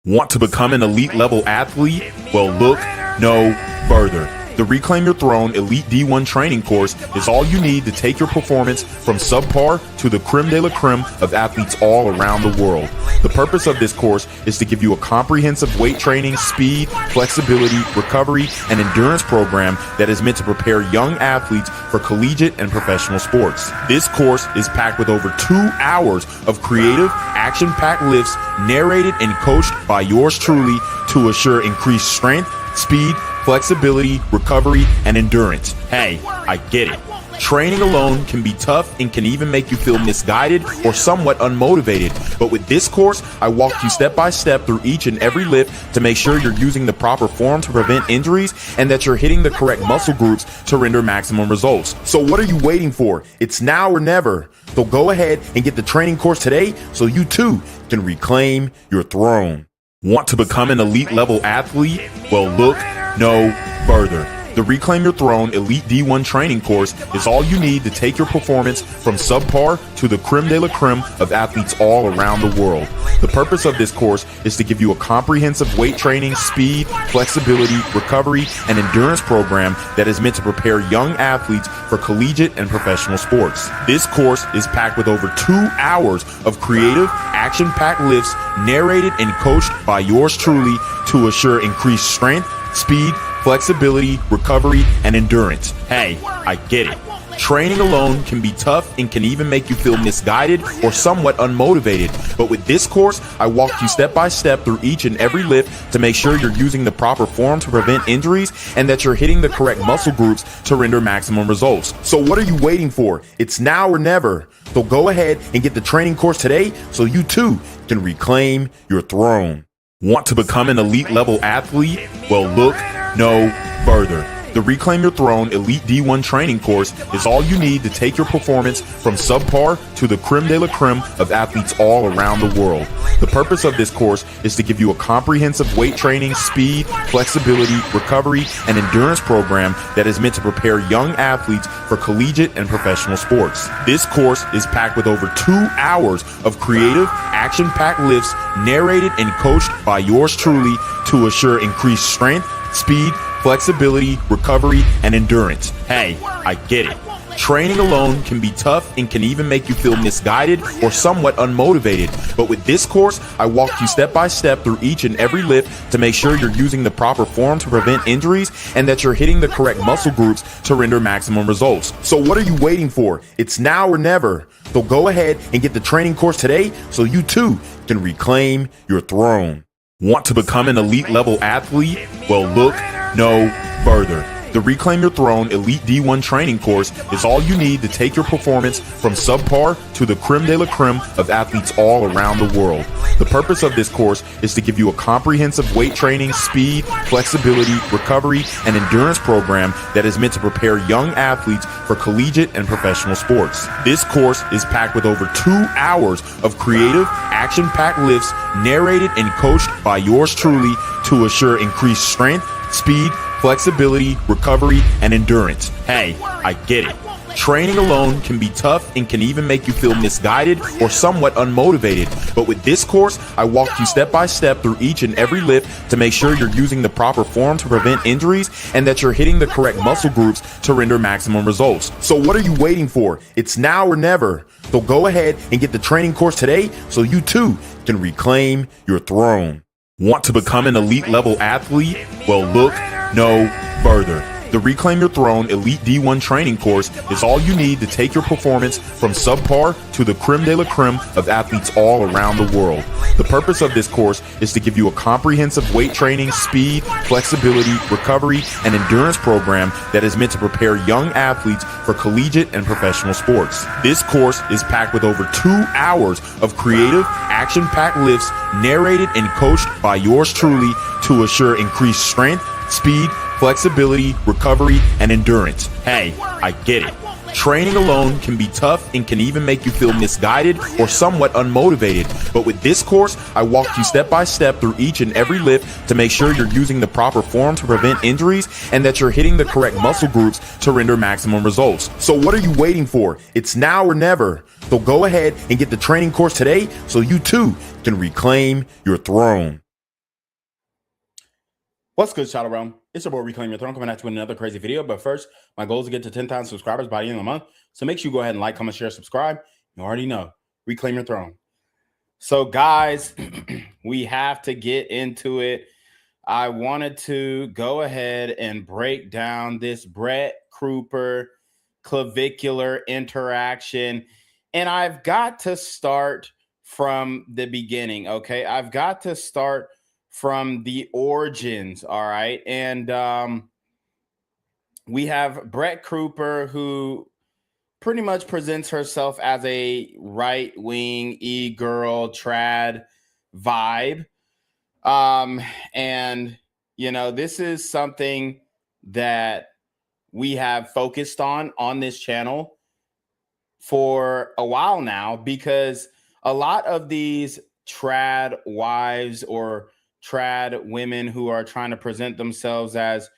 Want to become an elite level athlete? Well, look no further. The Reclaim Your Throne Elite D1 training course is all you need to take your performance from subpar to the creme de la creme of athletes all around the world. The purpose of this course is to give you a comprehensive weight training, speed, flexibility, recovery, and endurance program that is meant to prepare young athletes for collegiate and professional sports. This course is packed with over 2 hours of creative, action-packed lifts narrated and coached by yours truly to assure increased strength, speed, flexibility, recovery, and endurance. Hey, I get it. Training alone can be tough and can even make you feel misguided or somewhat unmotivated. But with this course, I walk you step by step through each and every lift to make sure you're using the proper form to prevent injuries and that you're hitting the correct muscle groups to render maximum results. So what are you waiting for? It's now or never. So go ahead and get the training course today so you too can reclaim your throne. Want to become an elite level athlete? Well, look no further. The Reclaim Your Throne Elite D1 training course is all you need to take your performance from subpar to the creme de la creme of athletes all around the world. The purpose of this course is to give you a comprehensive weight training, speed, flexibility, recovery, and endurance program that is meant to prepare young athletes for collegiate and professional sports. This course is packed with over 2 hours of creative, action-packed lifts narrated and coached by yours truly to assure increased strength, speed, flexibility, recovery, and endurance. Hey, I get it. Training alone can be tough and can even make you feel misguided or somewhat unmotivated. But with this course, I walk you step by step through each and every lift to make sure you're using the proper form to prevent injuries and that you're hitting the correct muscle groups to render maximum results. So what are you waiting for? It's now or never. So go ahead and get the training course today so you too can reclaim your throne. Want to become an elite level athlete? Well, look no further. The Reclaim Your Throne Elite D1 training course is all you need to take your performance from subpar to the creme de la creme of athletes all around the world. The purpose of this course is to give you a comprehensive weight training, speed, flexibility, recovery, and endurance program that is meant to prepare young athletes for collegiate and professional sports. This course is packed with over 2 hours of creative, action-packed lifts narrated and coached by yours truly to assure increased strength, speed, flexibility, recovery, and endurance. Hey, I get it. Training alone can be tough and can even make you feel misguided or somewhat unmotivated. But with this course, I walk you step by step through each and every lift to make sure you're using the proper form to prevent injuries and that you're hitting the correct muscle groups to render maximum results. So what are you waiting for? It's now or never. So go ahead and get the training course today so you too can reclaim your throne. Want to become an elite level athlete? Well, look no further. The Reclaim Your Throne Elite D1 training course is all you need to take your performance from subpar to the creme de la creme of athletes all around the world. The purpose of this course is to give you a comprehensive weight training, speed, flexibility, recovery, and endurance program that is meant to prepare young athletes for collegiate and professional sports. This course is packed with over 2 hours of creative, action-packed lifts narrated and coached by yours truly to assure increased strength, speed, flexibility, recovery, and endurance. Hey, I get it. Training alone can be tough and can even make you feel misguided or somewhat unmotivated. But with this course, I walk you step by step through each and every lift to make sure you're using the proper form to prevent injuries and that you're hitting the correct muscle groups to render maximum results. So what are you waiting for? It's now or never. So go ahead and get the training course today so you too can reclaim your throne. Want to become an elite level athlete? Well, look no further. The Reclaim Your Throne Elite D1 training course is all you need to take your performance from subpar to the creme de la creme of athletes all around the world. The purpose of this course is to give you a comprehensive weight training, speed, flexibility, recovery, and endurance program that is meant to prepare young athletes for collegiate and professional sports. This course is packed with over 2 hours of creative, action-packed lifts narrated and coached by yours truly to assure increased strength, speed, flexibility, recovery, and endurance. Hey, I get it. Training alone can be tough and can even make you feel misguided or somewhat unmotivated. But with this course, I walk you step by step through each and every lift to make sure you're using the proper form to prevent injuries and that you're hitting the correct muscle groups to render maximum results. So what are you waiting for? It's now or never. So go ahead and get the training course today so you too can reclaim your throne. What's good, Shadow Realm? It's your boy Reclaim Your Throne coming at you with another crazy video. But first, my goal is to get to 10,000 subscribers by the end of the month. So make sure you go ahead and like, comment, share, subscribe. You already know. Reclaim Your Throne. So guys, we have to get into it. I wanted to go ahead and break down this Brett Cooper clavicular interaction. And I've got to start from the beginning, okay? I've got to start from the origins, all right? And we have Brett Cooper, who pretty much presents herself as a right-wing e-girl trad vibe. And you know, this is something that we have focused on this channel for a while now, because a lot of these trad wives or trad women who are trying to present themselves as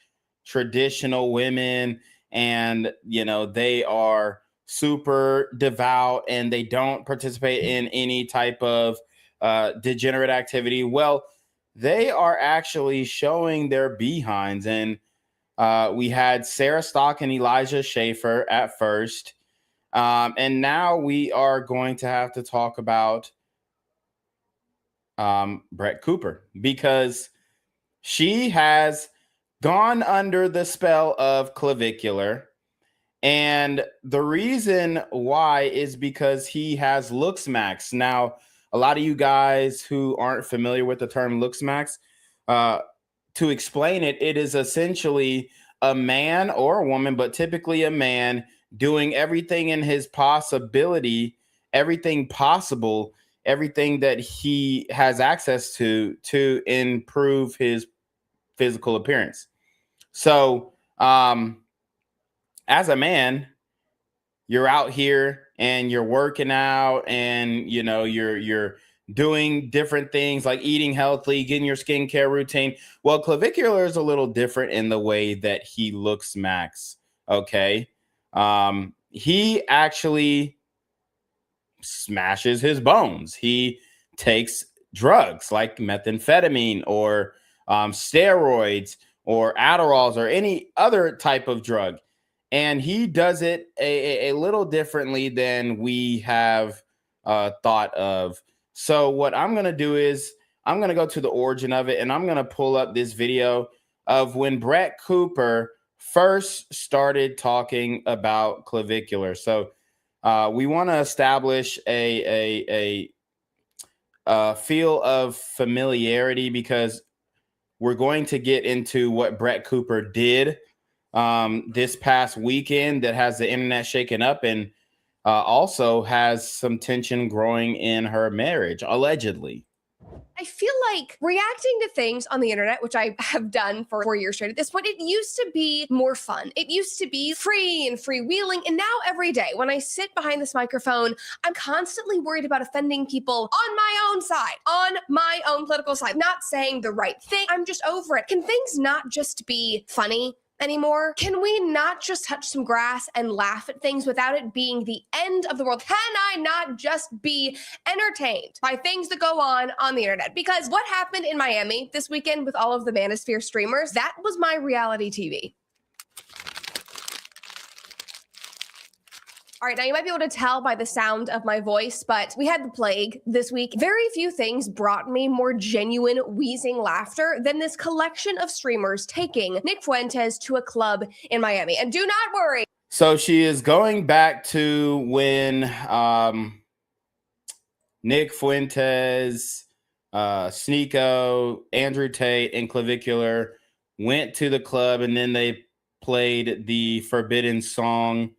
traditional women, and you know, they are super devout and they don't participate in any type of degenerate activity. Well, they are actually showing their behinds. And we had Sarah Stock and Elijah Schaefer at first. And now we are going to have to talk about Brett Cooper, because she has gone under the spell of Clavicular. And the reason why is because he has looks max. Now, a lot of you guys who aren't familiar with the term looks max, to explain it, it is essentially a man or a woman, but typically a man, doing everything in his possibility, everything possible, everything that he has access to improve his physical appearance. So, as a man, you're out here and you're working out, and you know, you're doing different things like eating healthy, getting your skincare routine. Well, Clavicular is a little different in the way that he looks max. Okay. He actually smashes his bones. He takes drugs like methamphetamine or steroids or Adderalls or any other type of drug. And he does it a little differently than we have thought of. So what I'm going to do is I'm going to go to the origin of it, and I'm going to pull up this video of when Brett Cooper first started talking about Clavicular. So we want to establish a feel of familiarity, because we're going to get into what Brett Cooper did this past weekend that has the internet shaken up, and also has some tension growing in her marriage, allegedly. I feel like reacting to things on the internet, which I have done for 4 years straight at this point, it used to be more fun. It used to be free and freewheeling. And now every day when I sit behind this microphone, I'm constantly worried about offending people on my own side, on my own political side, not saying the right thing. I'm just over it. Can things not just be funny anymore? Can we not just touch some grass and laugh at things without it being the end of the world? Can I not just be entertained by things that go on the internet? Because what happened in Miami this weekend with all of the Manosphere streamers, that was my reality TV. All right, now you might be able to tell by the sound of my voice, but we had the plague this week. Very few things brought me more genuine wheezing laughter than this collection of streamers taking Nick Fuentes to a club in Miami. And do not worry. So she is going back to when Nick Fuentes, Sneeko, Andrew Tate, and Clavicular went to the club, and then they played the forbidden song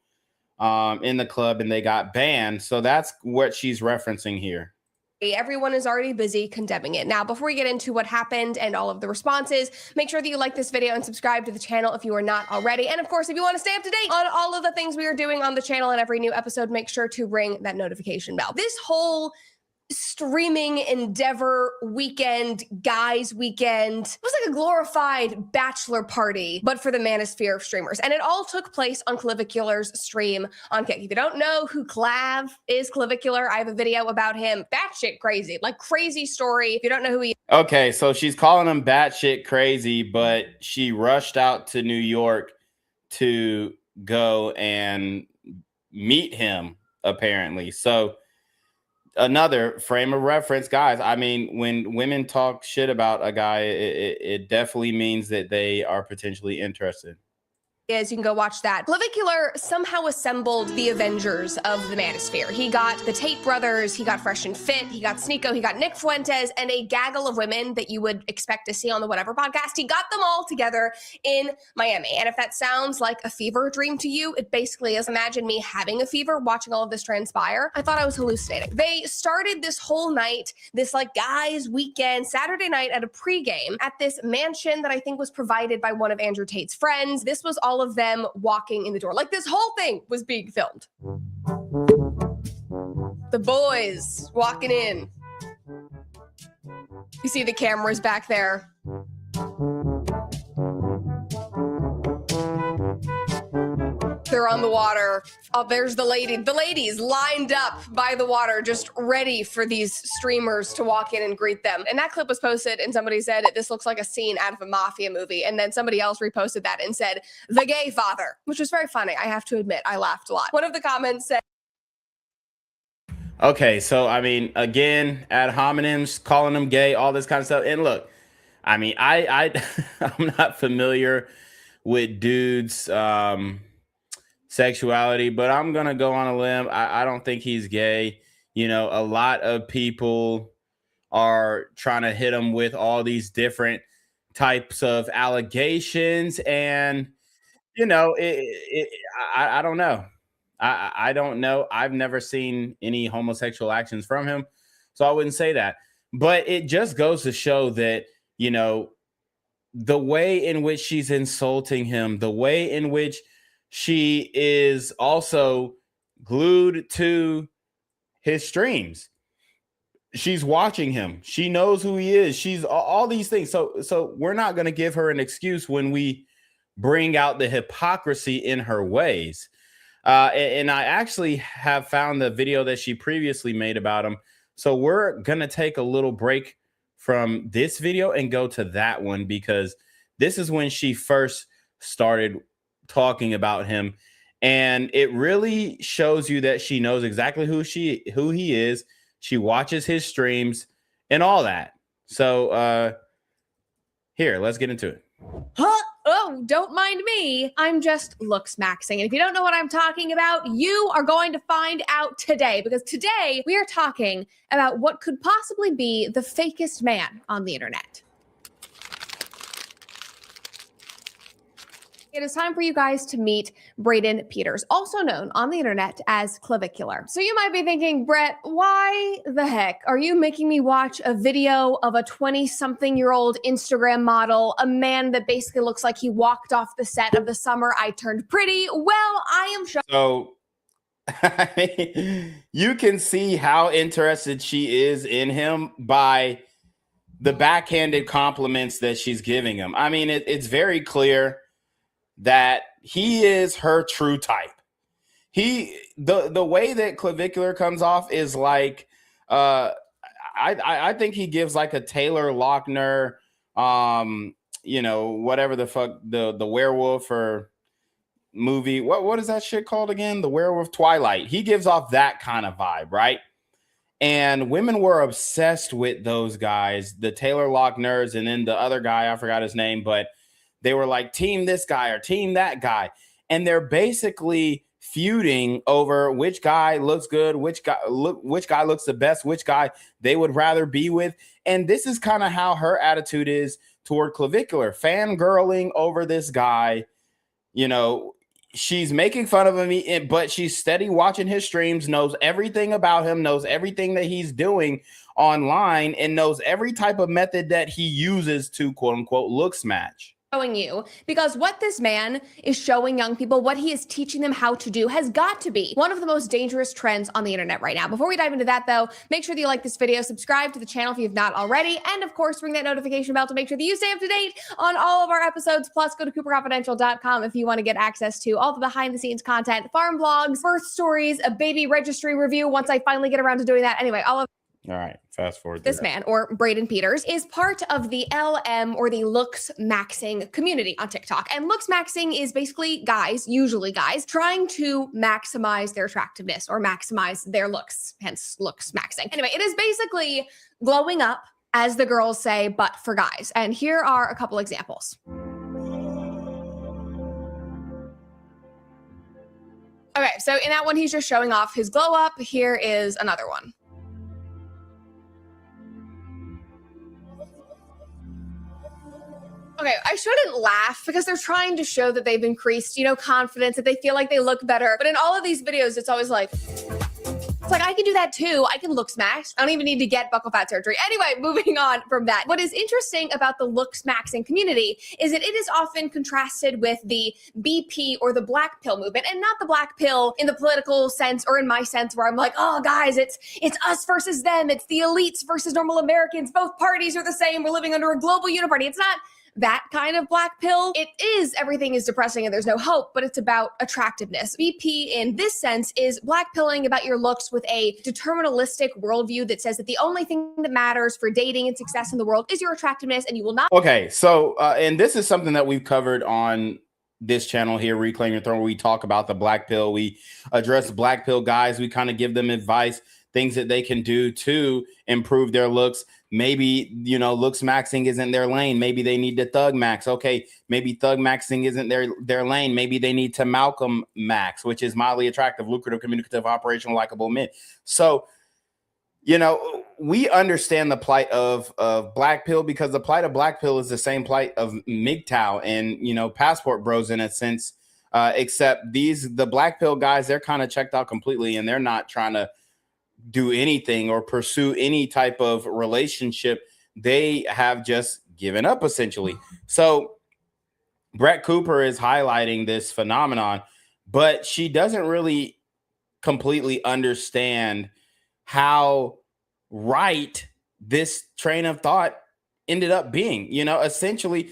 in the club, and they got banned. So that's what she's referencing here. Everyone is already busy condemning it. Now, before we get into what happened and all of the responses, make sure that you like this video and subscribe to the channel if you are not already. And of course, if you want to stay up to date on all of the things we are doing on the channel and every new episode, make sure to ring that notification bell. This whole streaming endeavor weekend, guys weekend. It was like a glorified bachelor party, but for the manosphere of streamers. And it all took place on Clavicular's stream on Kick. If you don't know who Clav is, Clavicular, I have a video about him. Batshit crazy, like crazy story. If you don't know who he is. Okay, so she's calling him batshit crazy, but she rushed out to New York to go and meet him, apparently. So another frame of reference, guys. I mean, when women talk shit about a guy, it definitely means that they are potentially interested. You can go watch that. Clavicular somehow assembled the Avengers of the Manosphere. He got the Tate brothers, he got Fresh and Fit, he got Sneeko, he got Nick Fuentes, and a gaggle of women that you would expect to see on the Whatever podcast. He got them all together in Miami. And if that sounds like a fever dream to you, it basically is. Imagine me having a fever, watching all of this transpire. I thought I was hallucinating. They started this whole night, this like guys weekend, Saturday night at a pregame at this mansion that I think was provided by one of Andrew Tate's friends. This was all of them walking in the door. Like this whole thing was being filmed. The boys walking in. You see the cameras back there. They're on the water. Oh, there's the ladies lined up by the water, just ready for these streamers to walk in and greet them. And that clip was posted and somebody said, this looks like a scene out of a mafia movie. And then somebody else reposted that and said, the gay father, which was very funny. I have to admit, I laughed a lot. One of the comments said, okay, so I mean, again, ad hominems, calling them gay, all this kind of stuff. And look, I mean, I'm not familiar with dudes, sexuality, but I'm gonna go on a limb. I don't think he's gay. You know, a lot of people are trying to hit him with all these different types of allegations, and you know, I don't know. I don't know. I've never seen any homosexual actions from him, so I wouldn't say that. But it just goes to show that, you know, the way in which she's insulting him, the way in which she is also glued to his streams. She's watching him. She knows who he is. She's all these things. So we're not going to give her an excuse when we bring out the hypocrisy in her ways. And I actually have found the video that she previously made about him. So we're going to take a little break from this video and go to that one, because this is when she first started talking about him, and it really shows you that she knows exactly who he is. She watches his streams and all that. So here, let's get into it. Huh? Oh, don't mind me. I'm just looks maxing. And if you don't know what I'm talking about, you are going to find out today, because today we are talking about what could possibly be the fakest man on the internet. It is time for you guys to meet Braden Peters, also known on the internet as Clavicular. So you might be thinking, Brett, why the heck are you making me watch a video of a 20-something-year-old Instagram model, a man that basically looks like he walked off the set of The Summer I Turned Pretty? Well, I am shocked. So you can see how interested she is in him by the backhanded compliments that she's giving him. I mean, it's very clear that he is her true type. The way that Clavicular comes off is like, I think he gives like a Taylor Lautner, you know, whatever the fuck, the werewolf or movie. What is that shit called again? The Werewolf Twilight. He gives off that kind of vibe, right? And women were obsessed with those guys, the Taylor Lautners, and then the other guy, I forgot his name, but they were like, team this guy or team that guy. And they're basically feuding over which guy looks good, which guy looks the best, which guy they would rather be with. And this is kind of how her attitude is toward Clavicular, fangirling over this guy. You know, she's making fun of him, but she's steady watching his streams, knows everything about him, knows everything that he's doing online, and knows every type of method that he uses to quote unquote looks match. showing you, because what this man is showing young people, what he is teaching them how to do, has got to be one of the most dangerous trends on the internet right now. Before we dive into that though, make sure that you like this video, subscribe to the channel if you've not already, and of course ring that notification bell to make sure that you stay up to date on all of our episodes. Plus go to cooperconfidential.com if you want to get access to all the behind the scenes content, farm vlogs, birth stories, a baby registry review once I finally get around to doing that. Anyway, all of All right, fast forward. this man, or Braden Peters, is part of the LM, or the looks maxing community on TikTok. And looks maxing is basically guys, usually guys, trying to maximize their attractiveness or maximize their looks, hence looks maxing. Anyway, it is basically glowing up, as the girls say, but for guys. And here are a couple examples. Okay, so in that one, he's just showing off his glow up. Here is another one. Okay, I shouldn't laugh because they're trying to show that they've increased, confidence, that they feel like they look better. But in all of these videos, it's always like, I can do that too. I can look smash. I don't even need to get buccal fat surgery. Anyway, moving on from that. What is interesting about the looks maxing community is that it is often contrasted with the BP or the black pill movement, and not the black pill in the political sense or in my sense where I'm like, oh guys, it's us versus them. It's the elites versus normal Americans. Both parties are the same. We're living under a global uniparty. It's not that kind of black pill. It is everything is depressing and there's no hope, but it's about attractiveness. BP in this sense is black pilling about your looks with a deterministic worldview that says that the only thing that matters for dating and success in the world is your attractiveness, and you will not. Okay, so and this is something that we've covered on this channel here, Reclaim Your Throne, where we talk about the black pill. We address black pill guys. We kind of give them advice, things that they can do to improve their looks. Maybe, looks maxing isn't their lane. Maybe they need to thug max. Okay, maybe thug maxing isn't their lane. Maybe they need to Malcolm max, which is mildly attractive, lucrative, communicative, operational, likable men. So, we understand the plight of black pill, because the plight of black pill is the same plight of MGTOW and, passport bros in a sense, except the black pill guys, they're kind of checked out completely, and they're not trying to do anything or pursue any type of relationship. They have just given up essentially. So Brett Cooper is highlighting this phenomenon, but she doesn't really completely understand how right this train of thought ended up being. Essentially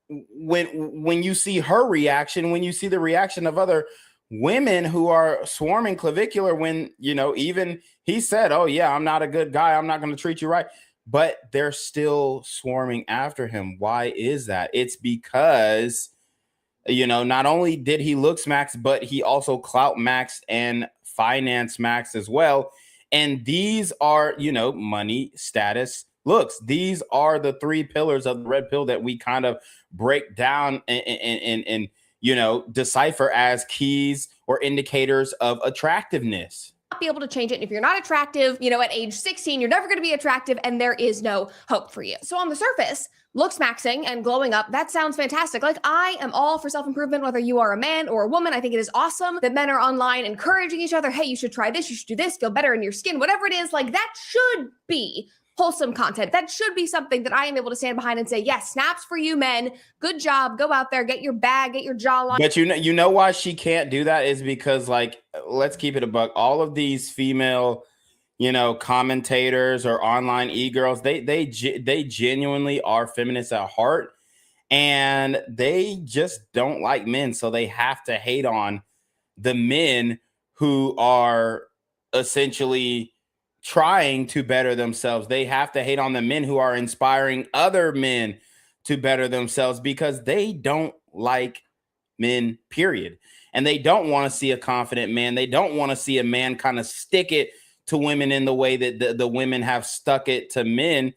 when you see her reaction, when you see the reaction of other women who are swarming Clavicular, when, even he said, oh yeah, I'm not a good guy, I'm not going to treat you right, but they're still swarming after him. Why is that? It's because, not only did he looks max, but he also clout maxed and finance maxed as well. And these are, money, status, looks. These are the three pillars of the red pill that we kind of break down and decipher as keys or indicators of attractiveness. Be able to change it. And if you're not attractive, at age 16, you're never going to be attractive, and there is no hope for you. So on the surface, looks maxing and glowing up, that sounds fantastic. Like, I am all for self-improvement, whether you are a man or a woman. I think it is awesome that men are online encouraging each other. Hey, you should try this. You should do this. Feel better in your skin. Whatever it is, like, that should be wholesome content. That should be something that I am able to stand behind and say, yes, snaps for you men. Good job. Go out there, get your bag, get your jawline. But you know why she can't do that is because, like, let's keep it a buck. All of these female, commentators or online e-girls, they genuinely are feminists at heart, and they just don't like men. So they have to hate on the men who are essentially trying to better themselves. They have to hate on the men who are inspiring other men to better themselves, because they don't like men, period. And they don't want to see a confident man. They don't want to see a man kind of stick it to women in the way that the women have stuck it to men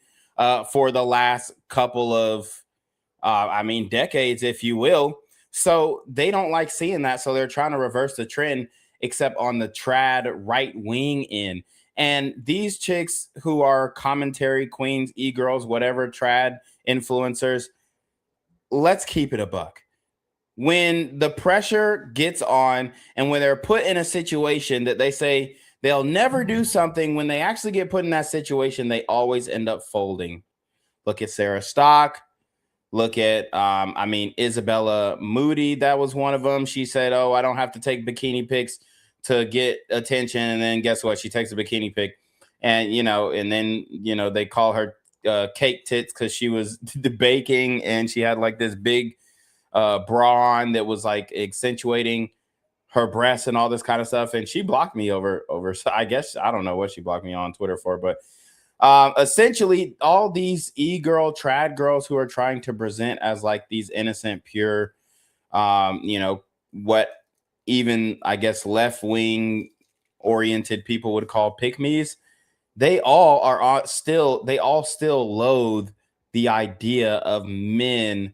for the last couple of, decades, if you will. So they don't like seeing that. So they're trying to reverse the trend, except on the trad right wing end. And these chicks who are commentary queens, e-girls, whatever, trad influencers, let's keep it a buck. When the pressure gets on and when they're put in a situation that they say they'll never do something, when they actually get put in that situation, they always end up folding. Look at Sarah Stock. Look at, I mean, Isabella Moody. That was one of them. She said, "Oh, I don't have to take bikini pics to get attention." And then guess what? She takes a bikini pic, and and then they call her cake tits because she was baking and she had like this big bra on that was like accentuating her breasts and all this kind of stuff. And she blocked me over. So I guess I don't know what she blocked me on Twitter for, but essentially all these e-girl trad girls who are trying to present as like these innocent pure what even I guess left-wing oriented people would call pick-me's, they all still loathe the idea of men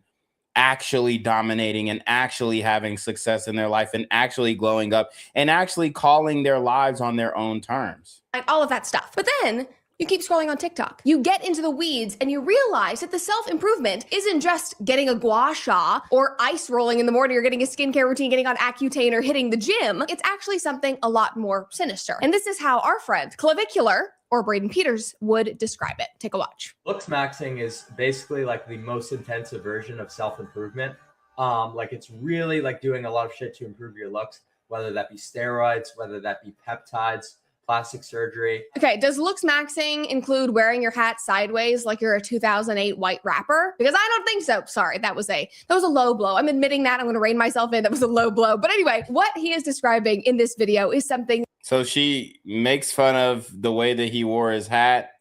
actually dominating and actually having success in their life and actually glowing up and actually calling their lives on their own terms. All of that stuff. But then you keep scrolling on TikTok. You get into the weeds and you realize that the self-improvement isn't just getting a gua sha or ice rolling in the morning or getting a skincare routine, getting on Accutane or hitting the gym. It's actually something a lot more sinister. And this is how our friend Clavicular, or Braden Peters, would describe it. Take a watch. Looks maxing is basically like the most intensive version of self-improvement. Like it's really like doing a lot of shit to improve your looks, whether that be steroids, whether that be peptides, plastic surgery. Okay, does looks maxing include wearing your hat sideways like you're a 2008 white rapper? Because I don't think so. Sorry, that was a low blow. I'm admitting that. I'm going to rein myself in. That was a low blow. But anyway, what he is describing in this video is something. So she makes fun of the way that he wore his hat.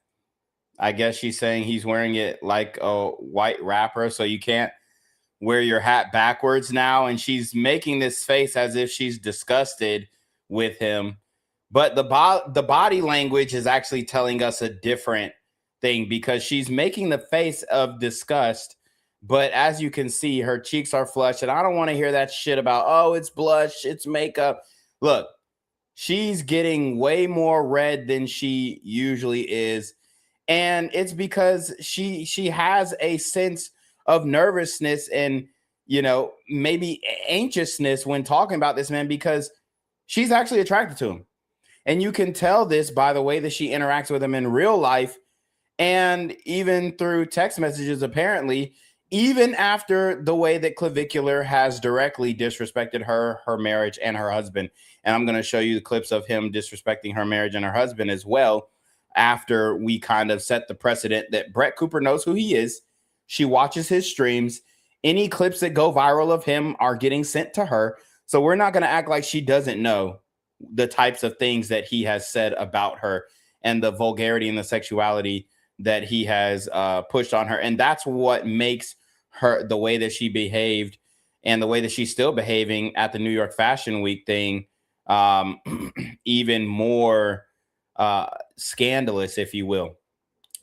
I guess she's saying he's wearing it like a white rapper, so you can't wear your hat backwards now. And she's making this face as if she's disgusted with him. But the body language is actually telling us a different thing because she's making the face of disgust. But as you can see, her cheeks are flushed. And I don't want to hear that shit about, oh, it's blush, it's makeup. Look, she's getting way more red than she usually is. And it's because she has a sense of nervousness and, maybe anxiousness when talking about this man because she's actually attracted to him. And you can tell this by the way that she interacts with him in real life and even through text messages, apparently, even after the way that Clavicular has directly disrespected her marriage, and her husband. And I'm going to show you the clips of him disrespecting her marriage and her husband as well after we kind of set the precedent that Brett Cooper knows who he is. She watches his streams. Any clips that go viral of him are getting sent to her. So we're not going to act like she doesn't know the types of things that he has said about her and the vulgarity and the sexuality that he has pushed on her. And that's what makes her, the way that she behaved and the way that she's still behaving at the New York Fashion Week thing, even more scandalous, if you will.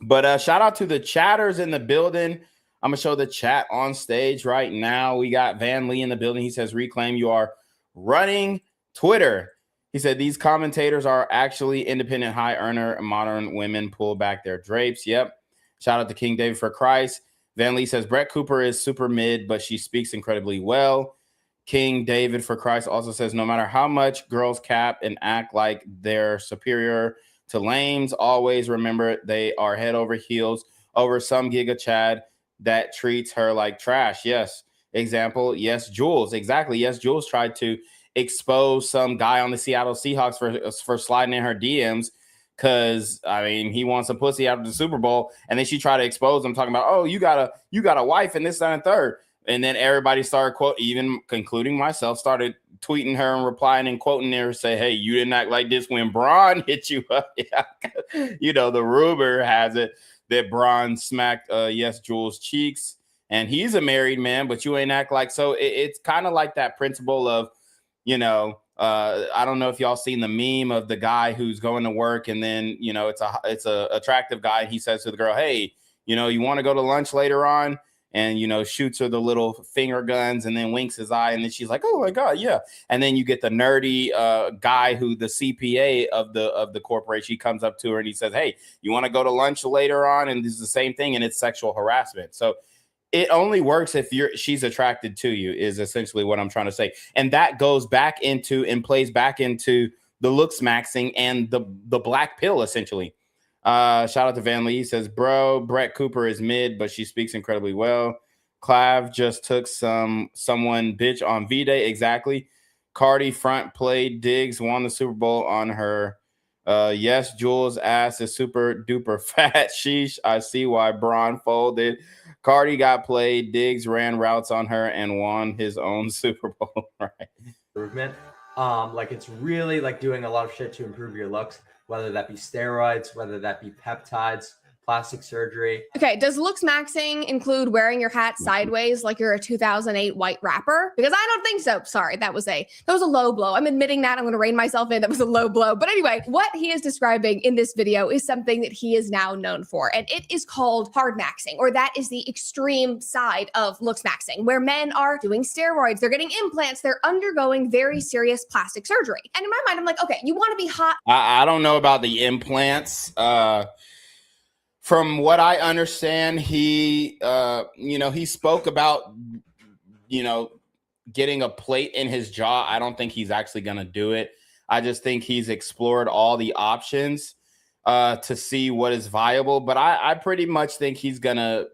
But shout out to the chatters in the building. I'm going to show the chat on stage right now. We got Van Lee in the building. He says, reclaim, you are running Twitter. He said, these commentators are actually independent high earner. Modern women pull back their drapes. Yep. Shout out to King David for Christ. Van Lee says, Brett Cooper is super mid, but she speaks incredibly well. King David for Christ also says, no matter how much girls cap and act like they're superior to lames, always remember they are head over heels over some giga chad that treats her like trash. Yes. Example. Yes, Jules. Exactly. Yes, Jules tried to expose some guy on the Seattle Seahawks for sliding in her DMs because he wants some pussy after the Super Bowl, and then she tried to expose him talking about, oh, you got a wife and this, that, and third. And then everybody started even concluding myself, started tweeting her and replying and quoting her, say, hey, you didn't act like this when Braun hit you up. The rumor has it that Braun smacked Yes Jules' cheeks, and he's a married man, but you ain't act like so. It's kind of like that principle of, I don't know if y'all seen the meme of the guy who's going to work and then, it's a attractive guy. And he says to the girl, hey, you want to go to lunch later on? And, shoots her the little finger guns and then winks his eye. And then she's like, oh my God, yeah. And then you get the nerdy guy who the CPA of the corporation, he comes up to her and he says, hey, you want to go to lunch later on? And this is the same thing. And it's sexual harassment. So it only works if she's attracted to you, is essentially what I'm trying to say. And that goes back into and plays back into the looks maxing and the black pill, essentially. Shout out to Van Lee. He says, bro, Brett Cooper is mid, but she speaks incredibly well. Clav just took someone bitch on V-Day. Exactly. Cardi front played Diggs, won the Super Bowl on her. Yes, Jules' ass is super duper fat. Sheesh. I see why Braun folded. Cardi got played. Diggs ran routes on her and won his own Super Bowl. Right. Improvement. Like it's really like doing a lot of shit to improve your looks, whether that be steroids, whether that be peptides, plastic surgery. Okay, does looks maxing include wearing your hat sideways like you're a 2008 white rapper? Because I don't think so. Sorry, that was a low blow. I'm admitting that. I'm going to rein myself in. That was a low blow. But anyway, what he is describing in this video is something that he is now known for, and it is called hard maxing, or that is the extreme side of looks maxing, where men are doing steroids, they're getting implants, they're undergoing very serious plastic surgery. And in my mind, I'm like, okay, you want to be hot. I don't know about the implants. From what I understand, he spoke about, getting a plate in his jaw. I don't think he's actually going to do it. I just think he's explored all the options to see what is viable. But I pretty much think he's going to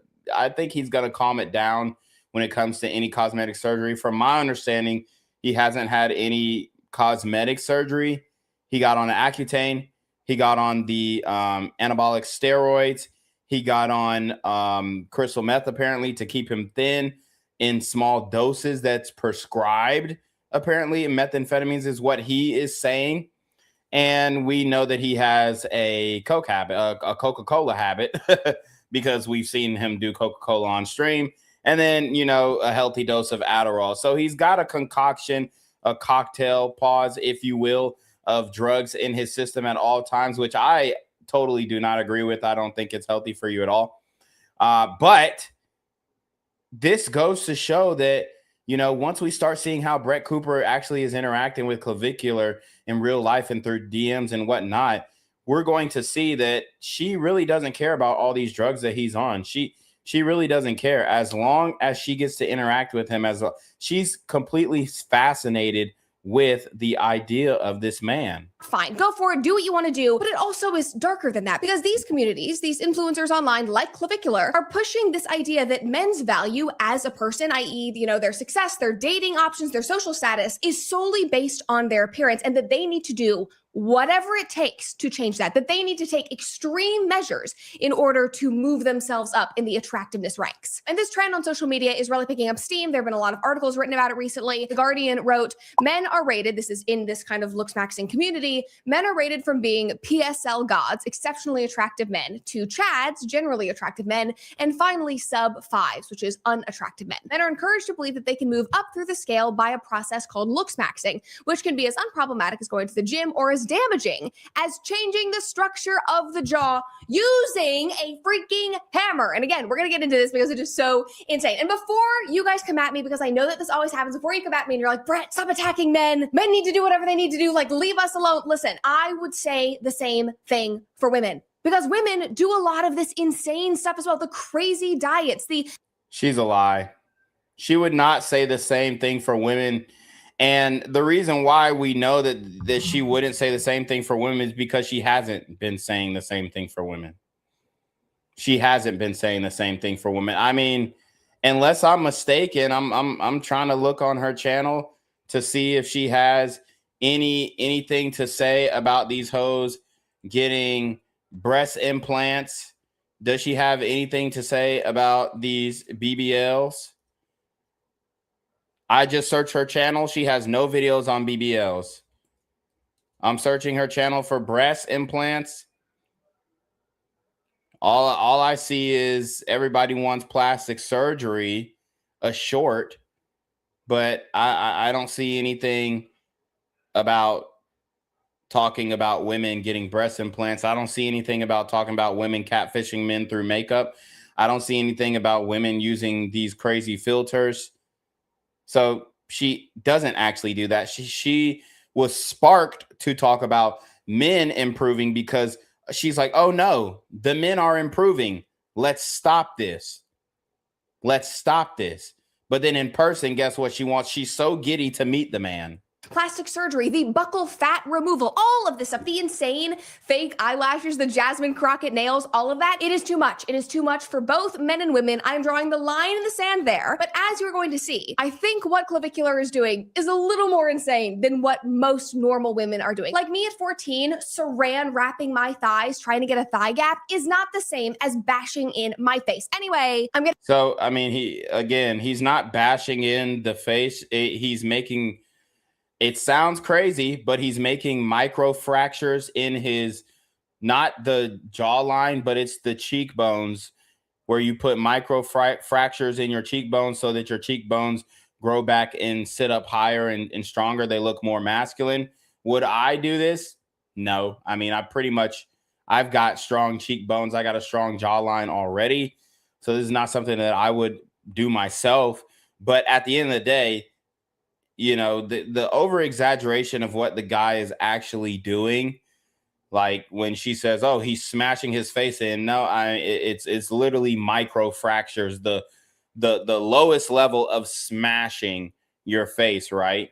calm it down when it comes to any cosmetic surgery. From my understanding, he hasn't had any cosmetic surgery. He got on Accutane. He got on the anabolic steroids. He got on crystal meth, apparently, to keep him thin in small doses that's prescribed. Apparently, methamphetamines is what he is saying. And we know that he has a Coke habit, a Coca-Cola habit, because we've seen him do Coca-Cola on stream. And then, a healthy dose of Adderall. So he's got a concoction, a cocktail, pause, if you will, of drugs in his system at all times, which I totally do not agree with. I don't think it's healthy for you at all. But this goes to show that, once we start seeing how Brett Cooper actually is interacting with Clavicular in real life and through DMs and whatnot, we're going to see that she really doesn't care about all these drugs that he's on. She really doesn't care, as long as she gets to interact with him. She's completely fascinated with the idea of this man. Fine, go for it, do what you want to do. But it also is darker than that, because these communities, these influencers online like Clavicular, are pushing this idea that men's value as a person, i.e., their success, their dating options, their social status, is solely based on their appearance, and that they need to do whatever it takes to change that they need to take extreme measures in order to move themselves up in the attractiveness ranks. And this trend on social media is really picking up steam. There have been a lot of articles written about it recently. The Guardian wrote, men are rated, this is in this kind of looks maxing community, men are rated from being PSL gods, exceptionally attractive men, to Chads, generally attractive men, and finally sub fives, which is unattractive men. Men are encouraged to believe that they can move up through the scale by a process called looks maxing, which can be as unproblematic as going to the gym or as damaging as changing the structure of the jaw using a freaking hammer. And again, we're going to get into this because it is so insane. And before you guys come at me, because I know that this always happens, before you come at me and you're like, Brett, stop attacking men. Men need to do whatever they need to do. Like, leave us alone. Listen, I would say the same thing for women, because women do a lot of this insane stuff as well. The crazy diets, She's a lie. She would not say the same thing for women. And the reason why we know that she wouldn't say the same thing for women is because she hasn't been saying the same thing for women. She hasn't been saying the same thing for women. I mean, unless I'm mistaken, I'm trying to look on her channel to see if she has anything to say about these hoes getting breast implants. Does she have anything to say about these BBLs? I just searched her channel. She has no videos on BBLs. I'm searching her channel for breast implants. All I see is everybody wants plastic surgery, a short, but I don't see anything about talking about women getting breast implants. I don't see anything about talking about women catfishing men through makeup. I don't see anything about women using these crazy filters. So she doesn't actually do that. She was sparked to talk about men improving because she's like, oh no, the men are improving. Let's stop this. Let's stop this. But then in person, guess what she wants? She's so giddy to meet the man. plastic surgery, the buccal fat removal, all of this stuff, the insane fake eyelashes, the Jasmine Crockett nails, all of that. It is too much. It is too much for both men and women. I'm drawing the line in the sand there. But as you're going to see, I think what Clavicular is doing is a little more insane than what most normal women are doing. Like me at 14, saran wrapping my thighs, trying to get a thigh gap is not the same as bashing in my face. Anyway, I'm gonna. So, I mean, he's not bashing in the face. He's making, it sounds crazy, but he's making micro fractures in his, not the jawline, but it's the cheekbones, where you put micro fractures in your cheekbones so that your cheekbones grow back and sit up higher and stronger. They look more masculine. Would I do this? No. I mean, I've got strong cheekbones. I got a strong jawline already. So this is not something that I would do myself. But at the end of the day, you know, the over exaggeration of what the guy is actually doing, like when she says, "Oh, he's smashing his face in," no, it's literally micro fractures, the lowest level of smashing your face, right?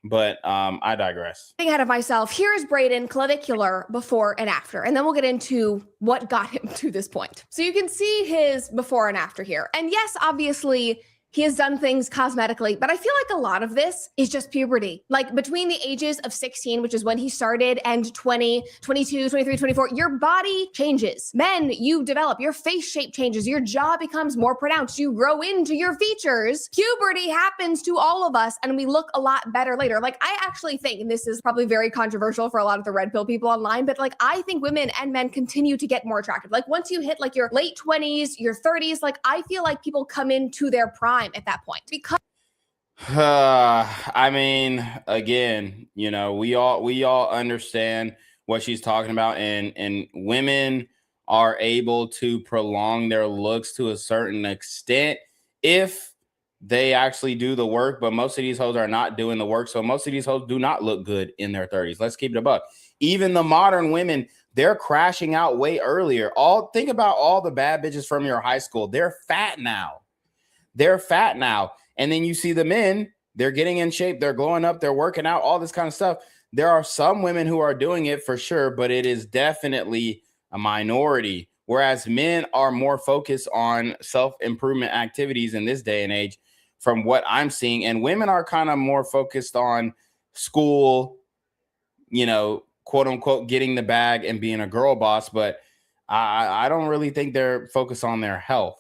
But I digress. Getting ahead of myself. Here's Braden Clavicular before and after, and then we'll get into what got him to this point. So you can see his before and after here. And yes, obviously, he has done things cosmetically, but I feel like a lot of this is just puberty. Like between the ages of 16, which is when he started, and 20, 22, 23, 24, your body changes. Men, you develop, your face shape changes, your jaw becomes more pronounced, you grow into your features. Puberty happens to all of us, and we look a lot better later. Like I actually think, and this is probably very controversial for a lot of the red pill people online, but like I think women and men continue to get more attractive. Like once you hit like your late 20s, your 30s, like I feel like people come into their prime at that point because I mean, again, you know, we all understand what she's talking about, and women are able to prolong their looks to a certain extent if they actually do the work. But most of these hoes are not doing the work, so most of these hoes do not look good in their 30s. Let's keep it a buck. Even the modern women, they're crashing out way earlier. Think about all the bad bitches from your high school. They're fat now. And then you see the men, they're getting in shape, they're glowing up, they're working out, all this kind of stuff. There are some women who are doing it for sure, but it is definitely a minority. Whereas men are more focused on self-improvement activities in this day and age, from what I'm seeing. And women are kind of more focused on school, you know, quote unquote, getting the bag and being a girl boss. But I don't really think they're focused on their health.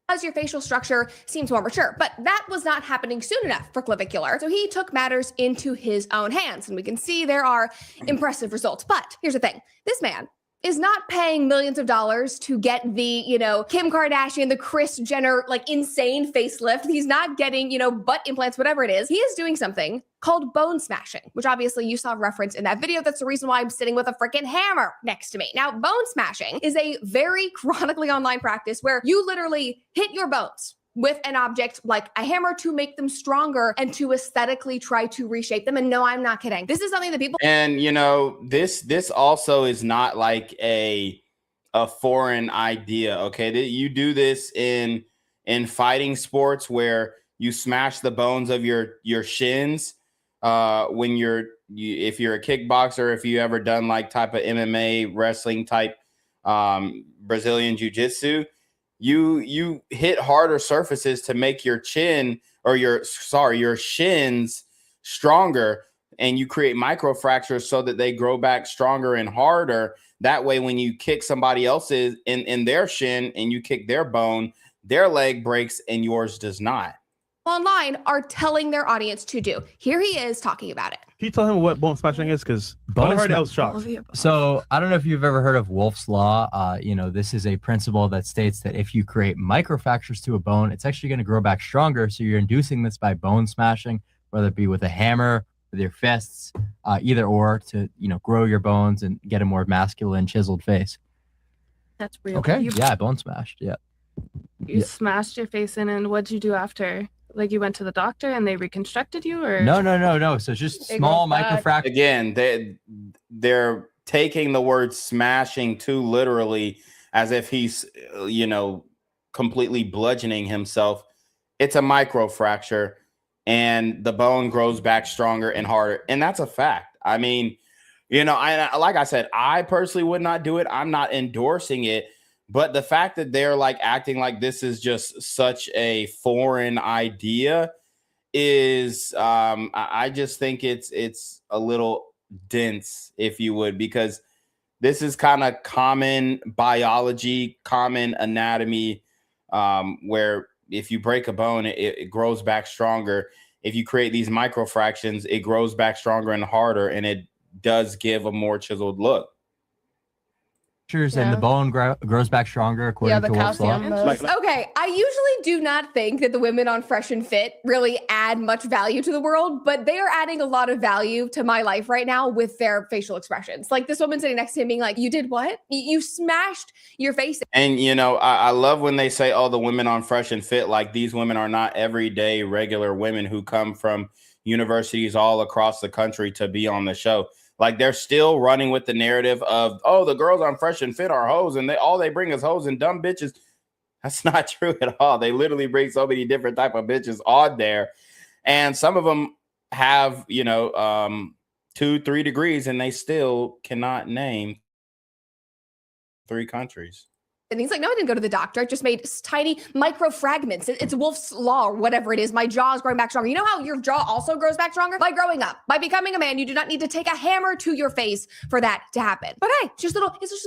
As your facial structure seems more mature, but that was not happening soon enough for Clavicular. So he took matters into his own hands, and we can see there are impressive results. But here's the thing. This man is not paying millions of dollars to get the, you know, Kim Kardashian, the Kris Jenner, like insane facelift. He's not getting, you know, butt implants, whatever it is. He is doing something called bone smashing, which obviously you saw reference in that video. That's the reason why I'm sitting with a freaking hammer next to me. Now, bone smashing is a very chronically online practice where you literally hit your bones with an object like a hammer to make them stronger and to aesthetically try to reshape them. And no, I'm not kidding. This is something that people— And you know, this also is not like a foreign idea. Okay, you do this in fighting sports where you smash the bones of your shins. When if you're a kickboxer, if you ever done like type of MMA wrestling type Brazilian jiu-jitsu, you hit harder surfaces to make your chin or your shins stronger, and you create micro fractures so that they grow back stronger and harder. That way, when you kick somebody else's in their shin and you kick their bone, their leg breaks and yours does not. Online are telling their audience to do. Here he is talking about it. Can you tell him what bone smashing is? Because I heard I was shocked. So I don't know if you've ever heard of Wolff's Law. You know, this is a principle that states that if you create microfractures to a bone, it's actually going to grow back stronger. So you're inducing this by bone smashing, whether it be with a hammer, with your fists, either or, to, you know, grow your bones and get a more masculine, chiseled face. That's real. Okay. Yeah, bone smashed. Yeah. You smashed your face in, and what'd you do after? Like you went to the doctor and they reconstructed you, or no. So it's just small microfractures. Again, they're taking the word smashing too literally, as if he's, you know, completely bludgeoning himself. It's a microfracture. and the bone grows back stronger and harder. And that's a fact. I mean, you know, like I said, I personally would not do it. I'm not endorsing it. But the fact that they're like acting like this is just such a foreign idea is I just think it's a little dense, if you would, because this is kind of common biology, common anatomy, where if you break a bone, it grows back stronger. If you create these microfractions, it grows back stronger and harder, and it does give a more chiseled look. And the bone grows back stronger according to Wolf's Law. Okay, I usually do not think that the women on Fresh and Fit really add much value to the world, but they are adding a lot of value to my life right now with their facial expressions. Like this woman sitting next to him being like, you did what? You smashed your face. And, you know, I love when they say, oh, the women on Fresh and Fit, like these women are not everyday regular women who come from universities all across the country to be on the show. Like they're still running with the narrative of, oh, the girls on Fresh and Fit are hoes and all they bring is hoes and dumb bitches. That's not true at all. They literally bring so many different type of bitches on there. And some of them have, you know, 2-3 degrees and they still cannot name 3 countries. And he's like, no, I didn't go to the doctor. I just made tiny micro fragments. It's Wolf's Law or whatever it is. My jaw is growing back stronger. You know how your jaw also grows back stronger? By growing up, by becoming a man. You do not need to take a hammer to your face for that to happen. But hey, it's just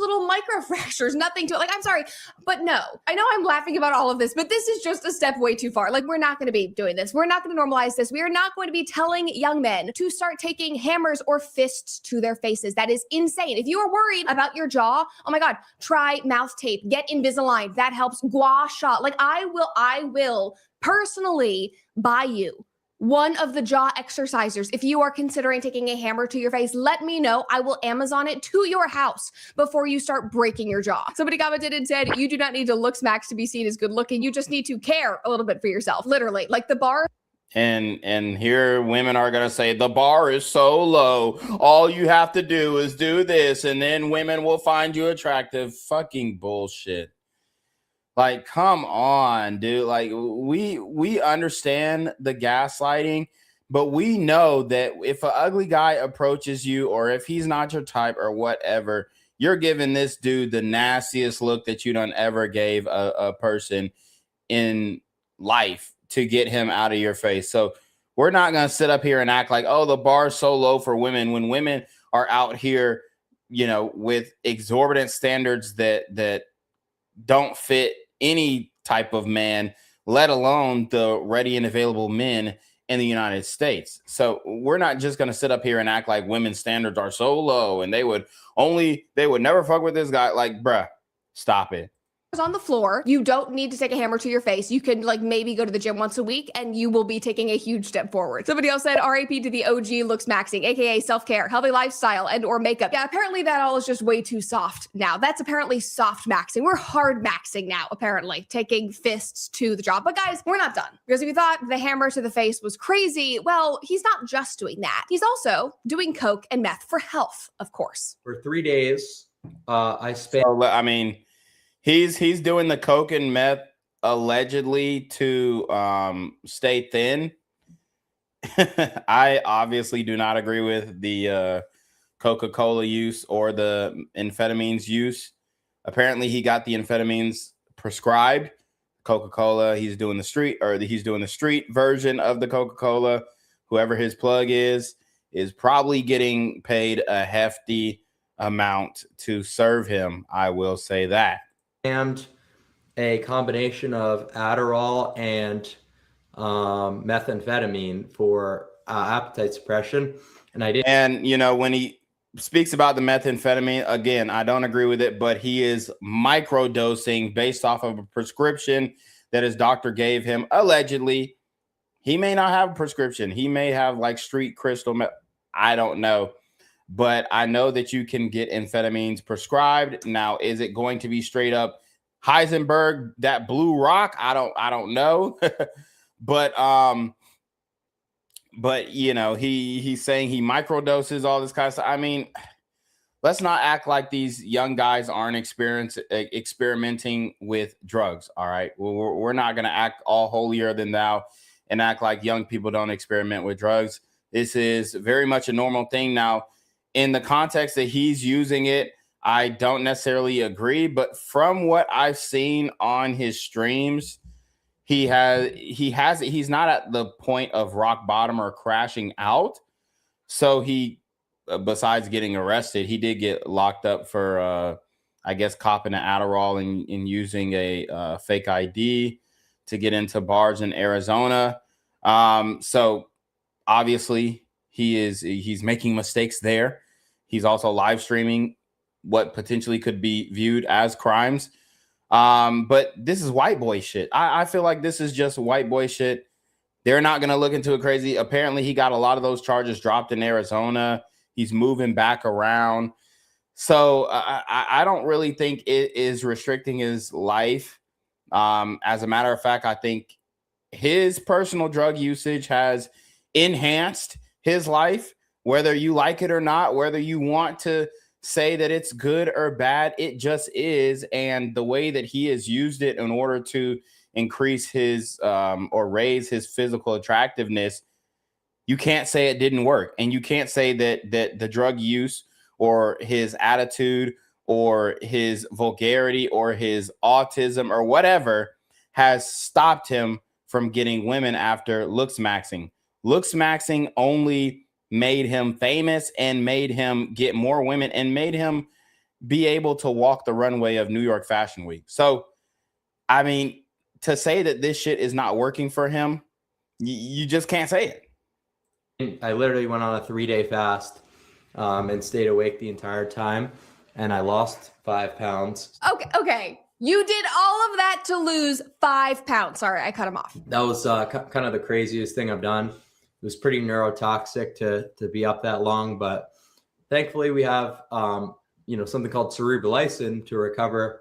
little micro fractures, nothing to it. Like, I'm sorry, but no. I know I'm laughing about all of this, but this is just a step way too far. Like, we're not going to be doing this. We're not going to normalize this. We are not going to be telling young men to start taking hammers or fists to their faces. That is insane. If you are worried about your jaw, oh my God, try mouth tape. Get Invisalign. That helps. Gua sha. Like I will personally buy you one of the jaw exercisers. If you are considering taking a hammer to your face, let me know. I will Amazon it to your house before you start breaking your jaw. Somebody commented and said, you do not need to look smacks to be seen as good looking. You just need to care a little bit for yourself. Literally, like the bar. And here women are going to say the bar is so low. All you have to do is do this and then women will find you attractive. Fucking bullshit. Like, come on, dude. Like we understand the gaslighting, but we know that if an ugly guy approaches you or if he's not your type or whatever, you're giving this dude the nastiest look that you done ever gave a person in life to get him out of your face. So we're not going to sit up here and act like, oh, the bar is so low for women when women are out here, you know, with exorbitant standards that don't fit any type of man, let alone the ready and available men in the United States. So we're not just going to sit up here and act like women's standards are so low and they would never fuck with this guy. Like, bruh, stop it. On the floor. You don't need to take a hammer to your face. You can like maybe go to the gym once a week and you will be taking a huge step forward. Somebody else said RAP to the OG looks maxing, aka self-care, healthy lifestyle, and or makeup. Yeah, apparently that all is just way too soft now. That's apparently soft maxing. We're hard maxing now, apparently, taking fists to the jaw. But guys, we're not done. Because if you thought the hammer to the face was crazy, well, he's not just doing that. He's also doing coke and meth for health, of course. For 3 days, I spent... So, I mean... He's doing the coke and meth allegedly to stay thin. I obviously do not agree with the Coca-Cola use or the amphetamines use. Apparently, he got the amphetamines prescribed. Coca-Cola, he's doing the street version of the Coca-Cola. Whoever his plug is probably getting paid a hefty amount to serve him. I will say that. And a combination of Adderall and methamphetamine for appetite suppression. And you know, when he speaks about the methamphetamine, again, I don't agree with it, but he is microdosing based off of a prescription that his doctor gave him. Allegedly, he may not have a prescription. He may have like street crystal meth. I don't know. But I know that you can get amphetamines prescribed. Now, is it going to be straight up Heisenberg, that blue rock? I don't know. But you know, he's saying he microdoses all this kind of stuff. I mean, let's not act like these young guys aren't experimenting with drugs. All right. We're not going to act all holier than thou and act like young people don't experiment with drugs. This is very much a normal thing. Now, in the context that he's using it, I don't necessarily agree, but from what I've seen on his streams, he's not at the point of rock bottom or crashing out. So he, besides getting arrested, he did get locked up for, I guess, copping an Adderall and using a fake ID to get into bars in Arizona. So obviously he's making mistakes there. He's also live streaming what potentially could be viewed as crimes. But this is white boy shit. I feel like this is just white boy shit. They're not going to look into it crazy. Apparently he got a lot of those charges dropped in Arizona. He's moving back around. So I don't really think it is restricting his life. As a matter of fact, I think his personal drug usage has enhanced his life, whether you like it or not, whether you want to say that it's good or bad, it just is. And the way that he has used it in order to increase his or raise his physical attractiveness, you can't say it didn't work. And you can't say that the drug use or his attitude or his vulgarity or his autism or whatever has stopped him from getting women after looks maxing. Looks maxing only made him famous and made him get more women and made him be able to walk the runway of New York Fashion Week. So, I mean, to say that this shit is not working for him, you just can't say it. I literally went on a 3-day fast and stayed awake the entire time, and I lost 5 pounds. Okay. You did all of that to lose 5 pounds. Sorry, I cut him off. That was kind of the craziest thing I've done. It was pretty neurotoxic to be up that long, but thankfully we have something called cerebrolysin to recover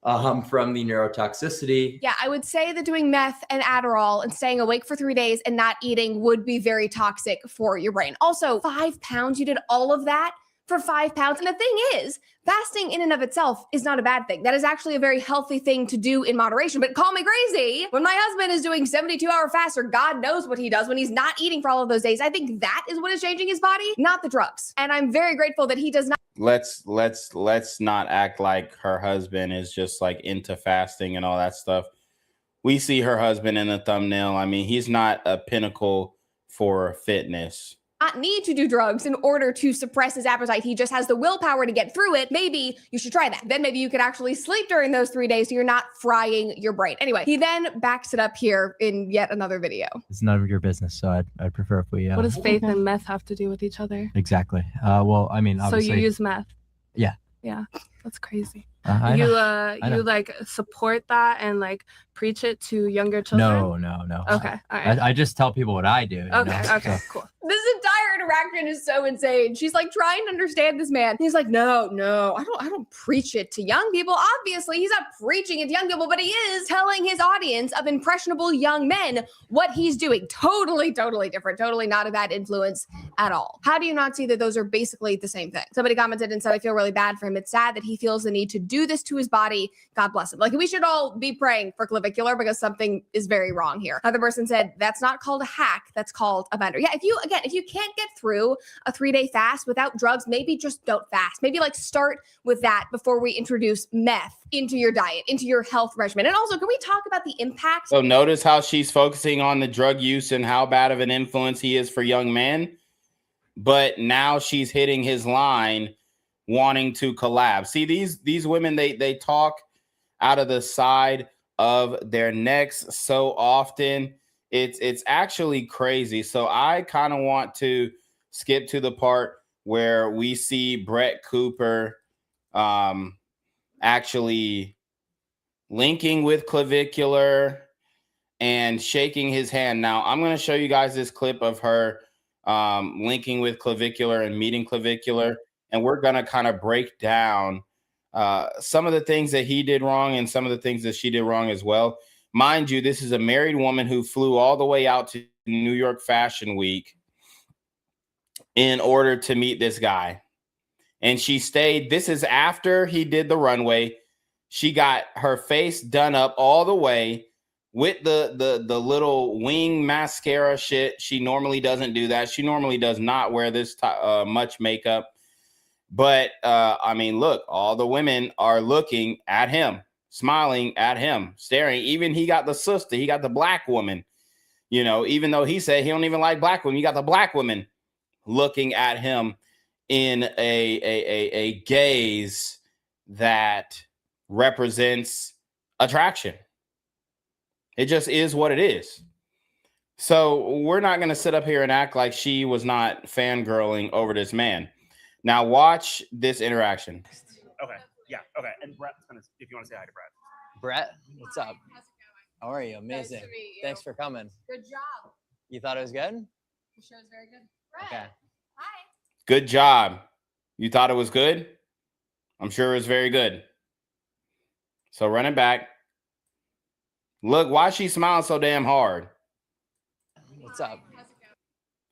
from the neurotoxicity. Yeah, I would say that doing meth and Adderall and staying awake for 3 days and not eating would be very toxic for your brain. Also, 5 pounds, you did all of that for 5 pounds. And the thing is, fasting in and of itself is not a bad thing. That is actually a very healthy thing to do in moderation. But call me crazy. When my husband is doing 72-hour fast, or God knows what he does when he's not eating for all of those days, I think that is what is changing his body, not the drugs. And I'm very grateful that he does not. Let's not act like her husband is just like into fasting and all that stuff. We see her husband in the thumbnail. I mean, he's not a pinnacle for fitness. Not need to do drugs in order to suppress his appetite. He just has the willpower to get through it. Maybe you should try that. Then maybe you could actually sleep during those 3 days so you're not frying your brain. Anyway, he then backs it up here in yet another video. It's none of your business, so I'd prefer if we... What does faith and meth have to do with each other? Exactly. Well, I mean, obviously... So you use meth? Yeah. Yeah, that's crazy. You like support that and like preach it to younger children? No. Okay, all right. I just tell people what I do. Okay, cool. This entire interaction is so insane. She's like trying to understand this man. He's like, no, I don't preach it to young people. Obviously, he's not preaching it to young people, but he is telling his audience of impressionable young men what he's doing. Totally different. Totally not a bad influence at all. How do you not see that those are basically the same thing? Somebody commented and said, I feel really bad for him. It's sad that he feels the need to do this to his body. God bless him. Like, we should all be praying for Clavicular because something is very wrong here. Another person said, that's not called a hack. That's called a bender. Yeah, if you can't get through a 3-day fast without drugs, maybe just don't fast. Maybe like start with that before we introduce meth into your diet, into your health regimen. And also, can we talk about the impact? So notice how she's focusing on the drug use and how bad of an influence he is for young men. But now she's hitting his line wanting to collab. See, these women, they talk out of the side of their necks so often. It's actually crazy. So I kind of want to skip to the part where we see Brett Cooper actually linking with Clavicular and shaking his hand. Now, I'm going to show you guys this clip of her linking with Clavicular and meeting Clavicular. And we're going to kind of break down some of the things that he did wrong and some of the things that she did wrong as well. Mind you, this is a married woman who flew all the way out to New York Fashion Week in order to meet this guy. And she stayed. This is after he did the runway. She got her face done up all the way, with the little wing mascara shit. She normally doesn't do that. She normally does not wear this much makeup. But I mean, look, all the women are looking at him, smiling at him, staring. Even he got the sister, he got the black woman, you know, even though he said he don't even like black women, you got the black woman looking at him in a gaze that represents attraction. It just is what it is. So we're not going to sit up here and act like she was not fangirling over this man. Now watch this interaction. Okay. Yeah. Okay. And Brett's gonna, if you want to say hi to Brett. Brett, what's up? How are you? Amazing. Nice to meet you. Thanks for coming. Good job. You thought it was good? The show's very good. Brett. Okay. Hi. Good job. You thought it was good? I'm sure it was very good. So run it back. Look, why is she smiling so damn hard? What's up?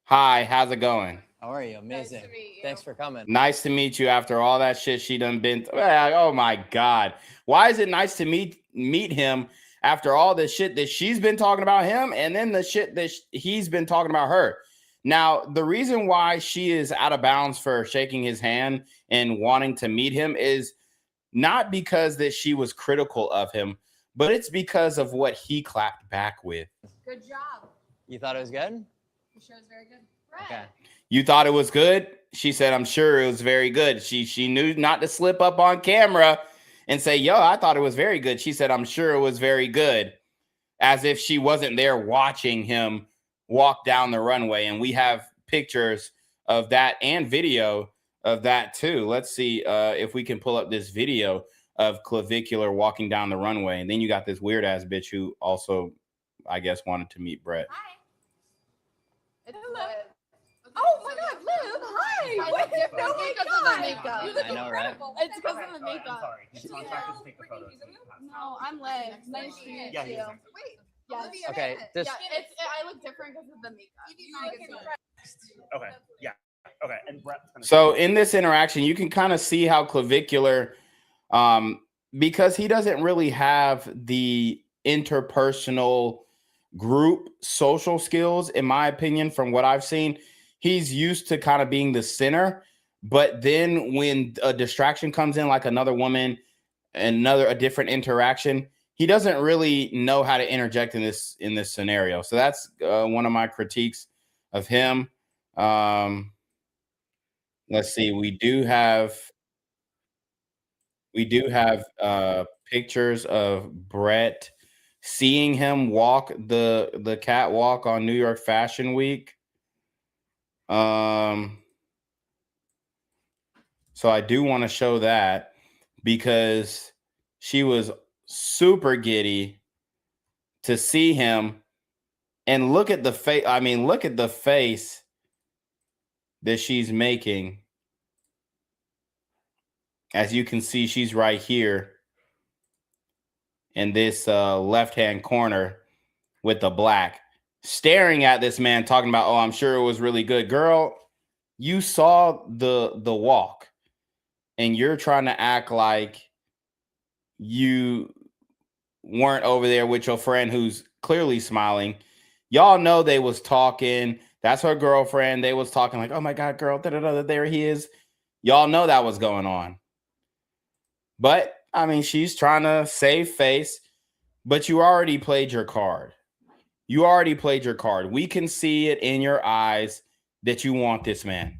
Hi, how's it going? How are you? Amazing. Nice to meet you. Thanks for coming. Nice to meet you after all that shit she done been through. Oh my God. Why is it nice to meet him after all the shit that she's been talking about him and then the shit that he's been talking about her? Now, the reason why she is out of bounds for shaking his hand and wanting to meet him is not because that she was critical of him, but it's because of what he clapped back with. Good job. You thought it was good? The show's very good. Brett. Okay. You thought it was good? She said, I'm sure it was very good. She knew not to slip up on camera and say, yo, I thought it was very good. She said, I'm sure it was very good. As if she wasn't there watching him walk down the runway. And we have pictures of that and video of that too. Let's see if we can pull up this video of Clavicular walking down the runway. And then you got this weird ass bitch who also, I guess, wanted to meet Brett. Hi. It's Liv. Oh my God, Liv! Hi. I look different. No, because of the makeup. You look I know, right? incredible. It's because of the I'm makeup. sorry. He's on track to take the photos. No, I'm Liv. Nice to meet Yeah, you. he's- Wait. Yes. Okay. This. Yeah, I look different because of the makeup. Okay. Yeah. Okay. And Brett's gonna. So in this interaction, you can kind of see how Clavicular, because he doesn't really have the interpersonal group social skills, in my opinion, from what I've seen, he's used to kind of being the center. But then when a distraction comes in, like another woman, a different interaction, he doesn't really know how to interject in this scenario. So that's one of my critiques of him. Let's see. We do have pictures of Brett seeing him walk the catwalk on New York Fashion Week. So I do want to show that because she was super giddy to see him. And look at the face. I mean, look at the face that she's making. As you can see, she's right here in this left-hand corner with the black, staring at this man, talking about, oh, I'm sure it was really good. Girl, you saw the walk, and you're trying to act like you weren't over there with your friend who's clearly smiling. Y'all know they was talking. That's her girlfriend. They was talking like, oh my God, girl, there he is. Y'all know that was going on. But, I mean, she's trying to save face, but you already played your card. You already played your card. We can see it in your eyes that you want this man.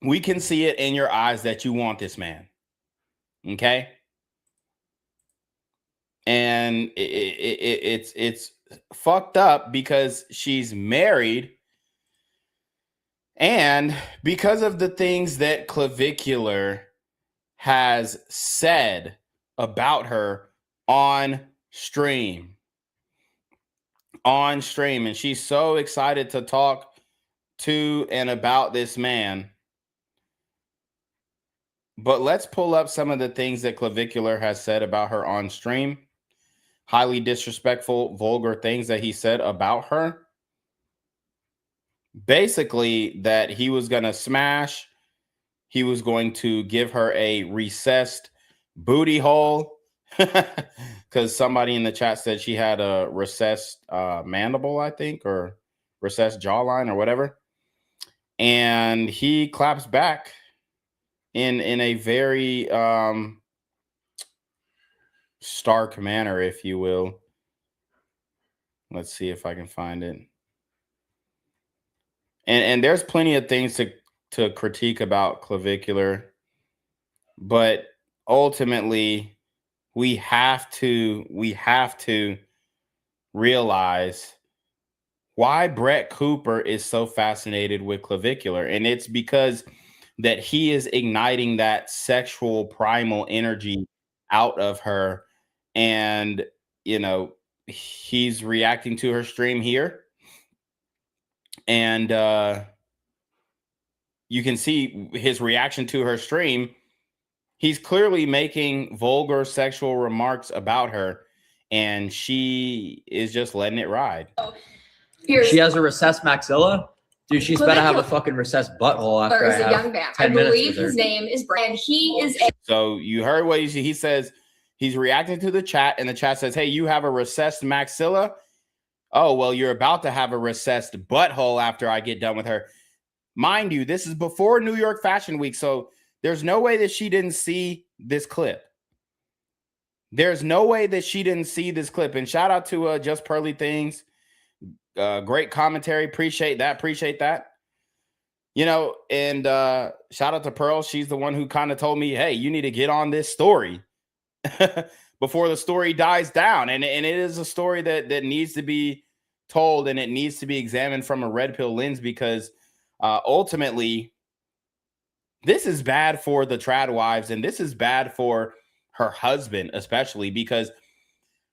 We can see it in your eyes that you want this man. Okay? And it's fucked up because she's married, and because of the things that Clavicular has said about her on stream. And she's so excited to talk to and about this man. But let's pull up some of the things that Clavicular has said about her on stream. Highly disrespectful, vulgar things that he said about her. Basically, that he was going to smash. He was going to give her a recessed booty hole. because somebody in the chat said she had a recessed mandible, I think, or recessed jawline or whatever. And he claps back in a very stark manner, if you will. Let's see if I can find it. And there's plenty of things to critique about Clavicular, but ultimately we have to realize why Brett Cooper is so fascinated with Clavicular. And it's because that he is igniting that sexual primal energy out of her. And, you know, he's reacting to her stream here. And you can see his reaction to her stream. He's clearly making vulgar sexual remarks about her, and she is just letting it ride. She has a recessed maxilla? Dude, she's better have a fucking recessed butthole after I Is a have young man. I 10 minutes believe with her. his name is Brad. He is a So you heard what he says. He's reacting to the chat, and the chat says, hey, you have a recessed maxilla? Oh, well, you're about to have a recessed butthole after I get done with her. Mind you, this is before New York Fashion Week, so there's no way that she didn't see this clip. There's no way that she didn't see this clip. And shout out to Just Pearly Things. Great commentary. Appreciate that. You know, and shout out to Pearl. She's the one who kind of told me, hey, you need to get on this story before the story dies down. And it is a story that needs to be told, and it needs to be examined from a red pill lens, because ultimately this is bad for the trad wives, and this is bad for her husband, especially because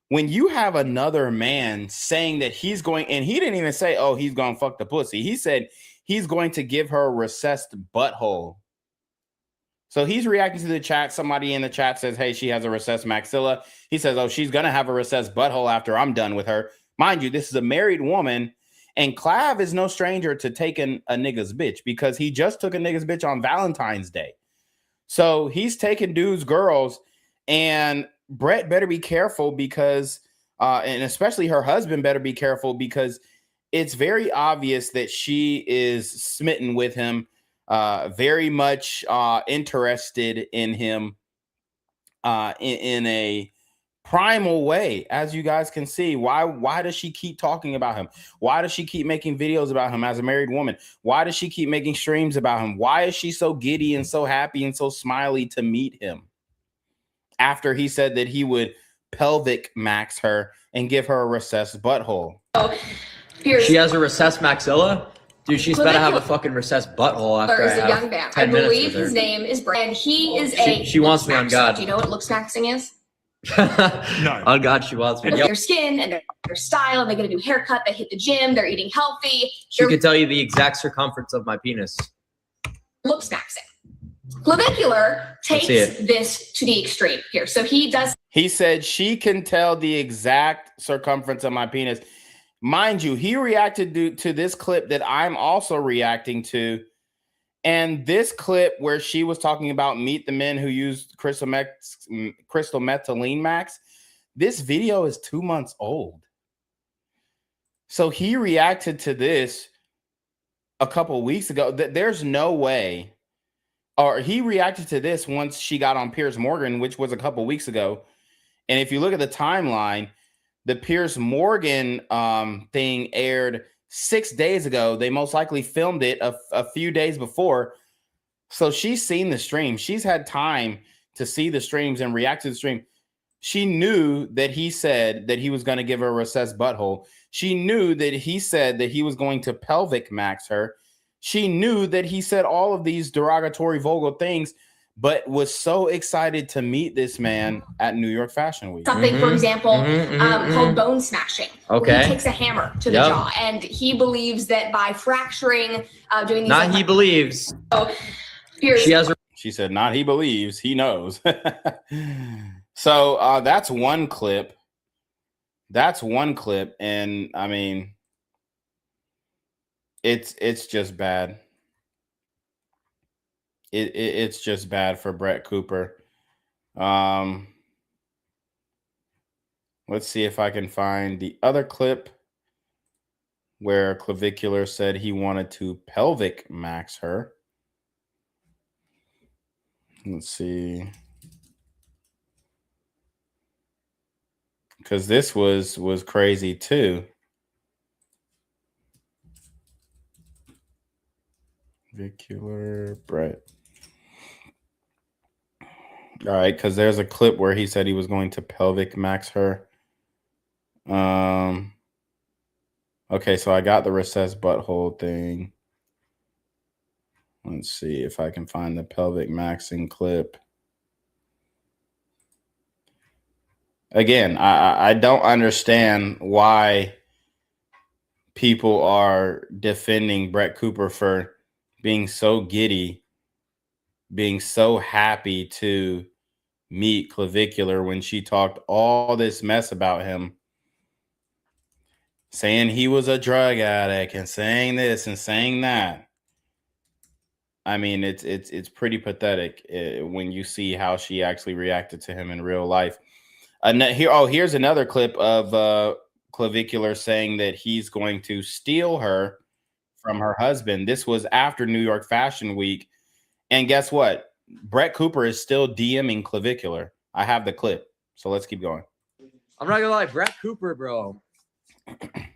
when you have another man saying that he's going, and he didn't even say, oh, he's going to fuck the pussy. He said he's going to give her a recessed butthole. So he's reacting to the chat. Somebody in the chat says, hey, she has a recessed maxilla. He says, oh, she's going to have a recessed butthole after I'm done with her. Mind you, this is a married woman, and Clav is no stranger to taking a nigga's bitch, because he just took a nigga's bitch on Valentine's Day. So he's taking dudes' girls, and Brett better be careful, because, and especially her husband better be careful, because it's very obvious that she is smitten with him, very much interested in him in a primal way, as you guys can see. Why does she keep talking about him? Why does she keep making videos about him as a married woman? Why does she keep making streams about him? Why is she so giddy and so happy and so smiley to meet him after he said that he would pelvic max her and give her a recessed butthole? She has a recessed maxilla? Dude, she's better have a fucking recessed butthole after I is a have young man. I 10 minutes believe with her. his name is Brad. He is She wants me on God. Do you know what looks maxing is? No. On God, she wants me. Yep. Their skin and their style, and they get a new haircut, they hit the gym, they're eating healthy. She could tell you the exact circumference of my penis. Looks maxing. Clavicular takes see it. this to the extreme here. So he does. He said she can tell the exact circumference of my penis. Mind you, he reacted to this clip that I'm also reacting to. And this clip where she was talking about meet the men who used crystal methylene max, this video is 2 months old. So he reacted to this a couple weeks ago. There's no way. Or he reacted to this once she got on Piers Morgan, which was a couple weeks ago. And if you look at the timeline, the Piers Morgan thing aired 6 days ago. They most likely filmed it a few days before. So she's seen the stream. She's had time to see the streams and react to the stream. She knew that he said that he was going to give her a recessed butthole. She knew that he said that he was going to pelvic max her. She knew that he said all of these derogatory, vulgar things, but was so excited to meet this man at New York Fashion Week. Something, for example, called bone smashing. Okay. He takes a hammer to the jaw, and he believes that by fracturing, doing these. Not he believes. Here's She said, not he believes, he knows. So that's one clip. And I mean, it's just bad. It's just bad for Brett Cooper. Let's see if I can find the other clip where Clavicular said he wanted to pelvic max her. Let's see. Because this was crazy too. Clavicular Brett. All right, because there's a clip where he said he was going to pelvic max her. Okay, so I got the recessed butthole thing. Let's see if I can find the pelvic maxing clip. Again, I don't understand why people are defending Brett Cooper for being so giddy, being so happy to meet Clavicular when she talked all this mess about him, saying he was a drug addict and saying this and saying that. I mean, it's pretty pathetic when you see how she actually reacted to him in real life. Here's another clip of Clavicular saying that he's going to steal her from her husband. This was after New York Fashion Week. And guess what? Brett Cooper is still DMing Clavicular. I have the clip. So let's keep going. I'm not gonna lie, Brett Cooper, bro.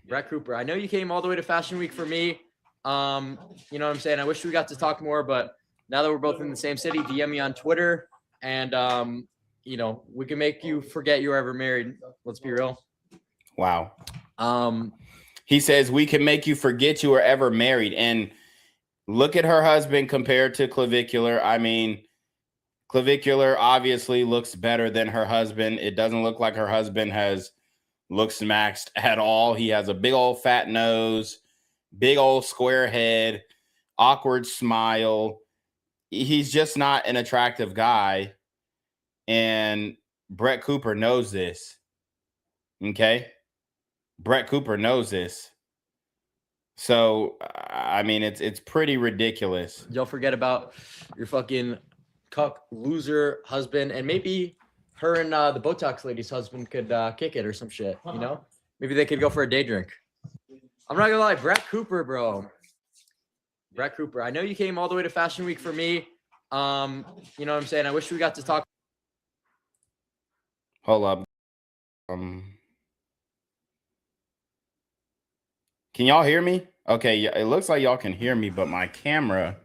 Brett Cooper, I know you came all the way to Fashion Week for me. You know what I'm saying? I wish we got to talk more, but now that we're both in the same city, DM me on Twitter, and you know, we can make you forget you were ever married. Let's be real. Wow. He says we can make you forget you were ever married. And look at her husband compared to Clavicular. I mean, Clavicular obviously looks better than her husband. It doesn't look like her husband has looks maxed at all. He has a big old fat nose, big old square head, awkward smile. He's just not an attractive guy. And Brett Cooper knows this. Okay? Brett Cooper knows this. So, I mean, it's pretty ridiculous. Don't forget about your fucking cuck loser husband, and maybe her and the Botox lady's husband could kick it or some shit, you know? Maybe they could go for a day drink. I'm not gonna lie, Brett Cooper, bro. Brett Cooper, I know you came all the way to Fashion Week for me. You know what I'm saying? I wish we got to talk. Hold up. Can y'all hear me? Okay, it looks like y'all can hear me, but my camera,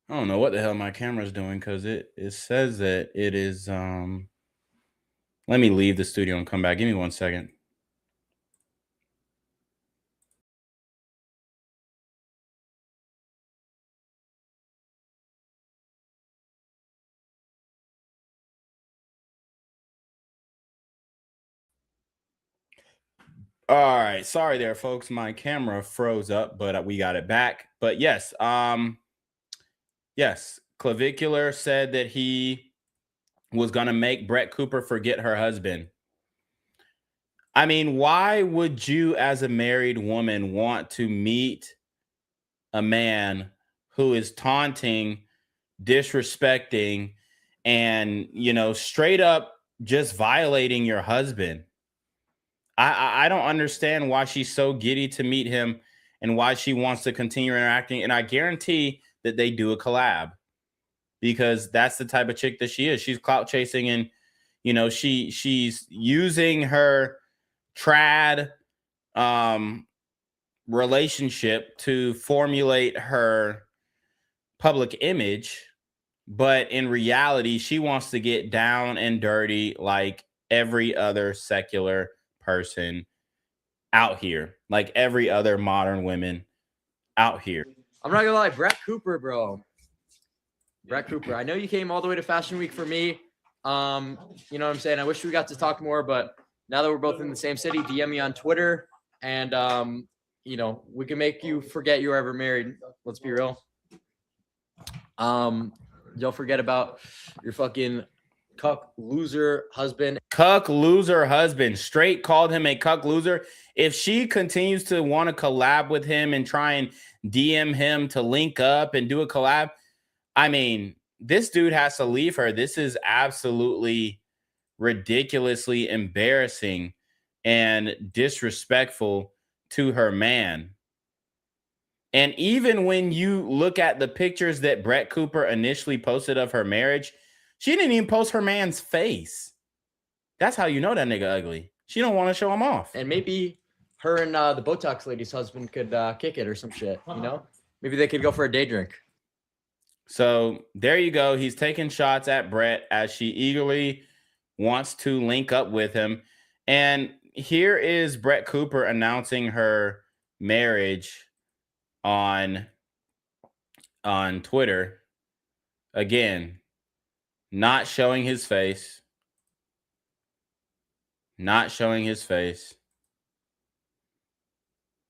I don't know what the hell my camera's doing because it says that it is let me leave the studio and come back. Give me 1 second. All right, sorry there, folks. My camera froze up, but we got it back. But yes, yes, Clavicular said that he was gonna make Brett Cooper forget her husband. I mean, why would you, as a married woman, want to meet a man who is taunting, disrespecting, and straight up just violating your husband? I don't understand why she's so giddy to meet him and why she wants to continue interacting. And I guarantee that they do a collab because that's the type of chick that she is. She's clout chasing, and she's using her trad relationship to formulate her public image, but in reality, she wants to get down and dirty like every other secular person out here, like every other modern women out here. I'm not gonna lie, Brett Cooper, bro. Brett Cooper, I know you came all the way to Fashion Week for me. You know what I'm saying? I wish we got to talk more, but now that we're both in the same city, DM me on Twitter, and you know, we can make you forget you were ever married. Let's be real. Don't forget about your fucking cuck loser husband. Cuck loser husband. Straight called him a cuck loser. If she continues to want to collab with him and try and DM him to link up and do a collab, I mean, this dude has to leave her. This is absolutely ridiculously embarrassing and disrespectful to her man. And even when you look at the pictures that Brett Cooper initially posted of her marriage, she didn't even post her man's face. That's how you know that nigga ugly. She don't want to show him off. And maybe her and the Botox lady's husband could kick it or some shit, you know? Maybe they could go for a day drink. So there you go. He's taking shots at Brett as she eagerly wants to link up with him. And here is Brett Cooper announcing her marriage on Twitter. Again, not showing his face. Not showing his face.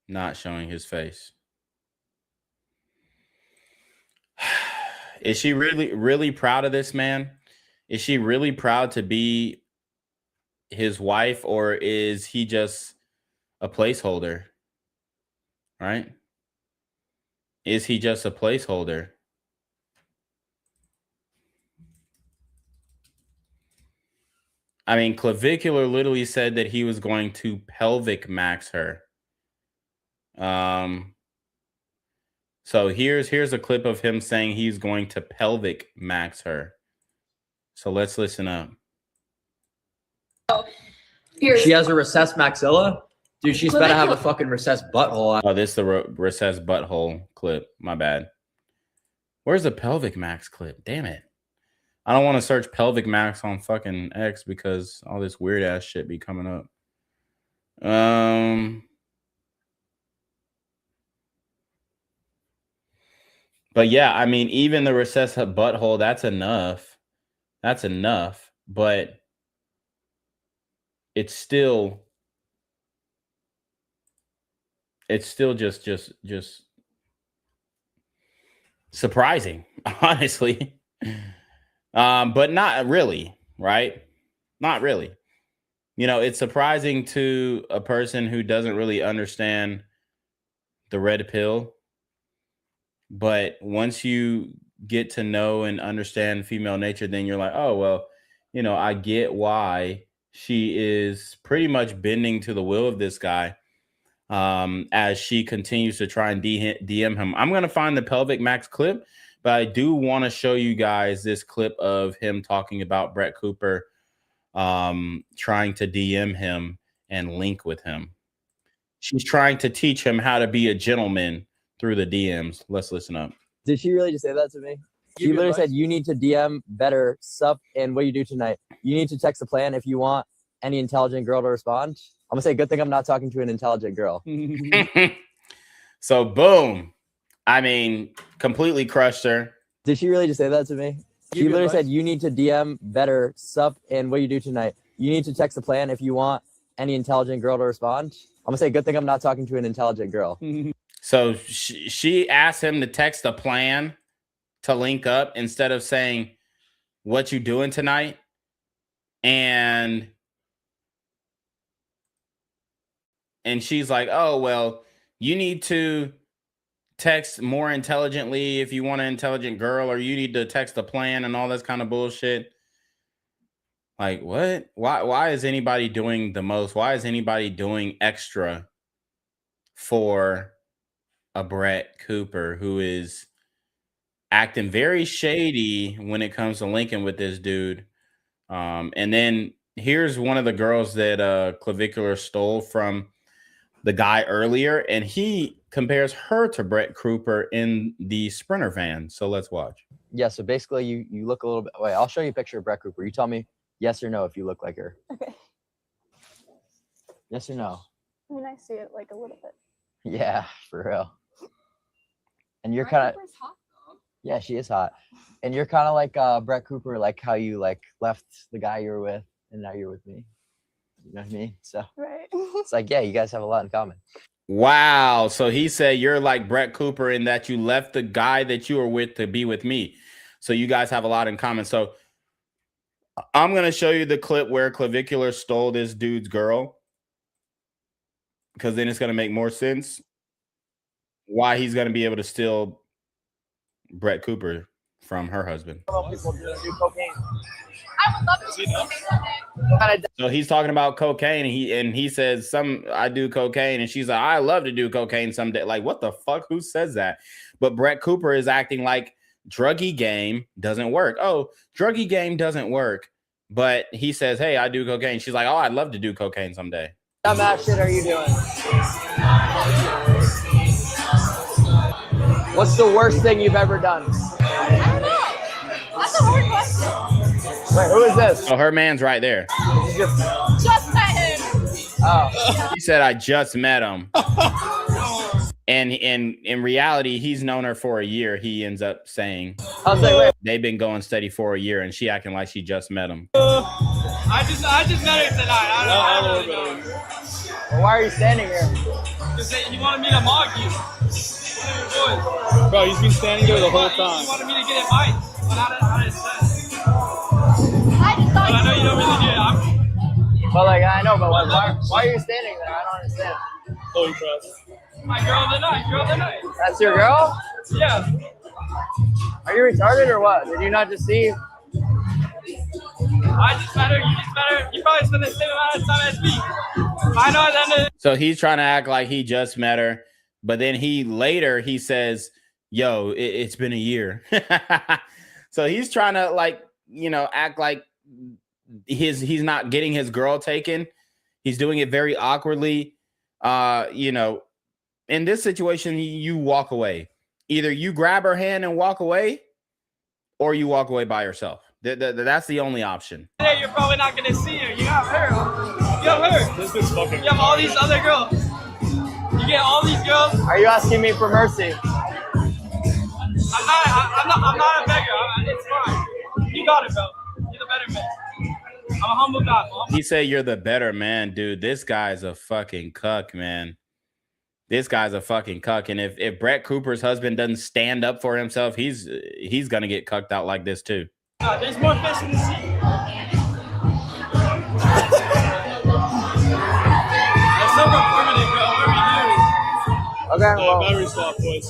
Not showing his face. Is she really proud of this man? Is she really proud to be his wife, or is he just a placeholder? Right? Is he just a placeholder? I mean, Clavicular literally said that he was going to pelvic max her. So here's a clip of him saying he's going to pelvic max her. So let's listen up. She has a recessed maxilla? Dude, she's better have a fucking recessed butthole. Oh, this is the recessed butthole clip. My bad. Where's the pelvic max clip? Damn it. I don't want to search pelvic max on fucking X because all this weird ass shit be coming up. But yeah, I mean, even the recessed butthole, that's enough. That's enough. But it's still just surprising, honestly. But not really, right? Not really. You know, it's surprising to a person who doesn't really understand the red pill. But once you get to know and understand female nature, then you're like, oh, well, you know, I get why she is pretty much bending to the will of this guy as she continues to try and DM him. I'm going to find the pelvic max clip, but I do want to show you guys this clip of him talking about Brett Cooper trying to DM him and link with him. She's trying to teach him how to be a gentleman through the DMs. Let's listen up. Did she really just say that to me? She literally said, you need to DM better, sup, and what you do tonight. You need to text a plan if you want any intelligent girl to respond. I'm gonna say, good thing I'm not talking to an intelligent girl. So boom. I mean, completely crushed her. Did she really just say that to me? She literally said, you need to DM better, sup, and what you do tonight. You need to text a plan if you want any intelligent girl to respond. I'm gonna say, good thing I'm not talking to an intelligent girl. So she asked him to text a plan to link up instead of saying, what you doing tonight? And she's like, oh, well, you need to text more intelligently if you want an intelligent girl, or you need to text a plan and all this kind of bullshit. Like, what? Why is anybody doing the most? Why is anybody doing extra for a Brett Cooper who is acting very shady when it comes to linking with this dude? And then here's one of the girls that Clavicular stole from the guy earlier, and he compares her to Brett Cooper in the Sprinter van. So let's watch. Yeah, so basically you look a little bit, wait, I'll show you a picture of Brett Cooper. You tell me yes or no if you look like her. Okay. Yes or no? I mean, I see it like a little bit. Yeah, for real. And you're kind of, yeah, she is hot. And you're kind of like Brett Cooper, like how you like left the guy you were with and now you're with me. You know what I mean? So Right. it's like, yeah, you guys have a lot in common. Wow. So he said you're like Brett Cooper in that you left the guy that you were with to be with me. So you guys have a lot in common. So I'm going to show you the clip where Clavicular stole this dude's girl, because then it's going to make more sense why he's going to be able to steal Brett Cooper from her husband. People do cocaine. I would love to see someday. So he's talking about cocaine, and he says I do cocaine, and she's like, I love to do cocaine someday. Like, what the fuck? Who says that? But Brett Cooper is acting like druggy game doesn't work. Oh, druggy game doesn't work. But he says, hey, I do cocaine. She's like, oh, I'd love to do cocaine someday. How much shit are you doing? What's the worst thing you've ever done? I don't know. That's a hard question. Wait, who is this? Oh, her man's right there. Just met him. Oh. He said, I just met him. And in reality, he's known her for a year. He ends up saying they've been going steady for a year, and she acting like she just met him. I just met her tonight. I don't know. Well, why are you standing here? Because he wanted me to mock you. Bro, he's been standing there the whole time. He wanted me to get advice on how to say. But I know you don't really do it. Well, like, I know, but why are you standing there? I don't understand. Holy crap. My girl of the night. That's your girl? Yeah. Are you retarded or what? Did you not just see? I just met her. You just met her. You probably spent the same amount of time as me. I know at the end of So he's trying to act like he just met her, but then he says, yo, it's been a year. So he's trying to act like he's not getting his girl taken. He's doing it very awkwardly. In this situation, you walk away. Either you grab her hand and walk away, or you walk away by yourself. That's the only option. today, you're probably not going to see her. You have her. You have her. This is fucking. You have all these other girls. You get all these girls. Are you asking me for mercy? I'm not a beggar. It's fine. You got it, bro. You're the better man. I'm a humble guy. He said you're the better man, dude. This guy's a fucking cuck, man. This guy's a fucking cuck. And if Brett Cooper's husband doesn't stand up for himself, he's gonna get cucked out like this too. There's more fish in the sea. That's so permanent, bro. What are we doing? Okay, well, battery swap, boys.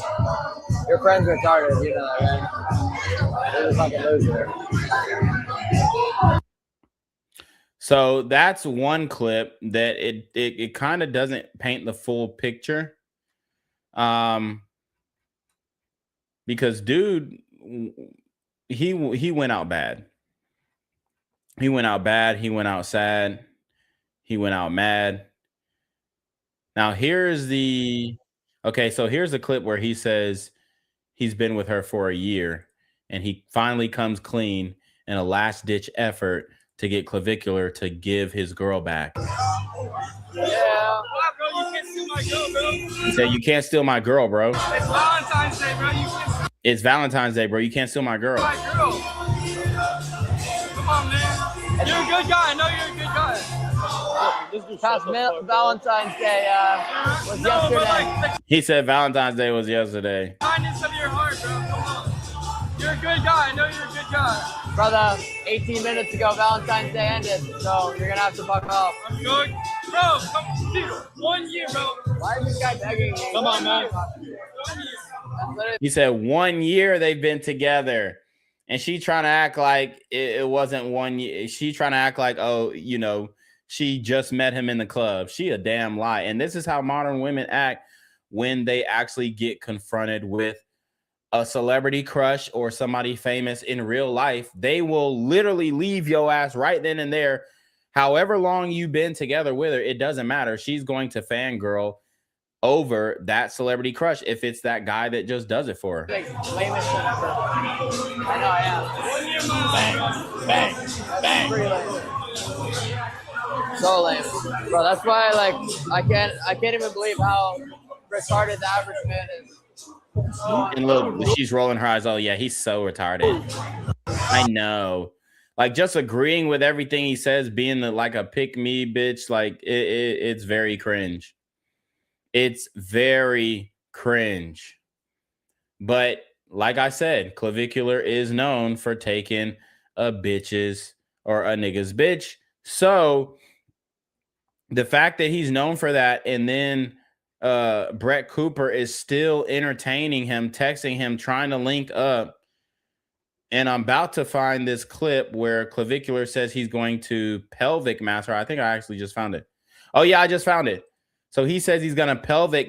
your friend's retarded, you know that, right? You're a fucking loser. So that's one clip that it kind of doesn't paint the full picture. Because dude, he went out bad. He went out bad, he went out sad, he went out mad. Now here's the clip where he says he's been with her for a year and he finally comes clean in a last ditch effort to get Clavicular to give his girl back. Yeah. Bro, you can't steal my girl, bro. He said, you can't steal my girl, bro. It's Valentine's Day, bro. You can't It's Valentine's Day, bro. You can't steal my girl. steal my girl. Come on, man. You're a good guy. I know you're a good guy. Past Valentine's Day was yesterday. He said Valentine's Day was yesterday. Kindness of your heart, bro. Come on. You're a good guy. I know you're a good guy. Brother, 18 minutes ago, Valentine's Day ended, so you're gonna have to fuck off. I'm good. Bro, come, dude, 1 year, bro. Why is this guy begging me? Come on, man. 1 year. He said 1 year they've been together. And she trying to act like it wasn't 1 year. She trying to act like, oh, she just met him in the club. She a damn lie. And this is how modern women act when they actually get confronted with a celebrity crush or somebody famous in real life. They will literally leave your ass right then and there. However long you've been together with her, it doesn't matter. She's going to fangirl over that celebrity crush if it's that guy that just does it for her. Like, lamest shit ever. I know, yeah. Bang, bang, Pretty lame. So lame. Bro, that's why I can't even believe how retarded the average man is. And look, she's rolling her eyes. Oh yeah, he's so retarded. I know. Like just agreeing with everything he says, being like a pick me bitch, like it's very cringe. It's very cringe. But like I said, Clavicular is known for taking a bitch's or a nigga's bitch. So the fact that he's known for that, and then Brett Cooper is still entertaining him, texting him, trying to link up, And I'm about to find this clip where Clavicular says he's going to pelvic mass her. I think I actually just found it. Oh, yeah, I just found it. So he says he's going to pelvic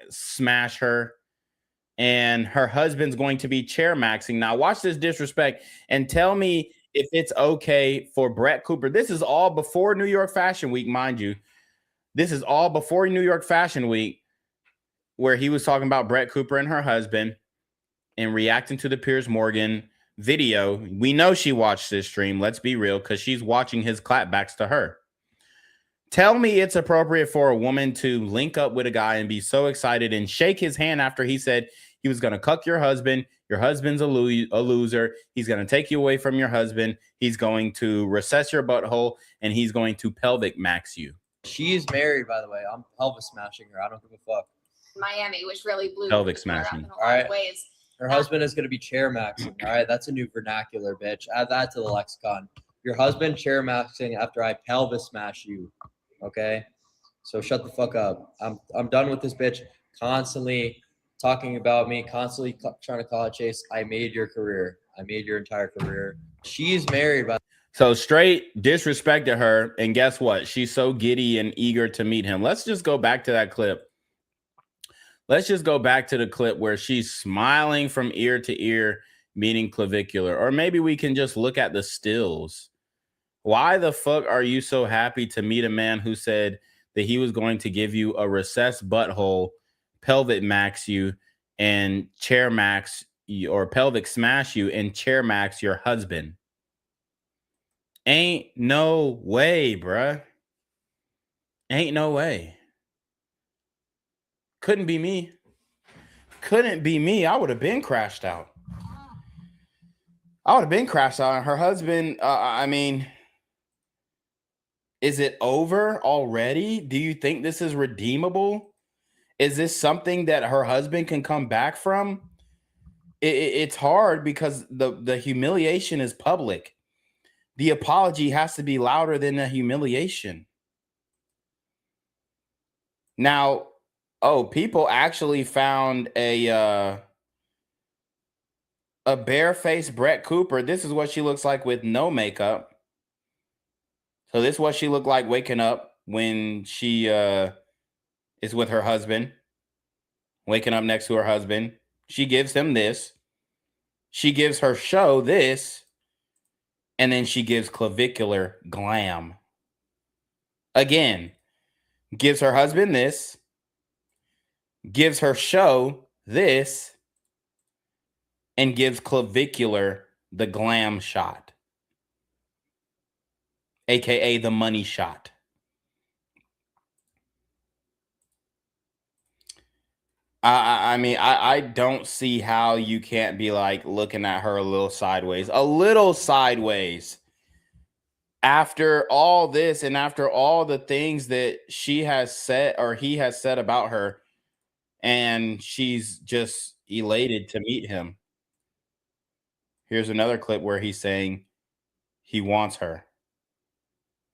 smash her, and her husband's going to be chair maxing. Now, watch this disrespect and tell me if it's okay for Brett Cooper. This is all before New York Fashion Week, mind you. This is all before New York Fashion Week, where he was talking about Brett Cooper and her husband and reacting to the Piers Morgan video. We know she watched this stream. Let's be real, because she's watching his clapbacks to her. Tell me it's appropriate for a woman to link up with a guy and be so excited and shake his hand after he said he was going to cuck your husband. Your husband's a loser. He's going to take you away from your husband. He's going to recess your butthole, and he's going to pelvic max you. She's married, by the way. I'm pelvis smashing her. I don't give a fuck. Miami, which really blew pelvic her smashing. up in a lot of ways. Her husband is going to be chair maxing. All right. That's a new vernacular, bitch. Add that to the lexicon. Your husband chair maxing after I pelvis smash you. Okay. So shut the fuck up. I'm done with this bitch constantly talking about me, constantly trying to call it Chase. I made your career. I made your entire career. She's married, by so straight disrespected her. And guess what? She's so giddy and eager to meet him. Let's just go back to that clip. Let's just go back to the clip where she's smiling from ear to ear, meeting Clavicular. Or maybe we can just look at the stills. Why the fuck are you so happy to meet a man who said that he was going to give you a recessed butthole, pelvic max you, and chair max you, or pelvic smash you and chair max your husband? Ain't no way, bruh. Ain't no way. Couldn't be me. Couldn't be me. I would have been crashed out. I would have been crashed out. Her husband, I mean, is it over already? Do you think this is redeemable? Is this something that her husband can come back from? It's hard because the humiliation is public. The apology has to be louder than the humiliation. Now, people actually found a barefaced Brett Cooper. This is what she looks like with no makeup. So this is what she looked like waking up when she is with her husband, waking up next to her husband. She gives him this. She gives her show this. And then she gives Clavicular glam. Again, gives her husband this. Gives her show this. And gives Clavicular the glam shot. AKA the money shot. I mean, I don't see how you can't be like looking at her a little sideways. A little sideways. After all this and after all the things that she has said or he has said about her, and she's just elated to meet him. Here's another clip where he's saying he wants her.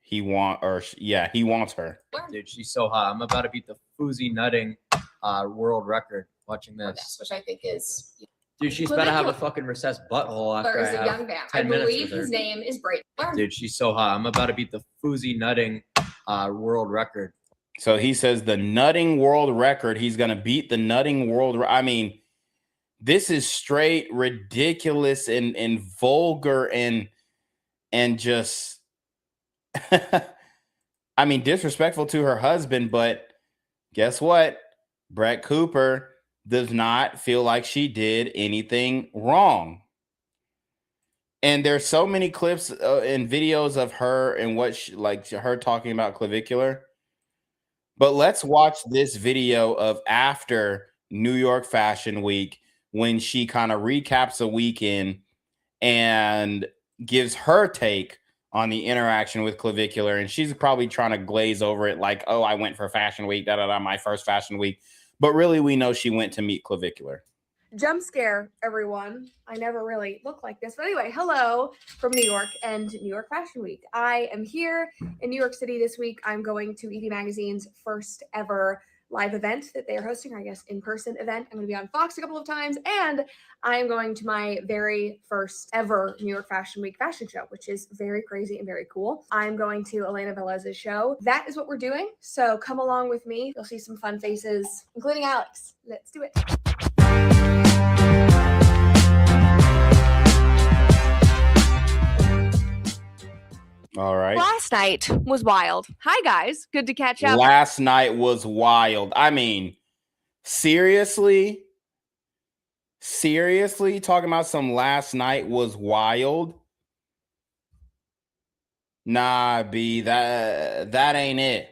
He wants her. Dude, she's so hot. I'm about to beat the Foozy nutting world record watching this. Which I think is. Dude, she's about to have a fucking recessed butthole after There is I a have young man. 10 I minutes believe with her. his name is Brayden. Dude, she's so hot. I'm about to beat the Foozy nutting world record. So he says the nutting world record. He's going to beat the nutting world. I mean, this is straight ridiculous and vulgar and just, I mean, disrespectful to her husband. But guess what? Brett Cooper does not feel like she did anything wrong. And there's so many clips and videos of her and what she, like her talking about Clavicular. But let's watch this video of after New York Fashion Week when she kind of recaps a weekend and gives her take on the interaction with Clavicular. And she's probably trying to glaze over it like, oh, I went for Fashion Week, my first Fashion Week. But really, we know she went to meet Clavicular. Jump scare, everyone. I never really look like this. But anyway, hello from New York and New York Fashion Week. I am here in New York City this week. I'm going to ED Magazine's first ever live event that they are hosting, or I guess in-person event. I'm going to be on Fox a couple of times, and I am going to my very first ever New York Fashion Week fashion show, which is very crazy and very cool. I'm going to Elena Velez's show. That is what we're doing. So come along with me. You'll see some fun faces, including Alex. Let's do it. All right. Last night was wild. Hi, guys. Good to catch up. Last night was wild. I mean, seriously talking about some last night was wild. Nah, B, that ain't it.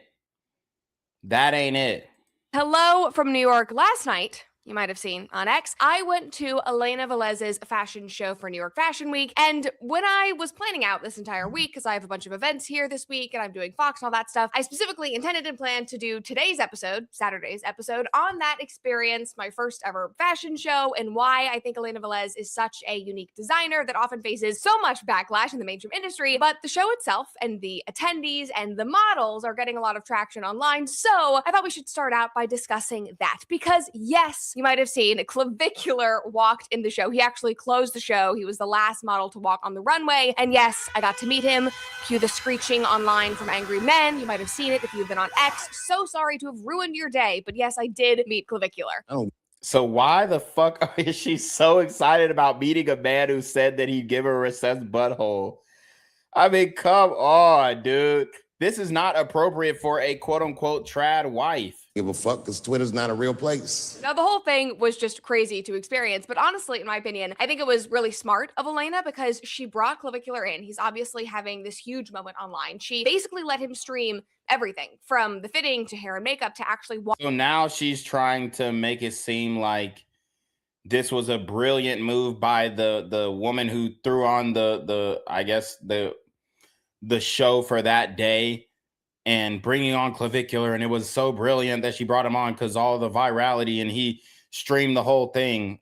That ain't it. Hello from New York. Last night, you might have seen on X, I went to Elena Velez's fashion show for New York Fashion Week. And when I was planning out this entire week, because I have a bunch of events here this week and I'm doing Fox and all that stuff, I specifically intended and planned to do today's episode, Saturday's episode, on that experience, my first ever fashion show, and why I think Elena Velez is such a unique designer that often faces so much backlash in the mainstream industry. But the show itself and the attendees and the models are getting a lot of traction online. So I thought we should start out by discussing that, because yes, you might have seen Clavicular walked in the show. He actually closed the show. He was the last model to walk on the runway. And yes, I got to meet him. Cue the screeching online from angry men. You might have seen it if you've been on X. So sorry to have ruined your day. But yes, I did meet Clavicular. Oh. So why the fuck is she so excited about meeting a man who said that he'd give her a recessed butthole? I mean, come on, dude. This is not appropriate for a quote-unquote trad wife. Give a fuck because Twitter's not a real place. Now, the whole thing was just crazy to experience, but honestly, in my opinion, I think it was really smart of Elena because she brought Clavicular in. He's obviously having this huge moment online. She basically let him stream everything from the fitting to hair and makeup to actually walk. So now she's trying to make it seem like this was a brilliant move by the woman who threw on the show for that day and bringing on Clavicular, and it was so brilliant that she brought him on because all the virality, and he streamed the whole thing.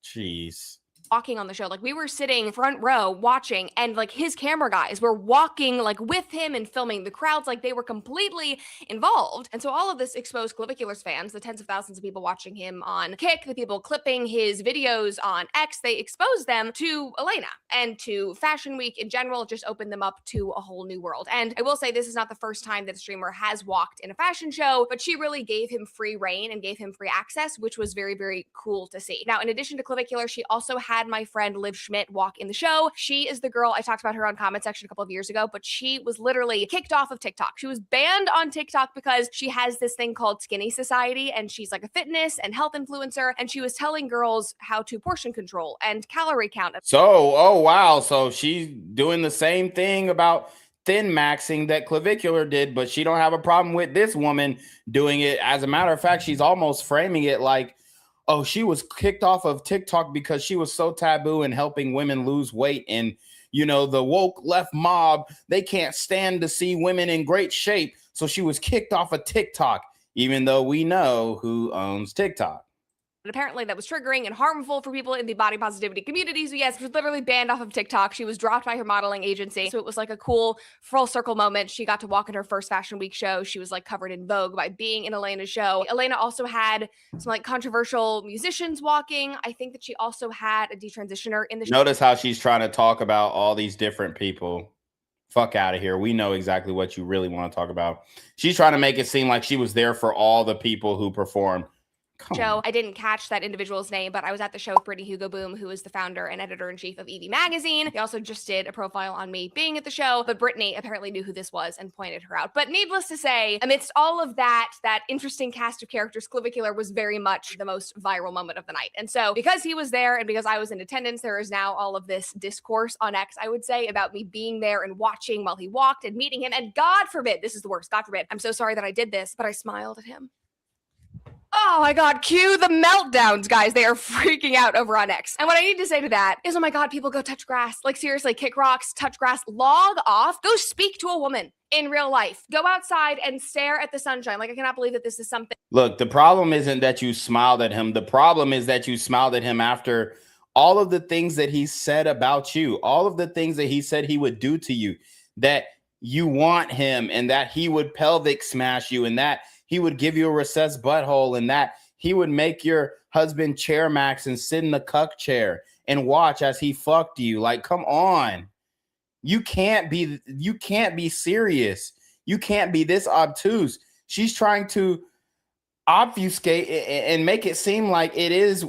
Jeez. Walking on the show, like we were sitting front row watching, and like his camera guys were walking like with him and filming the crowds, like they were completely involved. And so all of this exposed Clavicular's fans, the tens of thousands of people watching him on Kick, the people clipping his videos on X, they exposed them to Elena and to Fashion Week in general. Just opened them up to a whole new world. And I will say, this is not the first time that a streamer has walked in a fashion show, but she really gave him free reign and gave him free access, which was very, very cool to see. Now, in addition to Clavicular, she also had my friend Liv Schmidt walk in the show. She is the girl, I talked about her on comment section a couple of years ago, but she was literally kicked off of TikTok. She was banned on TikTok because she has this thing called Skinny Society, and she's like a fitness and health influencer, and she was telling girls how to portion control and calorie count. So, oh wow, so she's doing the same thing about thin maxing that Clavicular did, but she don't have a problem with this woman doing it. As a matter of fact, she's almost framing it like, oh, she was kicked off of TikTok because she was so taboo in helping women lose weight. And, you know, the woke left mob, they can't stand to see women in great shape. So she was kicked off of TikTok, even though we know who owns TikTok. But apparently that was triggering and harmful for people in the body positivity community. So yes, she was literally banned off of TikTok. She was dropped by her modeling agency. So it was like a cool full circle moment. She got to walk in her first Fashion Week show. She was like covered in Vogue by being in Elena's show. Elena also had some like controversial musicians walking. I think that she also had a detransitioner in the show. Notice how she's trying to talk about all these different people. Fuck out of here. We know exactly what you really want to talk about. She's trying to make it seem like she was there for all the people who performed. Show. I didn't catch that individual's name, but I was at the show with Brittany Hugo Boom, who is the founder and editor-in-chief of Evie Magazine. They also just did a profile on me being at the show, but Brittany apparently knew who this was and pointed her out. But needless to say, amidst all of that interesting cast of characters, Clavicular was very much the most viral moment of the night. And so because he was there and because I was in attendance, there is now all of this discourse on X, I would say, about me being there and watching while he walked and meeting him. And God forbid, this is the worst, God forbid, I'm so sorry that I did this, but I smiled at him. Oh my God, cue the meltdowns, guys. They are freaking out over on X. And what I need to say to that is, oh my God, people go touch grass. Like seriously, kick rocks, touch grass, log off. Go speak to a woman in real life. Go outside and stare at the sunshine. Like I cannot believe that this is something. Look, the problem isn't that you smiled at him. The problem is that you smiled at him after all of the things that he said about you, all of the things that he said he would do to you, that you want him and that he would pelvic smash you and that he would give you a recessed butthole, and that he would make your husband chair max and sit in the cuck chair and watch as he fucked you. Like, come on. You can't be serious. You can't be this obtuse. She's trying to obfuscate and make it seem like it is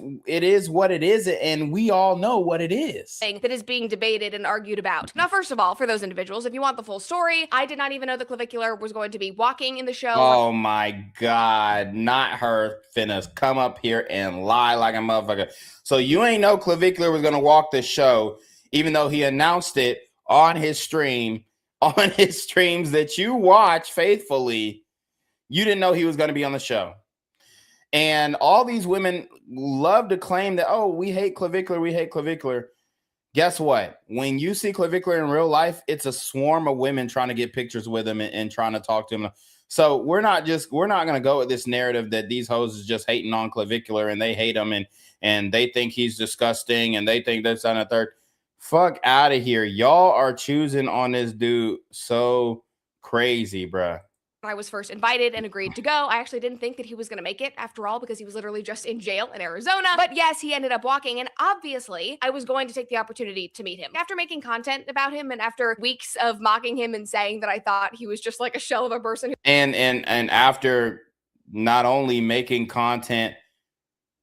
what it is, and we all know what it is. That is being debated and argued about. Now, first of all, for those individuals, if you want the full story, I did not even know the Clavicular was going to be walking in the show. Oh my God, not her finna come up here and lie like a motherfucker. So you ain't know Clavicular was gonna walk the show, even though he announced it on his streams that you watch faithfully. You didn't know he was gonna be on the show. And all these women love to claim that, oh, we hate Clavicular, we hate Clavicular. Guess what? When you see Clavicular in real life, it's a swarm of women trying to get pictures with him and trying to talk to him. So we're not going to go with this narrative that these hoes is just hating on Clavicular and they hate him and they think he's disgusting and they think that's on a third. Fuck out of here. Y'all are choosing on this dude so crazy, bruh. I was first invited and agreed to go. I actually didn't think that he was going to make it after all, because he was literally just in jail in Arizona. But yes, he ended up walking, and obviously I was going to take the opportunity to meet him. After making content about him and after weeks of mocking him and saying that I thought he was just like a shell of a person. And after not only making content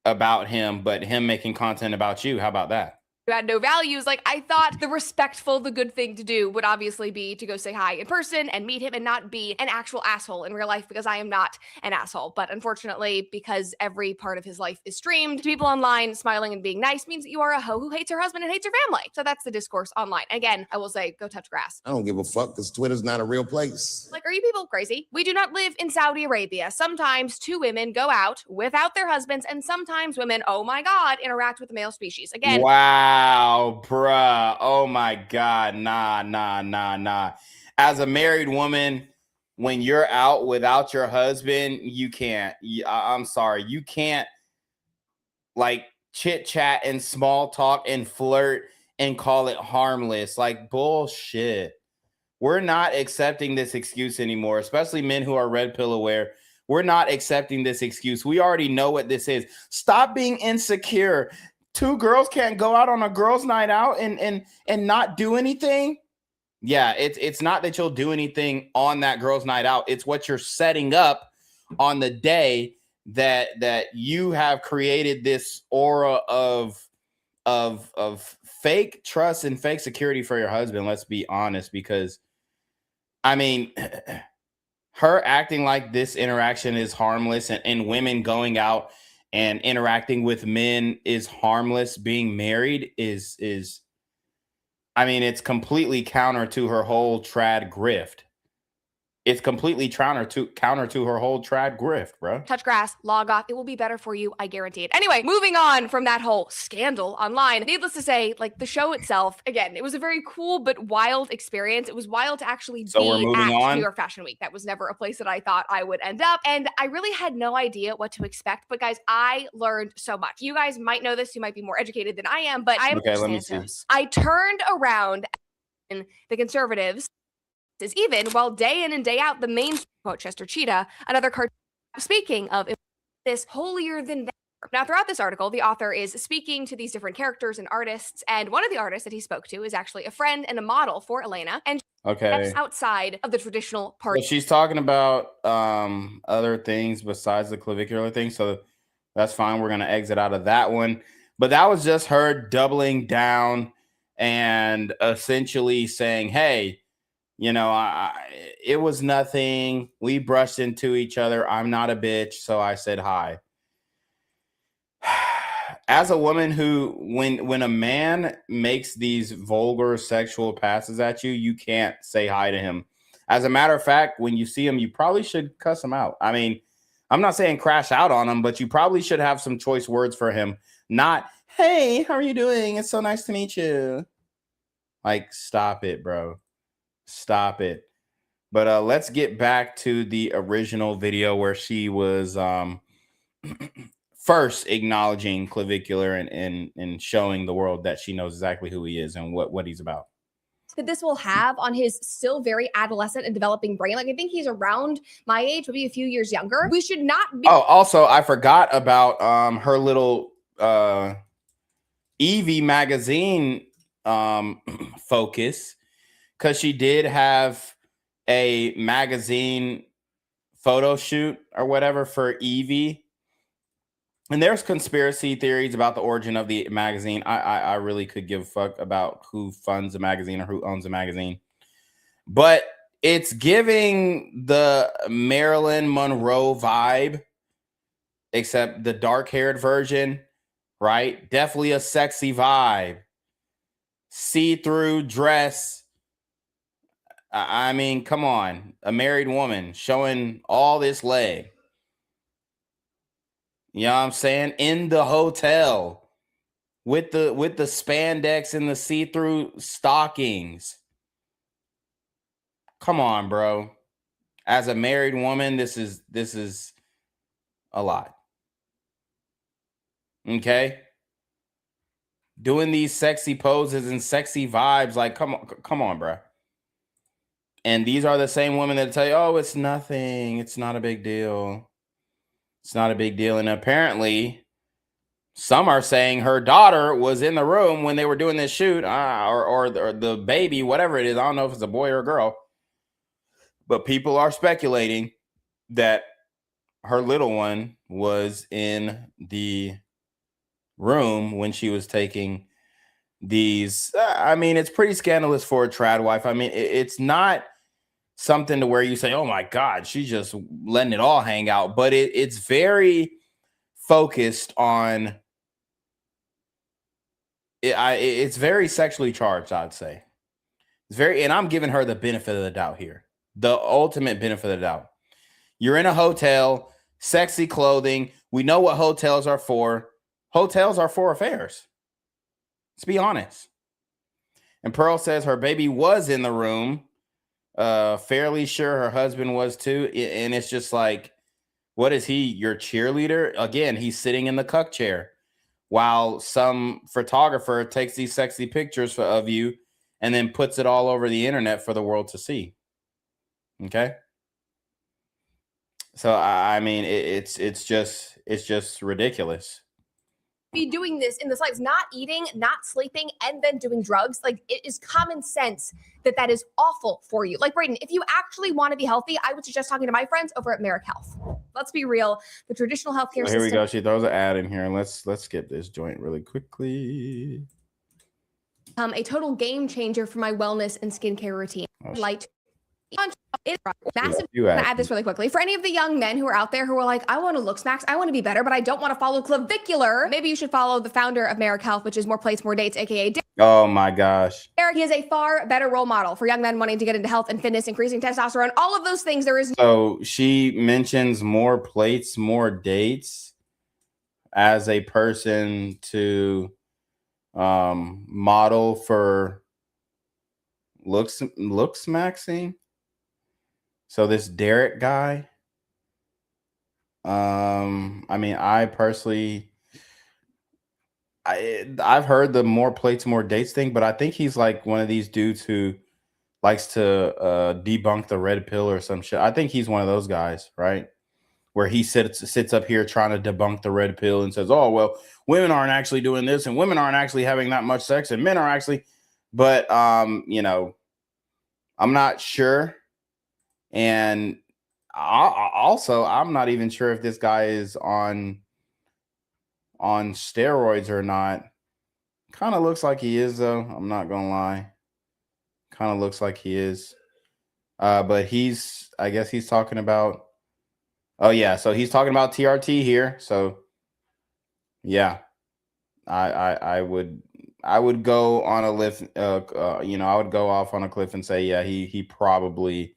about him, but him making content about you. How about that? Who had no values. Like, I thought the respectful, the good thing to do would obviously be to go say hi in person and meet him and not be an actual asshole in real life, because I am not an asshole. But unfortunately, because every part of his life is streamed, people online smiling and being nice means that you are a hoe who hates her husband and hates her family. So that's the discourse online. Again, I will say, go touch grass. I don't give a fuck because Twitter's not a real place. Like, are you people crazy? We do not live in Saudi Arabia. Sometimes two women go out without their husbands, and sometimes women, oh my God, interact with the male species. Again, wow, bruh. Oh my God. Nah. As a married woman, when you're out without your husband, you can't. I'm sorry. You can't like chit chat and small talk and flirt and call it harmless. Like, bullshit. We're not accepting this excuse anymore, especially men who are red pill aware. We're not accepting this excuse. We already know what this is. Stop being insecure. Two girls can't go out on a girls' night out and not do anything. Yeah, it's not that you'll do anything on that girls' night out. It's what you're setting up on the day that you have created this aura of fake trust and fake security for your husband. Let's be honest, because I mean, her acting like this interaction is harmless and women going out and interacting with men is harmless. Being married is I mean, it's completely counter to her whole trad grift. It's completely counter to her whole trad grift, bro. touch grass, log off. It will be better for you. I guarantee it. Anyway, moving on from that whole scandal online. Needless to say, like, the show itself, again, it was a very cool but wild experience. It was wild to actually be we're moving at on? New York Fashion Week. That was never a place that I thought I would end up. And I really had no idea what to expect. But guys, I learned so much. You guys might know this. You might be more educated than I am, but I'm Okay, let me see. Santos. I turned around in the conservatives is even, while day in and day out, the main quote Chester Cheetah, another cartoon. Speaking of this holier than thou. Now, throughout this article, the author is speaking to these different characters and artists, and one of the artists that he spoke to is actually a friend and a model for Elena, and Okay. steps outside of the traditional So party. she's talking about other things besides the clavicular thing, so that's fine. We're gonna exit out of that one. But that was just her doubling down and essentially saying, "Hey, you know, it was nothing. We brushed into each other. I'm not a bitch, so I said hi." As a woman who, when a man makes these vulgar sexual passes at you, you can't say hi to him. As a matter of fact, when you see him, you probably should cuss him out. I mean, I'm not saying crash out on him, but you probably should have some choice words for him. Not, "Hey, how are you doing? It's so nice to meet you." Like, stop it, bro. Stop it. But let's get back to the original video where she was first acknowledging Clavicular and showing the world that she knows exactly who he is and what he's about. that this will have on his still very adolescent and developing brain. Like, I think he's around my age, maybe a few years younger. We should not be. Oh, also, I forgot about her little Evie magazine focus, because she did have a magazine photo shoot or whatever for Evie. And there's conspiracy theories about the origin of the magazine. I really could give a fuck about who funds the magazine or who owns the magazine. But it's giving the Marilyn Monroe vibe, except the dark-haired version, right? Definitely a sexy vibe. See-through dress. I mean, come on. A married woman showing all this leg. You know what I'm saying? In the hotel with the spandex and the see-through stockings. Come on, bro. As a married woman, this is a lot. Okay? Doing these sexy poses and sexy vibes, like come on, bro. And these are the same women that tell you, "Oh, it's nothing. It's not a big deal. It's not a big deal." And apparently, some are saying her daughter was in the room when they were doing this shoot, or the baby, whatever it is. I don't know if it's a boy or a girl, but people are speculating that her little one was in the room when she was taking these. I mean, it's pretty scandalous for a trad wife. I mean, it's not something to where you say, "Oh my God, she's just letting it all hang out," but it's very focused on. It's very sexually charged, I'd say. It's very, and I'm giving her the benefit of the doubt here. The ultimate benefit of the doubt. You're in a hotel, sexy clothing. We know what hotels are for. Hotels are for affairs. Let's be honest. And Pearl says her baby was in the room. Fairly sure her husband was too. And it's just like, what is he, your cheerleader? Again, he's sitting in the cuck chair while some photographer takes these sexy pictures of you and then puts it all over the internet for the world to see. Okay. So I mean, it's just ridiculous. Be doing this in the slides, not eating, not sleeping, and then doing drugs. Like, it is common sense that is awful for you. Like, Brayden, if you actually want to be healthy, I would suggest talking to my friends over at Merrick Health. Let's be real. The traditional healthcare system. Here we go. She throws an ad in here. Let's skip this joint really quickly. A total game changer for my wellness and skincare routine. Light. Massive. I'm gonna add this really quickly. For any of the young men who are out there who are like, "I want to look smacks, I want to be better, but I don't want to follow Clavicular," maybe you should follow the founder of Merrick Health, which is More Plates, More Dates, aka Oh my gosh. Derek. He is a far better role model for young men wanting to get into health and fitness, increasing testosterone, all of those things. There is So she mentions More Plates, More Dates as a person to model for looks maxing. So this Derek guy, I mean, I personally, I've heard the More Plates, More Dates thing, but I think he's like one of these dudes who likes to debunk the red pill or some shit. I think he's one of those guys, right? Where he sits up here trying to debunk the red pill and says, "Oh, well, women aren't actually doing this and women aren't actually having that much sex and men are actually," but you know, I'm not sure. And I'm not even sure if this guy is on steroids or not. Kind of looks like he is, though. I'm not gonna lie. Kind of looks like he is. But I guess he's talking about. Oh yeah, so he's talking about TRT here. So yeah, I would go on a lift. You know, I would go off on a cliff and say, yeah, he probably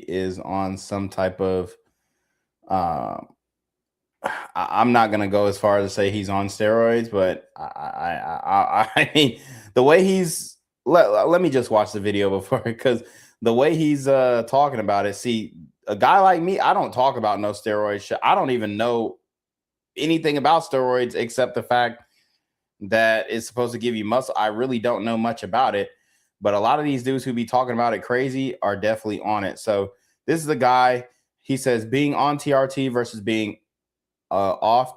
is on some type of I'm not gonna go as far as to say he's on steroids, but I mean, the way he's let me just watch the video before, because the way he's talking about it. See, a guy like me, I don't talk about no steroid shit. I don't even know anything about steroids except the fact that is supposed to give you muscle. I really don't know much about it, but a lot of these dudes who be talking about it crazy are definitely on it. So this is the guy. He says being on TRT versus being off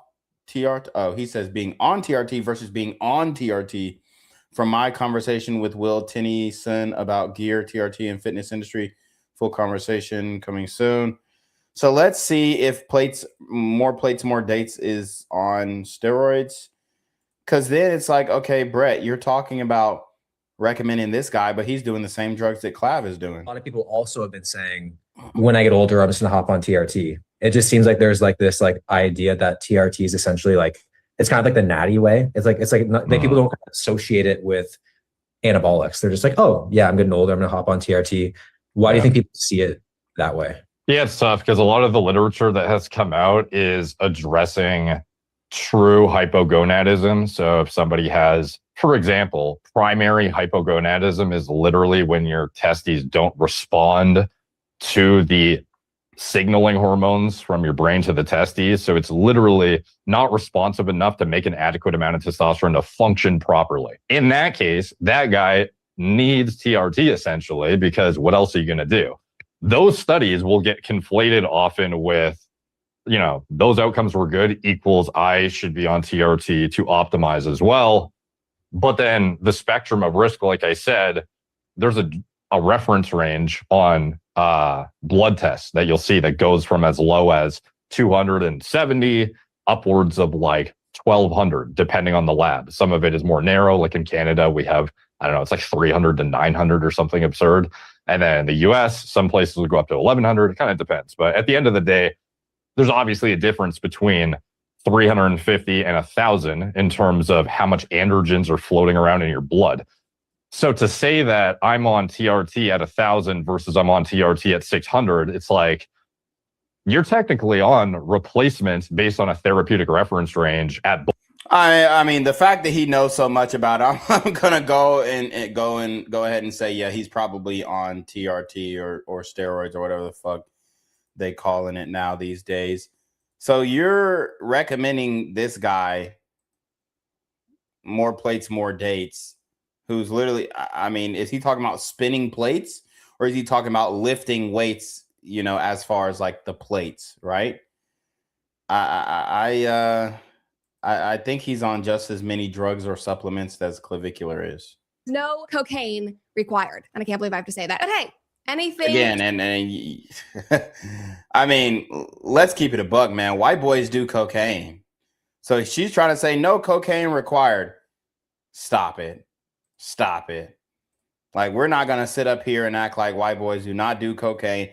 TRT. Oh, he says being on TRT versus being on TRT. From my conversation with Will Tennyson about gear, TRT, and fitness industry, full conversation coming soon. So let's see if more dates is on steroids. Because then it's like, okay, Brett, you're talking about recommending this guy, but he's doing the same drugs that Clav is doing. A lot of people also have been saying, when I get older, I'm just gonna hop on TRT. It just seems like there's like this like idea that TRT is essentially like, it's kind of like the natty way. It's like people don't associate it with anabolics. They're just like, oh yeah, I'm getting older, I'm gonna hop on TRT. Why do you think people see it that way? Yeah, it's tough because a lot of the literature that has come out is addressing true hypogonadism. So if somebody has, for example, primary hypogonadism is literally when your testes don't respond to the signaling hormones from your brain to the testes. So it's literally not responsive enough to make an adequate amount of testosterone to function properly. In that case, that guy needs TRT essentially, because what else are you going to do? Those studies will get conflated often with, you know, those outcomes were good equals I should be on TRT to optimize as well. But then the spectrum of risk, like I said, there's a reference range on blood tests that you'll see that goes from as low as 270 upwards of like 1,200, depending on the lab. Some of it is more narrow. Like in Canada, we have, I don't know, it's like 300 to 900 or something absurd. And then in the US, some places will go up to 1,100. It kind of depends. But at the end of the day, there's obviously a difference between 350 and 1,000 in terms of how much androgens are floating around in your blood. So to say that I'm on TRT at 1,000 versus I'm on TRT at 600, it's like you're technically on replacement based on a therapeutic reference range at. I mean, the fact that he knows so much about it, I'm gonna go ahead and say, yeah, he's probably on TRT or steroids or whatever the fuck they calling it now these days. So you're recommending this guy more plates, more dates, who's literally, I mean, is he talking about spinning plates or is he talking about lifting weights, you know, as far as like the plates, right? I think he's on just as many drugs or supplements as Clavicular is. No cocaine required. And I can't believe I have to say that. But hey, anything. Again, and I mean, let's keep it a buck, man. White boys do cocaine. So she's trying to say no cocaine required. Stop it. Stop it. Like, we're not going to sit up here and act like white boys do not do cocaine.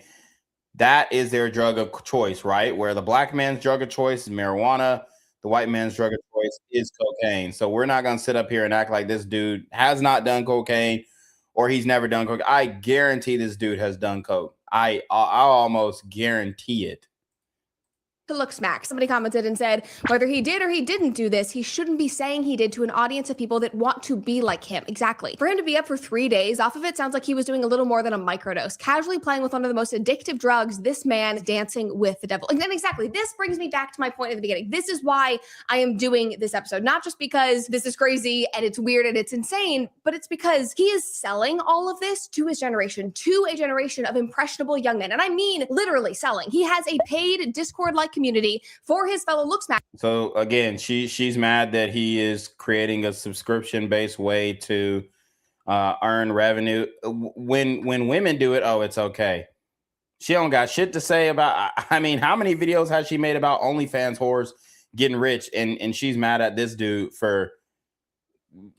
That is their drug of choice, right? Where the black man's drug of choice is marijuana. The white man's drug of choice is cocaine. So we're not going to sit up here and act like this dude has not done cocaine or he's never done coke. I guarantee this dude has done coke. I almost guarantee it. To look smack. Somebody commented and said, whether he did or he didn't do this, he shouldn't be saying he did to an audience of people that want to be like him. Exactly. For him to be up for 3 days off of it sounds like he was doing a little more than a microdose, casually playing with one of the most addictive drugs. This man dancing with the devil. And then exactly, this brings me back to my point at the beginning. This is why I am doing this episode, not just because this is crazy and it's weird and it's insane, but it's because he is selling all of this to his generation, to a generation of impressionable young men. And I mean literally selling. He has a paid Discord-like community for his fellow looksmack. So again, she's mad that he is creating a subscription-based way to earn revenue. When women do it, oh, it's okay. She don't got shit to say about. I mean, how many videos has she made about OnlyFans whores getting rich? And she's mad at this dude for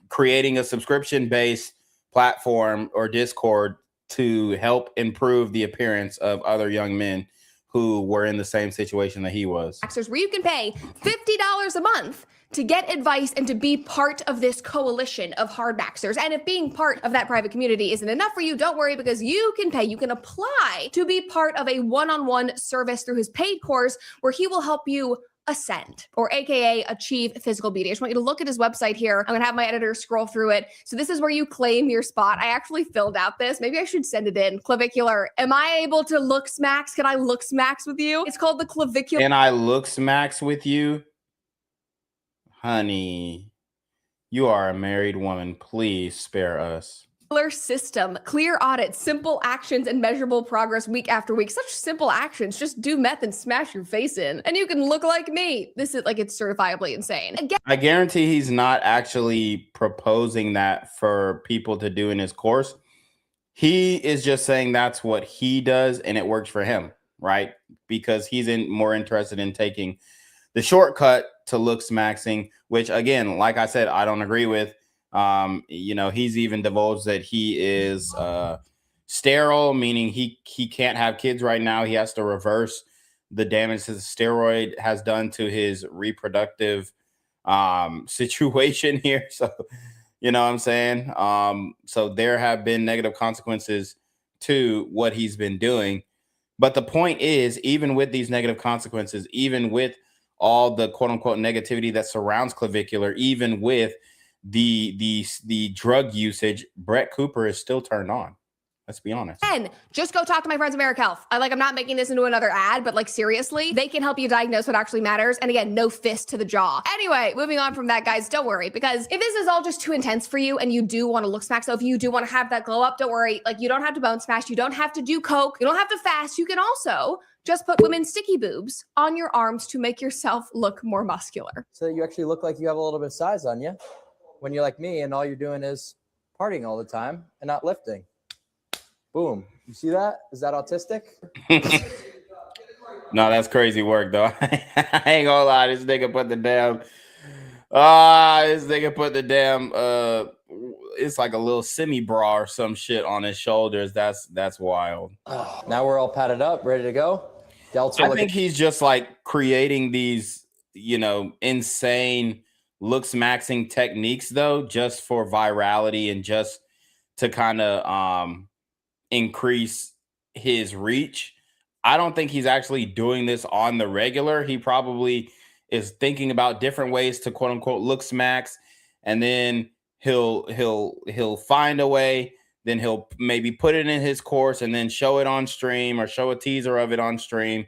creating a subscription-based platform or Discord to help improve the appearance of other young men who were in the same situation that he was. Where you can pay $50 a month to get advice and to be part of this coalition of hard maxers. And if being part of that private community isn't enough for you, don't worry, because you can pay. You can apply to be part of a one-on-one service through his paid course where he will help you ascend, or AKA achieve physical beauty. I just want you to look at his website here. I'm gonna have my editor scroll through it. So this is where you claim your spot. I actually filled out this. Maybe I should send it in. Clavicular. Am I able to look smacks? Can I look smacks with you? It's called the Clavicular. Can I look smacks with you? Honey, You are a married woman. Please spare us. System, clear audits, simple actions, and measurable progress week after week. Such simple actions. Just do meth and smash your face in, and you can look like me. This is like, it's certifiably insane. Again, I guarantee he's not actually proposing that for people to do in his course. He is just saying that's what he does and it works for him, right? Because he's more interested in taking the shortcut to looks maxing, which again, like I said, I don't agree with. He's even divulged that he is sterile, meaning he can't have kids right now. He has to reverse the damage his steroid has done to his reproductive situation here. So, you know what I'm saying? So there have been negative consequences to what he's been doing. But the point is, even with these negative consequences, even with all the quote unquote negativity that surrounds Clavicular, even with the drug usage, Brett Cooper is still turned on. Let's be honest. And just go talk to my friends at Merrick Health. I'm not making this into another ad, but like seriously, they can help you diagnose what actually matters. And again, no fist to the jaw. Anyway, moving on from that, guys, don't worry, because if this is all just too intense for you and you do want to look smack, so if you do want to have that glow up, don't worry. Like, you don't have to bone smash. You don't have to do coke. You don't have to fast. You can also just put women's sticky boobs on your arms to make yourself look more muscular. So you actually look like you have a little bit of size on you when you're like me and all you're doing is partying all the time and not lifting. Boom. You see that? Is that autistic? No, that's crazy work, though. I ain't gonna lie. This nigga put the damn, it's like a little semi-bra or some shit on his shoulders. That's wild. Now we're all padded up, ready to go. I think he's just like creating these, insane looks maxing techniques, though, just for virality and just to kind of increase his reach. I don't think he's actually doing this on the regular. He probably is thinking about different ways to quote unquote looks max, and then he'll find a way. Then he'll maybe put it in his course and then show it on stream or show a teaser of it on stream.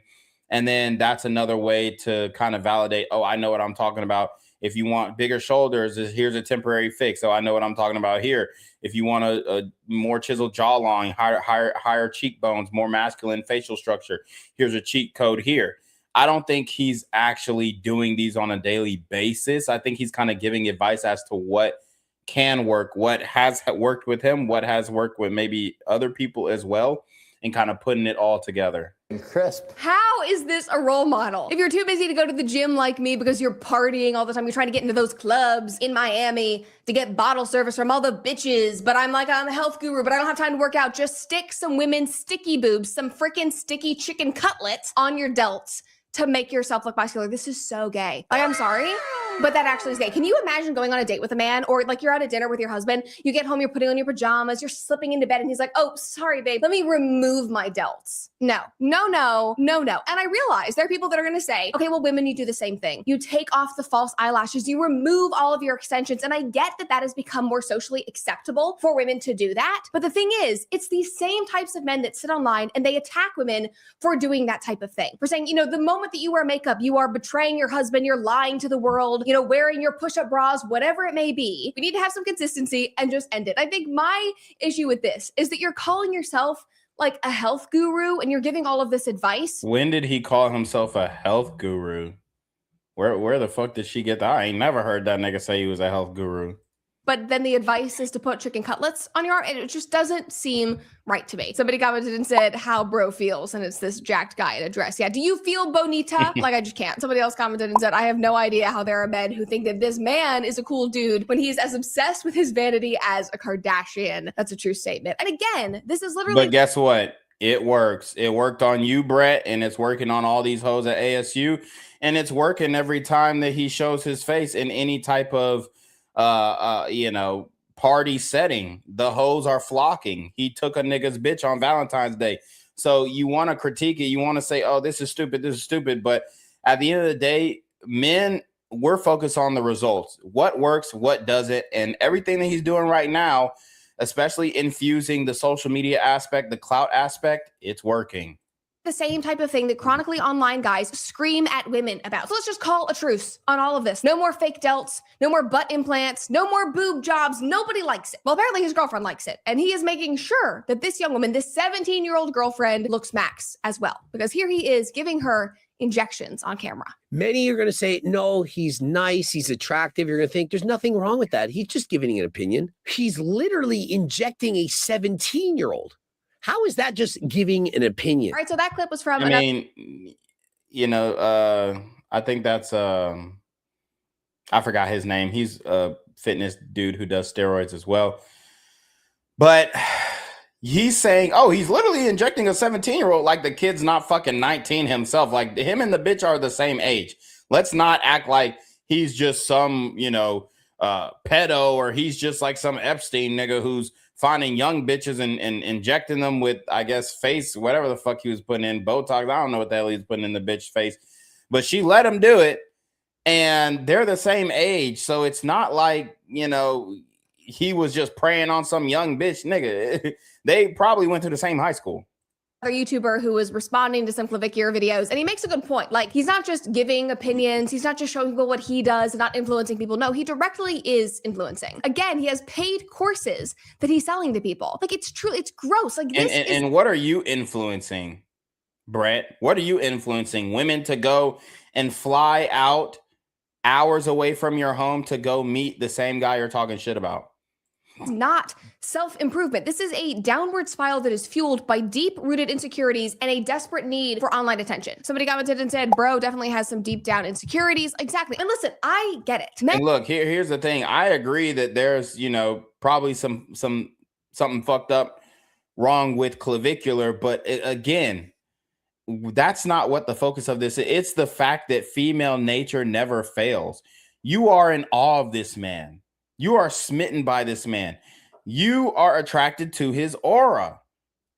And then that's another way to kind of validate, oh, I know what I'm talking about. If you want bigger shoulders, here's a temporary fix. So I know what I'm talking about here. If you want a more chiseled jawline, higher cheekbones, more masculine facial structure, here's a cheat code here. I don't think he's actually doing these on a daily basis. I think he's kind of giving advice as to what can work, what has worked with him, what has worked with maybe other people as well, and kind of putting it all together. Crisp. How is this a role model? If you're too busy to go to the gym like me because you're partying all the time, you're trying to get into those clubs in Miami to get bottle service from all the bitches, but I'm a health guru, but I don't have time to work out. Just stick some women's sticky boobs, some freaking sticky chicken cutlets on your delts to make yourself look muscular. This is so gay. I'm sorry, but that actually is gay. Can you imagine going on a date with a man, or like you're at a dinner with your husband, you get home, you're putting on your pajamas, you're slipping into bed, and he's like, oh, sorry, babe, let me remove my delts. No. And I realize there are people that are gonna say, okay, well, women, you do the same thing. You take off the false eyelashes, you remove all of your extensions. And I get that that has become more socially acceptable for women to do that. But the thing is, it's these same types of men that sit online and they attack women for doing that type of thing. For saying, the moment that you wear makeup, you are betraying your husband, you're lying to the world, wearing your push-up bras, whatever it may be. We need to have some consistency and just end it. I think my issue with this is that you're calling yourself like a health guru and you're giving all of this advice. When did he call himself a health guru? Where the fuck did she get that? I ain't never heard that nigga say he was a health guru. But then the advice is to put chicken cutlets on your arm, and it just doesn't seem right to me. Somebody commented and said how bro feels, and it's this jacked guy in a dress. Yeah, do you feel bonita? I just can't. Somebody else commented and said, I have no idea how there are men who think that this man is a cool dude when he's as obsessed with his vanity as a Kardashian. That's a true statement. And again, this is literally— But guess what? It works. It worked on you, Brett, and it's working on all these hoes at ASU, and it's working every time that he shows his face in any type of party setting. The hoes are flocking. He took a nigga's bitch on Valentine's Day. So you want to critique it. You want to say, oh, this is stupid. But at the end of the day, men, we're focused on the results. What works, what doesn't, and everything that he's doing right now, especially infusing the social media aspect, the clout aspect, it's working. The same type of thing that chronically online guys scream at women about. So let's just call a truce on all of this. No more fake delts, no more butt implants, no more boob jobs. Nobody likes it. Well, apparently his girlfriend likes it. And he is making sure that this young woman, this 17-year-old girlfriend, looks max as well. Because here he is giving her injections on camera. Many are going to say, no, he's nice, he's attractive. You're going to think there's nothing wrong with that. He's just giving an opinion. He's literally injecting a 17-year-old. How is that just giving an opinion? All right, so that clip was from I mean, you know, I think that's I forgot his name. He's a fitness dude who does steroids as well. But he's saying, oh, he's literally injecting a 17-year-old like the kid's not fucking 19 himself. Like him and the bitch are the same age. Let's not act like he's just some, you know, pedo, or he's just like some Epstein nigga who's finding young bitches and injecting them with, I guess, face, whatever the fuck he was putting in, Botox. I don't know what the hell he's putting in the bitch's face, but she let him do it, and they're the same age. So it's not like, you know, he was just preying on some young bitch nigga. They probably went to the same high school. YouTuber who was responding to some Clavicular videos, and he makes a good point. Like, he's not just giving opinions, he's not just showing people what he does and not influencing people. No, he directly is influencing. Again, he has paid courses that he's selling to people. Like, it's true, it's gross. Like, this and what are you influencing, Brett? What are you influencing? Women to go and fly out hours away from your home to go meet the same guy you're talking shit about? It's not self-improvement. This is a downward spiral that is fueled by deep-rooted insecurities and a desperate need for online attention. Somebody commented and said, bro definitely has some deep down insecurities. Exactly. And listen, I get it. And look, here's the thing. I agree that there's, you know, probably something fucked up wrong with Clavicular, but again, that's not what the focus of this is. It's the fact that female nature never fails. You are in awe of this man. You are smitten by this man. You are attracted to his aura.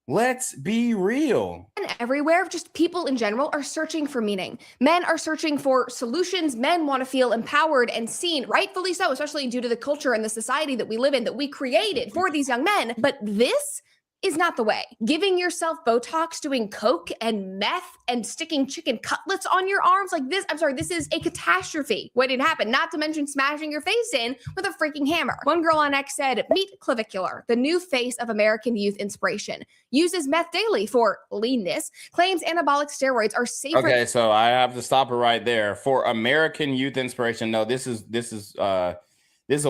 Let's be real. And everywhere, just people in general are searching for meaning. Men are searching for solutions. Men want to feel empowered and seen, rightfully so, especially due to the culture and the society that we live in, that we created for these young men. But this is not the way. Giving yourself Botox, doing coke and meth, and sticking chicken cutlets on your arms like this, I'm sorry, this is a catastrophe waiting to happen, not to mention smashing your face in with a freaking hammer. One girl on X said, meet Clavicular, the new face of American youth inspiration. Uses meth daily for leanness, claims anabolic steroids are safer. Okay, so I have to stop it right there. For American youth inspiration, no, this is a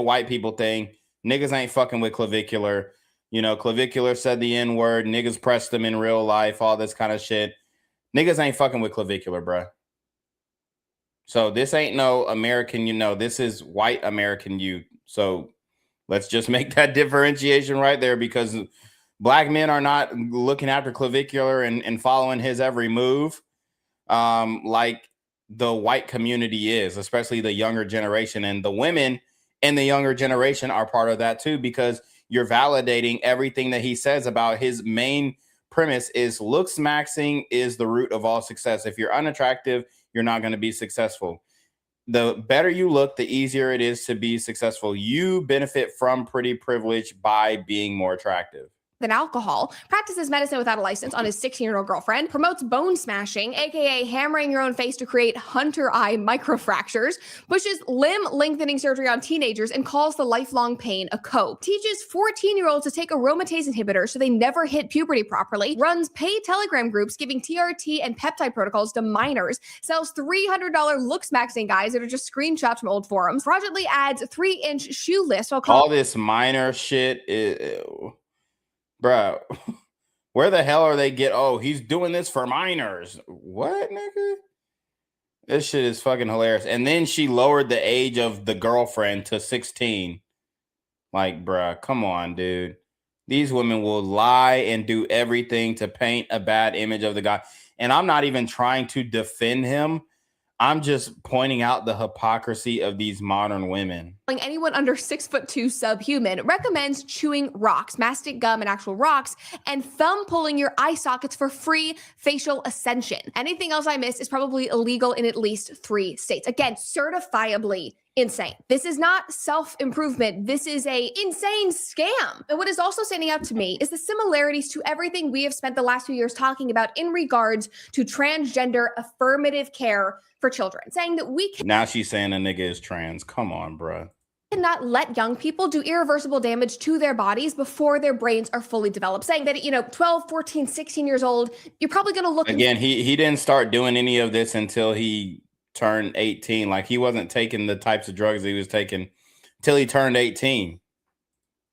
white people thing. Niggas ain't fucking with Clavicular. You know, Clavicular said the N-word, niggas pressed them in real life, all this kind of shit. Niggas ain't fucking with Clavicular, bruh. So this ain't no American, you know, this is white American youth. So let's just make that differentiation right there, because black men are not looking after Clavicular and following his every move like the white community is, especially the younger generation. And the women in the younger generation are part of that too, because you're validating everything that he says about his main premise is looks maxing is the root of all success. If you're unattractive, you're not going to be successful. The better you look, the easier it is to be successful. You benefit from pretty privilege by being more attractive. Than alcohol, practices medicine without a license on his 16-year-old girlfriend, promotes bone smashing, aka hammering your own face to create hunter eye microfractures, pushes limb lengthening surgery on teenagers, and calls the lifelong pain a cope, teaches 14-year-olds to take aromatase inhibitors so they never hit puberty properly, runs paid Telegram groups giving TRT and peptide protocols to minors, sells $300 looks maxing guys that are just screenshots from old forums, fraudulently adds 3-inch shoe lists while all this minor shit is... Bro, where the hell are they oh, he's doing this for minors. What, nigga? This shit is fucking hilarious. And then she lowered the age of the girlfriend to 16. Like, bruh, come on, dude. These women will lie and do everything to paint a bad image of the guy. And I'm not even trying to defend him. I'm just pointing out the hypocrisy of these modern women. Anyone under 6'2" subhuman, recommends chewing rocks, mastic gum and actual rocks, and thumb pulling your eye sockets for free facial ascension. Anything else I missed is probably illegal in at least 3 states. Again, certifiably insane. This is not self-improvement. This is a insane scam. And what is also standing out to me is the similarities to everything we have spent the last few years talking about in regards to transgender affirmative care for children, saying that we Now she's saying a nigga is trans. Come on, bruh. cannot let young people do irreversible damage to their bodies before their brains are fully developed, saying that, 12, 14, 16 years old, you're probably going to look Again, he didn't start doing any of this until he turned 18. Like, he wasn't taking the types of drugs he was taking till he turned 18.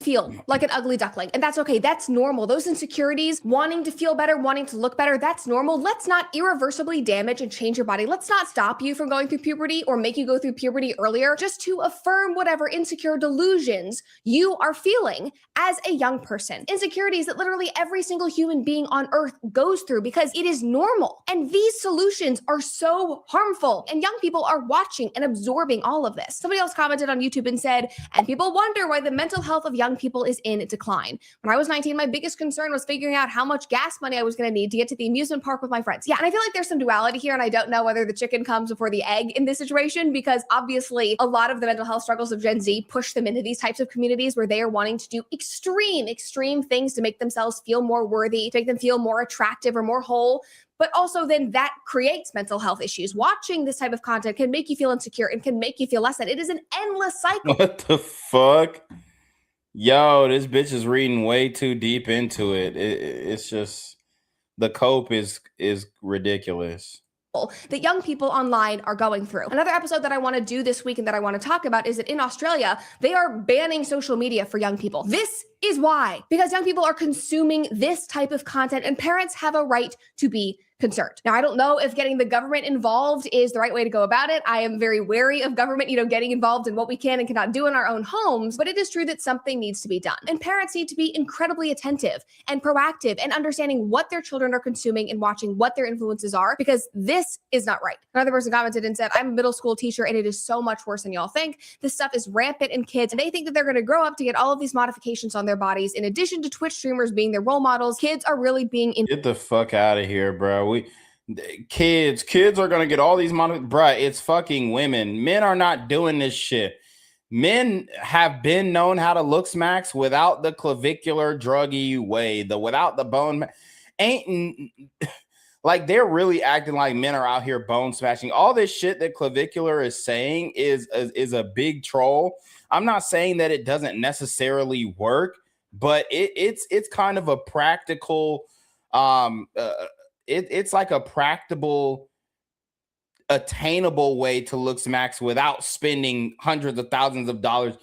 feel like an ugly duckling, and that's okay. That's normal. Those insecurities, wanting to feel better, wanting to look better, that's normal. Let's not irreversibly damage and change your body. Let's not stop you from going through puberty or make you go through puberty earlier just to affirm whatever insecure delusions you are feeling as a young person. Insecurities that literally every single human being on earth goes through because it is normal. And these solutions are so harmful, and young people are watching and absorbing all of this. Somebody else commented on YouTube and said, and people wonder why the mental health of young people is in decline. When I was 19, my biggest concern was figuring out how much gas money I was going to need to get to the amusement park with my friends. Yeah, and I feel like there's some duality here, and I don't know whether the chicken comes before the egg in this situation, because obviously a lot of the mental health struggles of Gen Z push them into these types of communities where they are wanting to do extreme things to make themselves feel more worthy, to make them feel more attractive or more whole. But also then that creates mental health issues. Watching this type of content can make you feel insecure and can make you feel less than. It is an endless cycle. What the fuck? Yo, this bitch is reading way too deep into it. It's just, the cope is ridiculous that young people online are going through. Another episode that I want to do this week and that I want to talk about is that in Australia, they are banning social media for young people. This is why, because young people are consuming this type of content and parents have a right to be concerned. Now, I don't know if getting the government involved is the right way to go about it. I am very wary of government, getting involved in what we can and cannot do in our own homes, but it is true that something needs to be done. And parents need to be incredibly attentive and proactive and understanding what their children are consuming and watching what their influences are, because this is not right. Another person commented and said, I'm a middle school teacher and it is so much worse than y'all think. This stuff is rampant in kids and they think that they're going to grow up to get all of these modifications on their bodies. In addition to Twitch streamers being their role models, kids are really being Get the fuck out of here, bro. Kids are gonna get all these bruh. It's fucking women. Men are not doing this shit. Men have been known how to look smacks without the clavicular druggy way, without the bone. Like, they're really acting like men are out here bone smashing. All this shit that Clavicular is saying is a big troll. I'm not saying that it doesn't necessarily work, but it's kind of a practical it's like a practical, attainable way to look smacks without spending hundreds of thousands of dollars.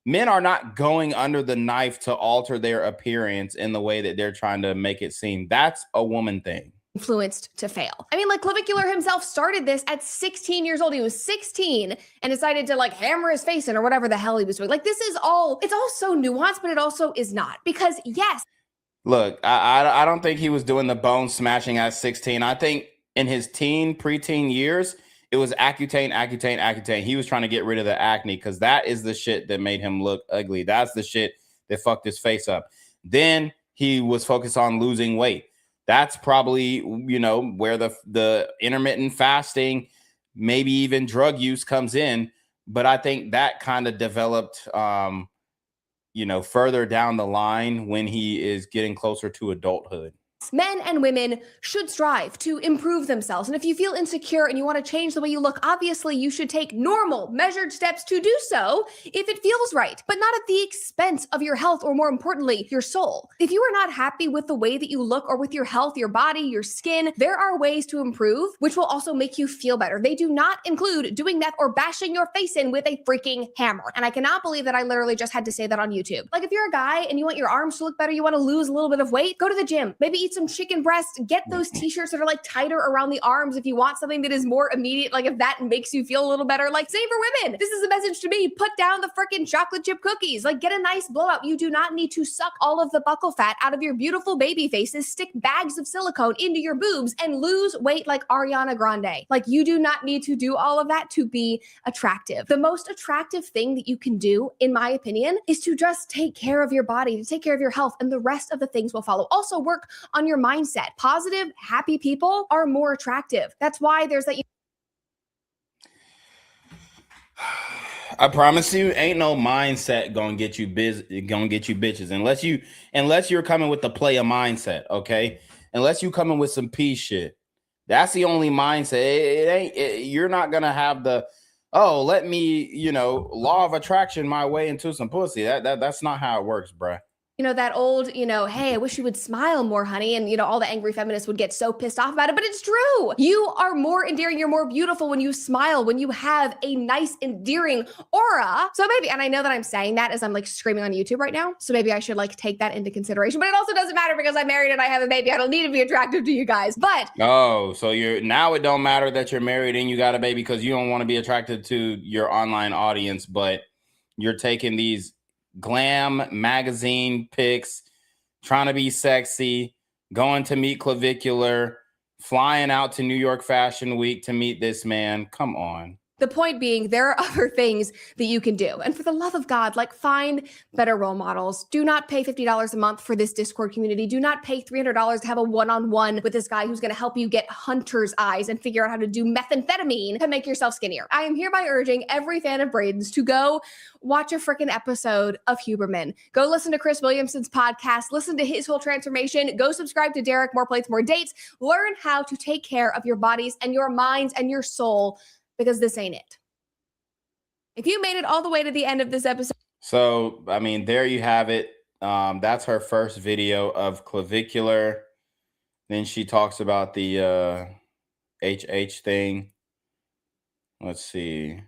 Men are not going under the knife to alter their appearance in the way that they're trying to make it seem. That's a woman thing. Influenced to fail. I mean, like, Clavicular himself started this at 16 years old. He was 16 and decided to hammer his face in or whatever the hell he was doing. Like, it's all so nuanced, but it also is not, because yes. Look, I don't think he was doing the bone smashing at 16. I think in his preteen years, it was Accutane. He was trying to get rid of the acne because that is the shit that made him look ugly. That's the shit that fucked his face up. Then he was focused on losing weight. That's probably, where the intermittent fasting, maybe even drug use comes in. But I think that kind of developed further down the line when he is getting closer to adulthood. Men and women should strive to improve themselves. And if you feel insecure and you want to change the way you look, obviously you should take normal, measured steps to do so if it feels right, but not at the expense of your health, or more importantly, your soul. If you are not happy with the way that you look or with your health, your body, your skin, there are ways to improve, which will also make you feel better. They do not include doing meth or bashing your face in with a freaking hammer. And I cannot believe that I literally just had to say that on YouTube. Like, if you're a guy and you want your arms to look better, you want to lose a little bit of weight, go to the gym, maybe eat some chicken breast, get those t-shirts that are tighter around the arms if you want something that is more immediate, if that makes you feel a little better. Same for women. This is a message to me. Put down the freaking chocolate chip cookies. Get a nice blowout. You do not need to suck all of the buccal fat out of your beautiful baby faces, stick bags of silicone into your boobs, and lose weight like Ariana Grande. You do not need to do all of that to be attractive. The most attractive thing that you can do, in my opinion, is to just take care of your body, to take care of your health, and the rest of the things will follow. Also, work on your mindset. Positive, happy people are more attractive. That's why there's that. I promise you, ain't no mindset gonna get you bitches unless you're coming with the player mindset, okay? Unless you coming with some peace shit. That's the only mindset. You're not gonna have the let me, law of attraction my way into some pussy. That's not how it works, bruh. That old, hey, I wish you would smile more, honey. And, all the angry feminists would get so pissed off about it, but it's true. You are more endearing. You're more beautiful when you smile, when you have a nice, endearing aura. So maybe, and I know that I'm saying that as I'm like screaming on YouTube right now. So maybe I should like take that into consideration, but it also doesn't matter because I'm married and I have a baby. I don't need to be attractive to you guys, but. Oh, so now it don't matter that you're married and you got a baby because you don't want to be attracted to your online audience, but you're taking these glam magazine pics, trying to be sexy, going to meet Clavicular, flying out to New York Fashion Week to meet this man. Come on. The point being, there are other things that you can do. And for the love of God, like find better role models. Do not pay $50 a month for this Discord community. Do not pay $300 to have a one-on-one with this guy who's going to help you get hunter's eyes and figure out how to do methamphetamine to make yourself skinnier. I am hereby urging every fan of Braden's to go watch a freaking episode of Huberman. Go listen to Chris Williamson's podcast. Listen to his whole transformation. Go subscribe to Derek, More Plates, More Dates. Learn how to take care of your bodies and your minds and your soul, because this ain't it. If you made it all the way to the end of this episode. So, I mean, there you have it. That's her first video of Clavicular. Then she talks about the HH thing. Let's see.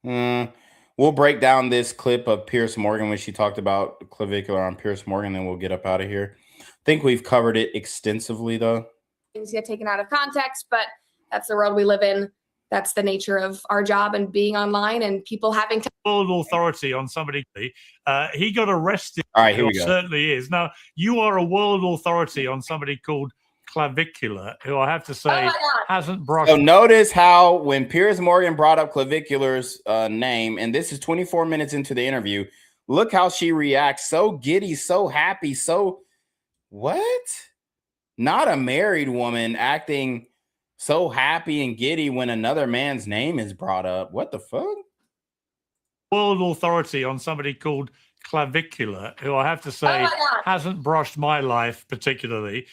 We'll break down this clip of Pierce Morgan when she talked about Clavicular on Pierce Morgan, and we'll get up out of here. I think we've covered it extensively, though. Things get taken out of context, but that's the world we live in. That's the nature of our job and being online and people having to. World authority on somebody. He got arrested. All right, here we go. Certainly is. Now, you are a world authority on somebody called Clavicular, who I have to say hasn't brushed. So notice how when Piers Morgan brought up Clavicular's name, and this is 24 minutes into the interview, look how she reacts. So giddy, so happy, so what? Not a married woman acting so happy and giddy when another man's name is brought up. What the fuck? World authority on somebody called Clavicular, who I have to say hasn't brushed my life particularly.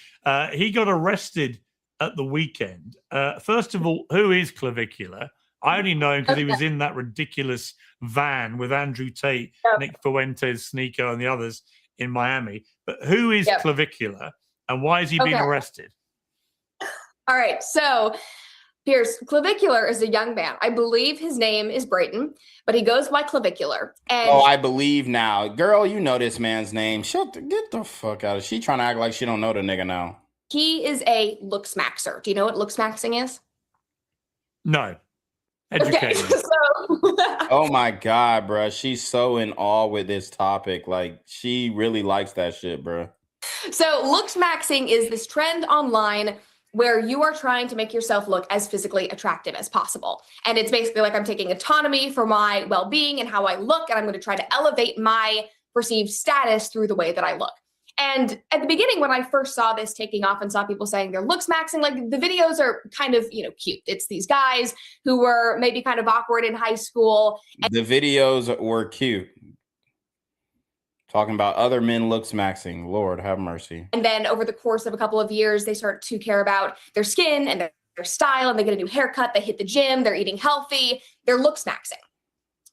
He got arrested at the weekend. First of all, who is Clavicular? I only know him because he was in that ridiculous van with Andrew Tate, Nick Fuentes, Sneeko, and the others in Miami. But who is Clavicular, and why is he being arrested? All right, so Pierce, Clavicular is a young man. I believe his name is Brayton, but he goes by Clavicular. And I believe now. Girl, you know this man's name. Get the fuck out of it. She trying to act like she don't know the nigga now. he is a looks maxer. Do you know what looks maxing is? No. Educate me. Oh my God, bro. She's so in awe with this topic. Like, she really likes that shit, bro. So looks maxing is this trend online where you are trying to make yourself look as physically attractive as possible. And it's basically like I'm taking autonomy for my well-being and how I look, and I'm going to try to elevate my perceived status through the way that I look. And at the beginning, when I first saw this taking off and saw people saying they're looks maxing, like the videos are kind of, cute. It's these guys who were maybe kind of awkward in high school. The videos were cute. Talking about other men looks maxing. Lord have mercy. And then over the course of a couple of years, they start to care about their skin and their style, and they get a new haircut. They hit the gym. They're eating healthy. They're looks maxing.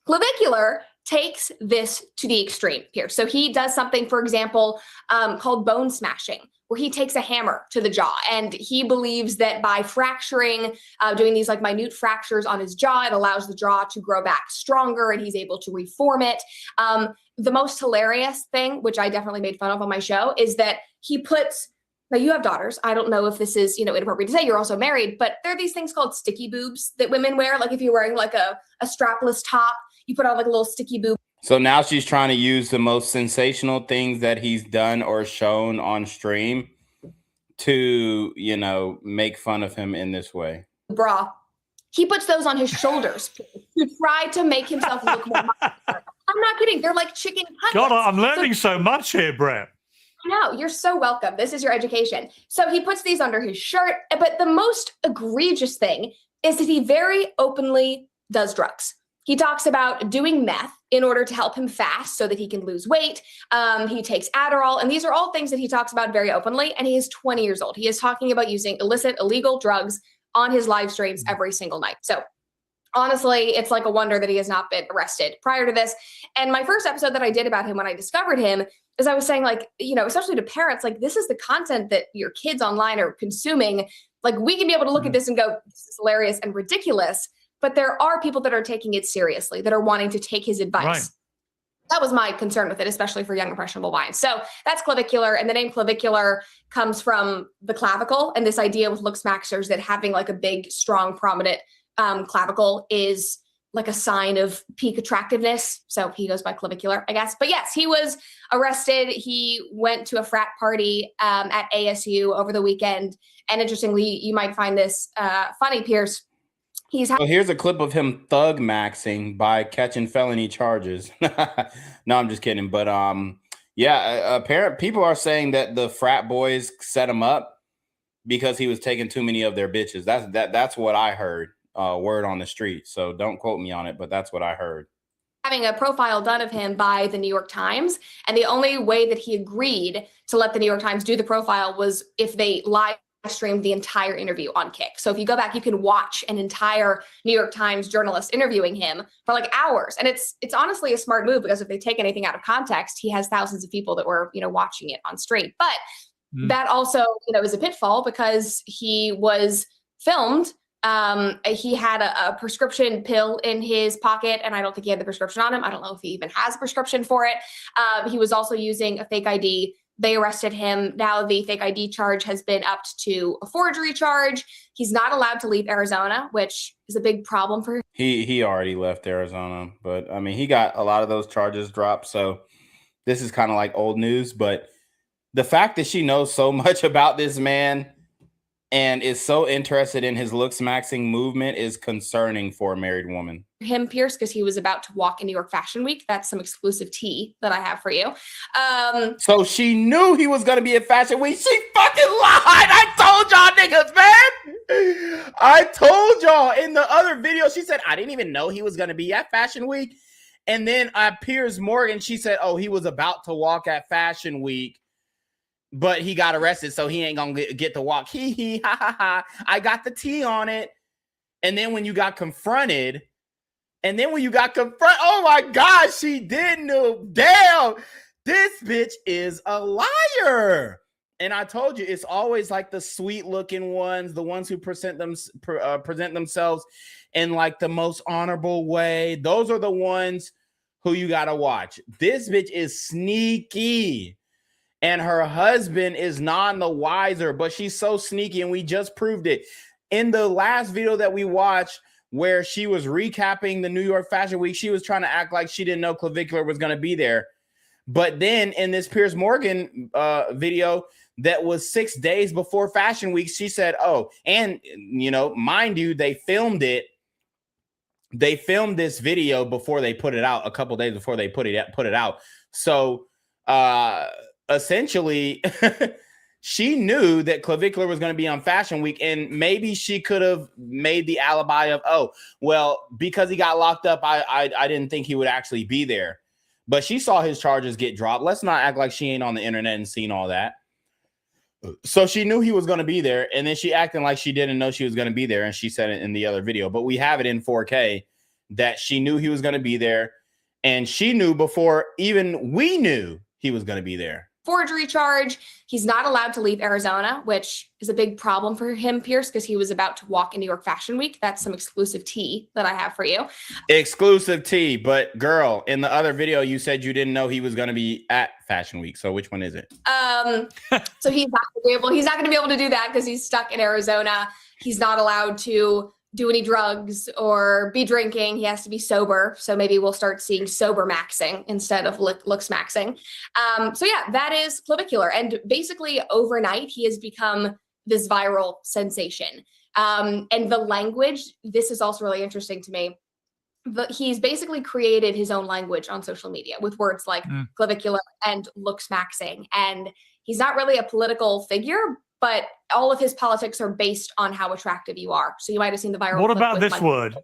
Clavicular takes this to the extreme here. So he does something, for example, called bone smashing, where he takes a hammer to the jaw, and he believes that by fracturing, doing these like minute fractures on his jaw, it allows the jaw to grow back stronger, and he's able to reform it. The most hilarious thing, which I definitely made fun of on my show, is that he puts, now you have daughters. I don't know if this is, inappropriate to say, you're also married, but there are these things called sticky boobs that women wear. Like if you're wearing like a strapless top, you put on like a little sticky boob. So now she's trying to use the most sensational things that he's done or shown on stream to, make fun of him in this way. Bra. He puts those on his shoulders to try to make himself look more muscular. I'm not kidding. They're like chicken cutlets. God, I'm learning so much here, Brett. No, you're so welcome. This is your education. So he puts these under his shirt. But the most egregious thing is that he very openly does drugs. He talks about doing meth in order to help him fast so that he can lose weight. He takes Adderall, and these are all things that he talks about very openly. And he is 20 years old. He is talking about using illicit, illegal drugs on his live streams every single night. So honestly, it's like a wonder that he has not been arrested prior to this. And my first episode that I did about him when I discovered him is I was saying, like, you know, especially to parents, like, this is the content that your kids online are consuming. Like, we can be able to look at this and go, this is hilarious and ridiculous. But there are people that are taking it seriously, that are wanting to take his advice. Right. That was my concern with it, especially for young impressionable minds. So that's Clavicular. And the name Clavicular comes from the clavicle and this idea with look smackers that having like a big, strong, prominent clavicle is like a sign of peak attractiveness. So he goes by Clavicular, I guess. But yes, he was arrested. He went to a frat party at ASU over the weekend. And interestingly, you might find this funny, Pierce. So here's a clip of him thug maxing by catching felony charges. No, I'm just kidding. But yeah, apparent people are saying that the frat boys set him up because he was taking too many of their bitches. That's what I heard. Word on the street. So don't quote me on it, but that's what I heard. Having a profile done of him by the New York Times. And the only way that he agreed to let the New York Times do the profile was if they live streamed the entire interview on Kick. So if you go back, you can watch an entire New York Times journalist interviewing him for like hours. And it's honestly a smart move because if they take anything out of context, he has thousands of people that were, you know, watching it on stream. But that also, you know, is a pitfall because he was filmed. He had a prescription pill in his pocket, and I don't think he had the prescription on him. I don't know if he even has a prescription for it. He was also using a fake ID. They arrested him. Now the fake ID charge has been upped to a forgery charge. He's not allowed to leave Arizona, which is a big problem for him. He already left Arizona, but I mean, he got a lot of those charges dropped. So this is kind of like old news, but the fact that she knows so much about this man and is so interested in his looks maxing movement is concerning for a married woman. Him, Pierce, because he was about to walk in New York Fashion Week. That's some exclusive tea that I have for you. So she knew he was going to be at Fashion Week. She fucking lied. I told y'all niggas, man. I told y'all in the other video, she said, I didn't even know he was going to be at Fashion Week. And then Piers Morgan, she said, oh, he was about to walk at Fashion Week, but he got arrested, so he ain't gonna get to walk. Hee hee, ha ha ha. I got the tea on it. And then when you got confronted, oh my God, she didn't know. Damn, this bitch is a liar. And I told you, it's always like the sweet looking ones, the ones who present themselves in like the most honorable way. Those are the ones who you gotta watch. This bitch is sneaky. And her husband is none the wiser, but she's so sneaky, and we just proved it. In the last video that we watched, where she was recapping the New York Fashion Week, she was trying to act like she didn't know Clavicular was going to be there. But then in this Piers Morgan video that was 6 days before Fashion Week, she said, oh, and, you know, mind you, they filmed it. They filmed this video before they put it out, a couple days before they put it out. So, essentially, she knew that Clavicular was going to be on Fashion Week, and maybe she could have made the alibi of, oh, well, because he got locked up, I didn't think he would actually be there. But she saw his charges get dropped. Let's not act like she ain't on the internet and seen all that. So she knew he was going to be there, and then she acting like she didn't know she was going to be there, and she said it in the other video. But we have it in 4K that she knew he was going to be there, and she knew before even we knew he was going to be there. Forgery charge. He's not allowed to leave Arizona, which is a big problem for him, Pierce, because he was about to walk in New York Fashion Week. That's some exclusive tea that I have for you. Exclusive tea. But girl, in the other video, you said you didn't know he was going to be at Fashion Week. So which one is it? So he's not going to be able to do that because he's stuck in Arizona. He's not allowed to do any drugs or be drinking. He has to be sober. So maybe we'll start seeing sober maxing instead of looks maxing. So yeah, that is Clavicular. And basically overnight, he has become this viral sensation. And the language, this is also really interesting to me. He's basically created his own language on social media with words like clavicular and looks maxing. And He's not really a political figure, but all of his politics are based on how attractive you are. So you might have seen the viral. What clip about with this Michael. word?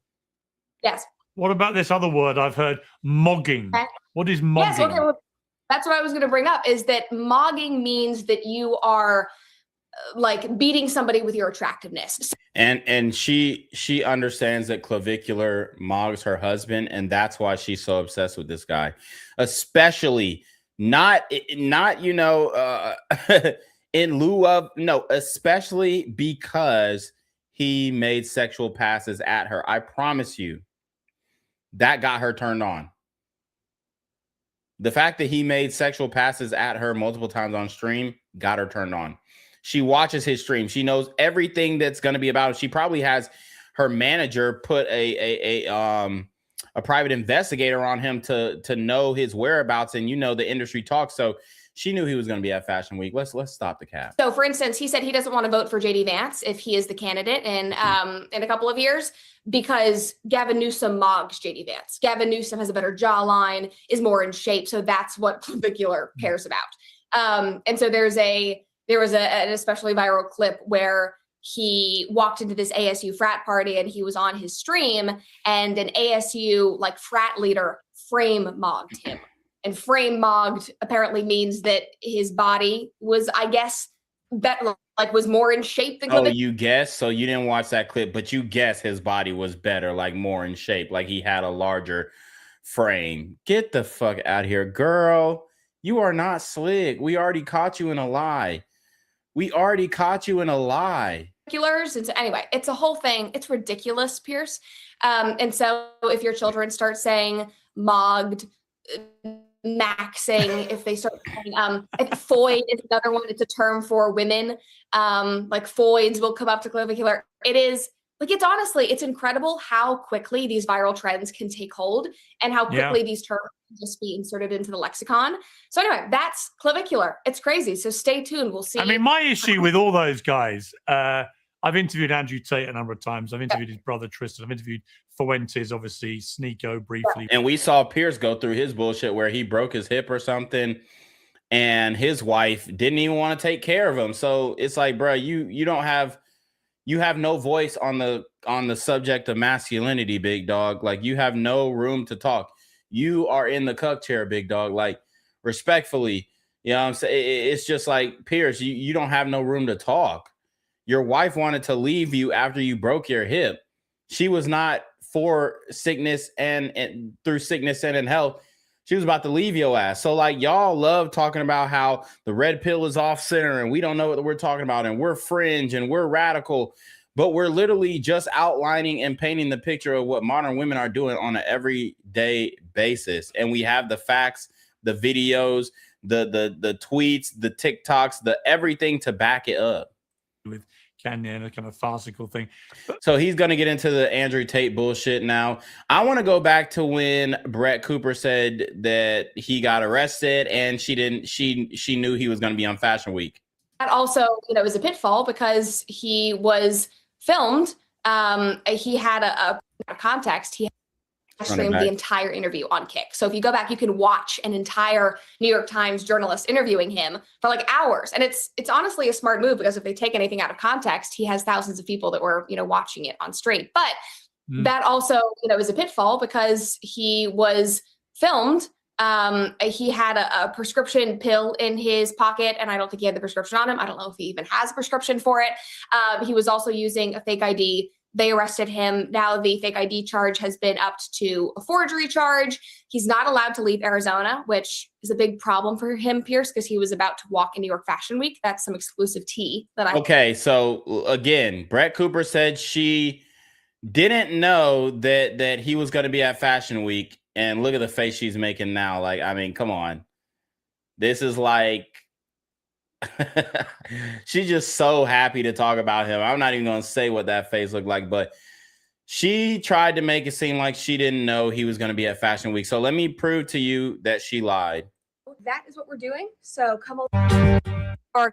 Yes. What about this other word I've heard? Mogging. Okay. What is Yes, mogging? okay, well, that's what I was going to bring up, is that mogging means that you are like beating somebody with your attractiveness. And she understands that Clavicular mogs her husband, and that's why she's so obsessed with this guy, especially not you know in lieu of, no, especially because he made sexual passes at her. I promise you that got her turned on. The fact that he made sexual passes at her multiple times on stream got her turned on. She watches his stream. She knows everything that's going to be about it. She probably has her manager put a private investigator on him to know his whereabouts, and you know the industry talk. So she knew he was going to be at Fashion Week. Let's stop the cap. So, for instance, he said he doesn't want to vote for JD Vance if he is the candidate in a couple of years, because Gavin Newsom mogs JD Vance. Gavin Newsom has a better jawline, is more in shape, so that's what Clavicular cares about. And so there was an especially viral clip where he walked into this ASU frat party and he was on his stream, and an ASU like frat leader frame mogged him. And frame mogged apparently means that his body was, I guess, that like was more in shape than. Oh, you guess? So you didn't watch that clip, but you guess his body was better, like more in shape, like he had a larger frame. Get the fuck out of here, girl. You are not slick. We already caught you in a lie. We already caught you in a lie. And so anyway, it's a whole thing. It's ridiculous, Pierce. And so if your children start saying mogged, maxing, if they start saying, foid is another one. It's a term for women. Like foids will come up to Clavicular. It is like, it's incredible how quickly these viral trends can take hold and how quickly these terms can just be inserted into the lexicon. So anyway, that's Clavicular. It's crazy. So stay tuned. We'll see. I mean, my issue with all those guys, I've interviewed Andrew Tate a number of times. I've interviewed his brother Tristan. I've interviewed Fuentes, obviously, Sneeko briefly. And we saw Pierce go through his bullshit where he broke his hip or something, and his wife didn't even want to take care of him. So it's like, bro, you have no voice on the subject of masculinity, big dog. Like, you have no room to talk. You are in the cuck chair, big dog. Like, respectfully, you know what I'm saying? It's just like, Pierce, you don't have no room to talk. Your wife wanted to leave you after you broke your hip. She was not for sickness and through sickness and in health. She was about to leave your ass. So like, y'all love talking about how the red pill is off center and we don't know what we're talking about and we're fringe and we're radical, but we're literally just outlining and painting the picture of what modern women are doing on an everyday basis. And we have the facts, the videos, the tweets, the TikToks, the everything to back it up. With Kenya and a kind of farcical thing. So he's going to get into the Andrew Tate bullshit now. I want to go back to when Brett Cooper said that he got arrested and she knew he was going to be on Fashion Week. That also, is a pitfall because he was filmed. He had a context. He streamed the entire interview on Kick. So if you go back, you can watch an entire New York Times journalist interviewing him for like hours. And it's honestly a smart move, because if they take anything out of context, he has thousands of people that were, watching it on stream. But that also, is a pitfall because he was filmed. He had a prescription pill in his pocket, and I don't think he had the prescription on him. I don't know if he even has a prescription for it. He was also using a fake ID. They arrested him. Now the fake ID charge has been upped to a forgery charge. He's not allowed to leave Arizona, which is a big problem for him, Pierce, because he was about to walk in New York Fashion Week. That's some exclusive tea that I. Okay, so again, Brett Cooper said she didn't know that he was going to be at Fashion Week, and look at the face she's making now. Like, I mean, come on, this is like. She's just so happy to talk about him. I'm not even going to say what that face looked like, but she tried to make it seem like she didn't know he was going to be at Fashion Week. So let me prove to you that she lied. That is what we're doing. So come along.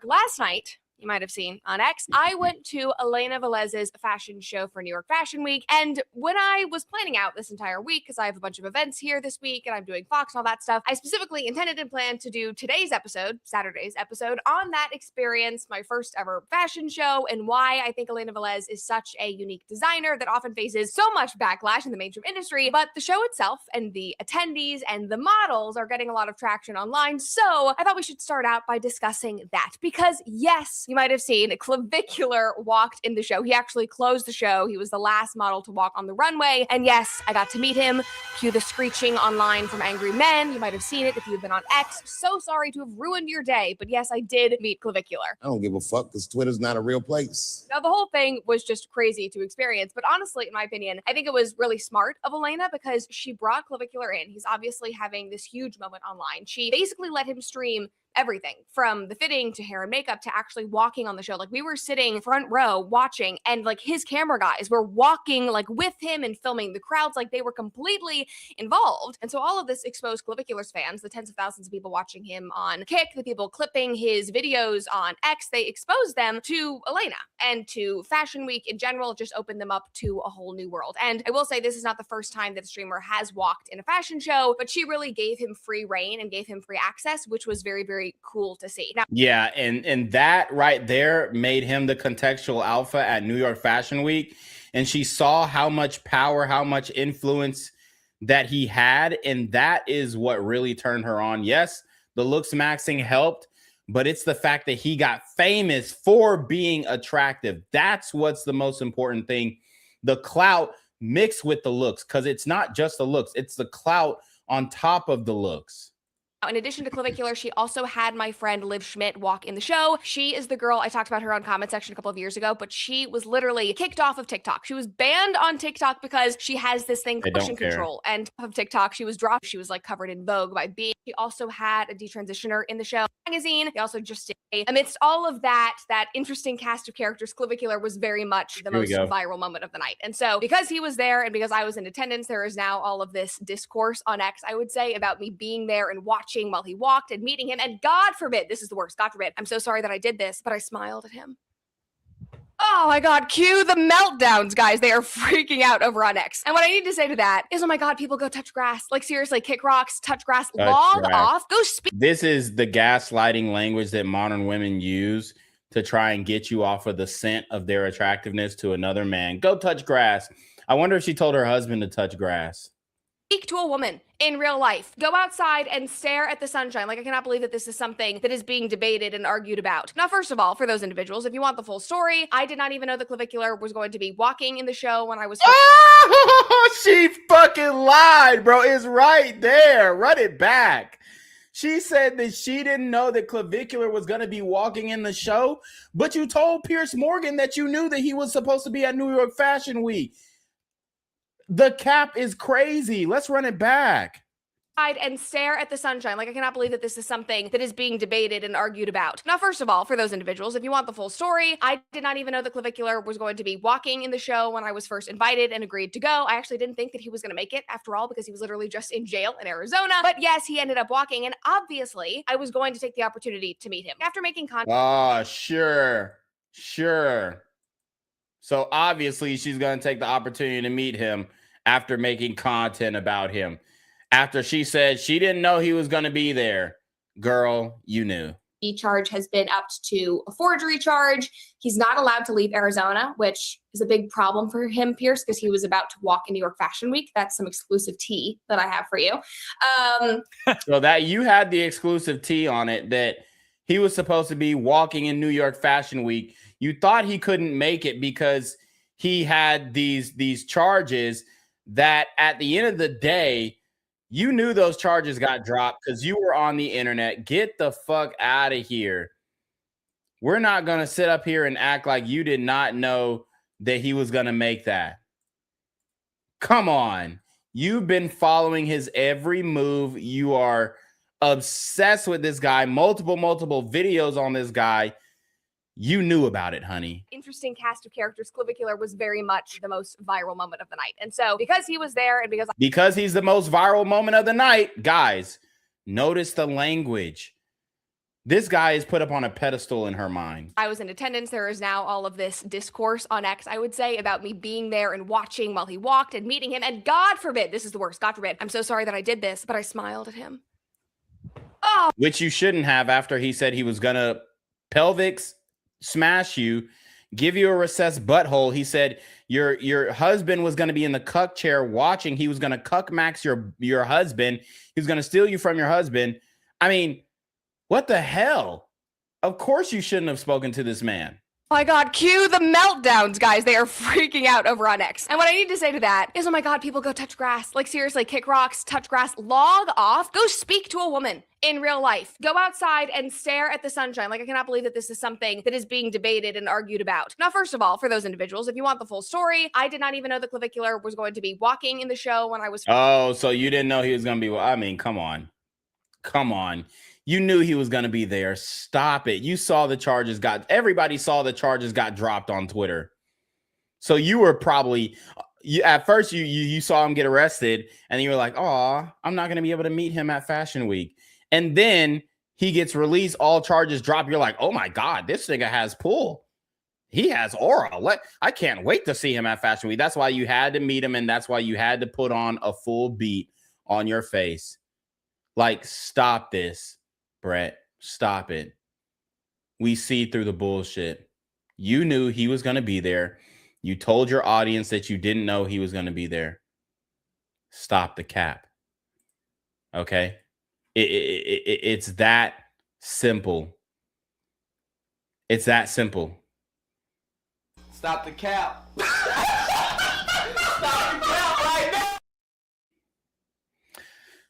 Last night, you might have seen on X, I went to Elena Velez's fashion show for New York Fashion Week. And when I was planning out this entire week, because I have a bunch of events here this week and I'm doing Fox and all that stuff, I specifically intended and planned to do today's episode, Saturday's episode, on that experience, my first ever fashion show, and why I think Elena Velez is such a unique designer that often faces so much backlash in the mainstream industry. But the show itself and the attendees and the models are getting a lot of traction online. So I thought we should start out by discussing that, because yes, you might have seen Clavicular walked in the show. He actually closed the show. He was the last model to walk on the runway. And yes, I got to meet him. Cue the screeching online from angry men. You might have seen it if you've been on X. So sorry to have ruined your day, but yes, I did meet Clavicular. I don't give a fuck because Twitter's not a real place. Now, the whole thing was just crazy to experience, but honestly, in my opinion, I think it was really smart of Elena because she brought Clavicular in. He's obviously having this huge moment online. She basically let him stream everything from the fitting to hair and makeup to actually walking on the show. Like, we were sitting front row watching, and like his camera guys were walking like with him and filming the crowds. Like, they were completely involved. And so all of this exposed Clavicular's fans, the tens of thousands of people watching him on Kick, the people clipping his videos on X, they exposed them to Elena and to Fashion Week in general. It just opened them up to a whole new world. And I will say, this is not the first time that a streamer has walked in a fashion show, but she really gave him free reign and gave him free access, which was very, very cool to see. Now, yeah, and that right there made him the contextual alpha at New York Fashion Week. And she saw how much power, how much influence that he had. And that is what really turned her on. Yes, the looks maxing helped, but it's the fact that he got famous for being attractive. That's what's the most important thing. The clout mixed with the looks, because it's not just the looks, it's the clout on top of the looks. in addition to Clavicular, she also had my friend Liv Schmidt walk in the show. She is the girl, I talked about her on comment section a couple of years ago, but she was literally kicked off of TikTok. She was banned on TikTok because she has this thing, pushing control. And of TikTok, she was dropped. She was like covered in Vogue by B. She also had a detransitioner in the show magazine. They also just did, amidst all of that, that interesting cast of characters, Clavicular was very much the most viral moment of the night. And so because he was there and because I was in attendance, there is now all of this discourse on X, I would say, about me being there and watching while he walked and meeting him. And God forbid, this is the worst, God forbid, I'm so sorry that I did this, but I smiled at him. Oh my God, cue the meltdowns, guys. They are freaking out over on X. And what I need to say to that is, oh my God, people go touch grass. Like seriously, kick rocks, touch grass, log off, go speak. This is the gaslighting language that modern women use to try and get you off of the scent of their attractiveness to another man. Go touch grass. I wonder if she told her husband to touch grass. Speak to a woman in real life. Go outside and stare at the sunshine. Like, I cannot believe that this is something that is being debated and argued about. Now, first of all, for those individuals, if you want the full story, I did not even know that Clavicular was going to be walking in the show when I was... Oh, she fucking lied, bro. It's right there. Run it back. She said that she didn't know that Clavicular was going to be walking in the show, but you told Piers Morgan that you knew that he was supposed to be at New York Fashion Week. The cap is crazy. Let's run it back. And stare at the sunshine. Like, I cannot believe that this is something that is being debated and argued about. Now, first of all, for those individuals, if you want the full story, I did not even know that Clavicular was going to be walking in the show when I was first invited and agreed to go. I actually didn't think that he was going to make it after all, because he was literally just in jail in Arizona. But yes, he ended up walking. And obviously, I was going to take the opportunity to meet him. After making contact. Oh, sure. So obviously she's going to take the opportunity to meet him after making content about him. After she said she didn't know he was going to be there. Girl, you knew. The charge has been upped to a forgery charge. He's not allowed to leave Arizona, which is a big problem for him, Pierce, because he was about to walk in New York Fashion Week. That's some exclusive tea that I have for you. So that you had the exclusive tea on it that he was supposed to be walking in New York Fashion Week. You thought he couldn't make it because he had these charges that at the end of the day, you knew those charges got dropped because you were on the internet. Get the fuck out of here. We're not going to sit up here and act like you did not know that he was going to make that. Come on. You've been following his every move. You are obsessed with this guy. Multiple videos on this guy. You knew about it, honey. Interesting cast of characters. Clavicular was very much the most viral moment of the night. And so because he was there and because he's the most viral moment of the night, guys, notice the language. This guy is put up on a pedestal in her mind. I was in attendance. There is now all of this discourse on X, I would say, about me being there and watching while he walked and meeting him. And God forbid, this is the worst. God forbid. I'm so sorry that I did this, but I smiled at him. Oh. Which you shouldn't have after he said he was going to pelvic smash you, give you a recessed butthole. He said your husband was going to be in the cuck chair watching. He was going to cuck max your husband. He was going to steal you from your husband. I mean, what the hell? Of course you shouldn't have spoken to this man. My God, cue the meltdowns, guys. They are freaking out over on X. And what I need to say to that is, oh my God, people go touch grass. Like seriously, kick rocks, touch grass, log off. Go speak to a woman in real life. Go outside and stare at the sunshine. Like I cannot believe that this is something that is being debated and argued about. Now, first of all, for those individuals, if you want the full story, I did not even know the Clavicular was going to be walking in the show when I was. Oh, so you didn't know he was going to be, I mean, come on. Come on. You knew he was going to be there. Stop it. You saw the charges everybody saw the charges got dropped on Twitter. So you were probably, at first you saw him get arrested and you were like, oh, I'm not going to be able to meet him at Fashion Week. And then he gets released, all charges drop. You're like, oh my God, this nigga has pull. He has aura. I can't wait to see him at Fashion Week. That's why you had to meet him. And that's why you had to put on a full beat on your face. Like, stop this. Brett, stop it. We see through the bullshit. You knew he was going to be there. You told your audience that you didn't know he was going to be there. Stop the cap. Okay? It's that simple. It's that simple. Stop the cap. Stop the cap right now.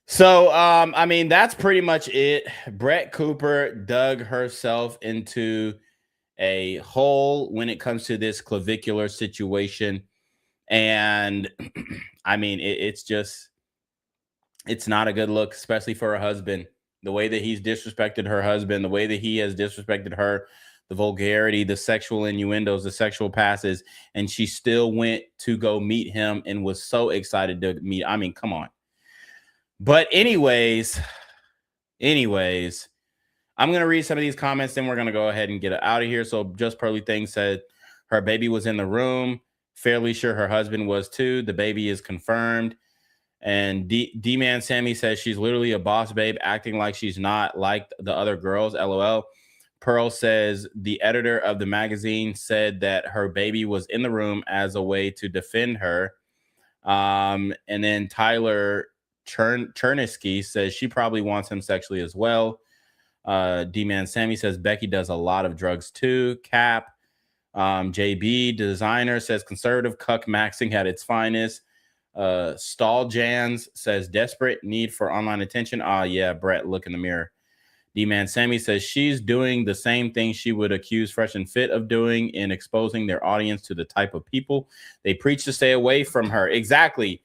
So, I mean, that's pretty much it. Brett Cooper dug herself into a hole when it comes to this clavicular situation. And I mean, it's not a good look, especially for her husband. The way that he's disrespected her husband, the way that he has disrespected her, the vulgarity, the sexual innuendos, the sexual passes, and she still went to go meet him and was so excited to meet. I mean, come on. But anyways, I'm going to read some of these comments, then we're going to go ahead and get out of here. So Just Pearly Thing said her baby was in the room. Fairly sure her husband was too. The baby is confirmed. And D-Man Sammy says she's literally a boss babe acting like she's not like the other girls. LOL. Pearl says the editor of the magazine said that her baby was in the room as a way to defend her. And then Tyler Chernisky says she probably wants him sexually as well. D-Man Sammy says Becky does a lot of drugs too. Cap. JB Designer says conservative cuck maxing at its finest. Stall Jans says desperate need for online attention. Yeah, Brett, look in the mirror. D-Man Sammy says she's doing the same thing she would accuse Fresh and Fit of doing in exposing their audience to the type of people they preach to stay away from her. Exactly.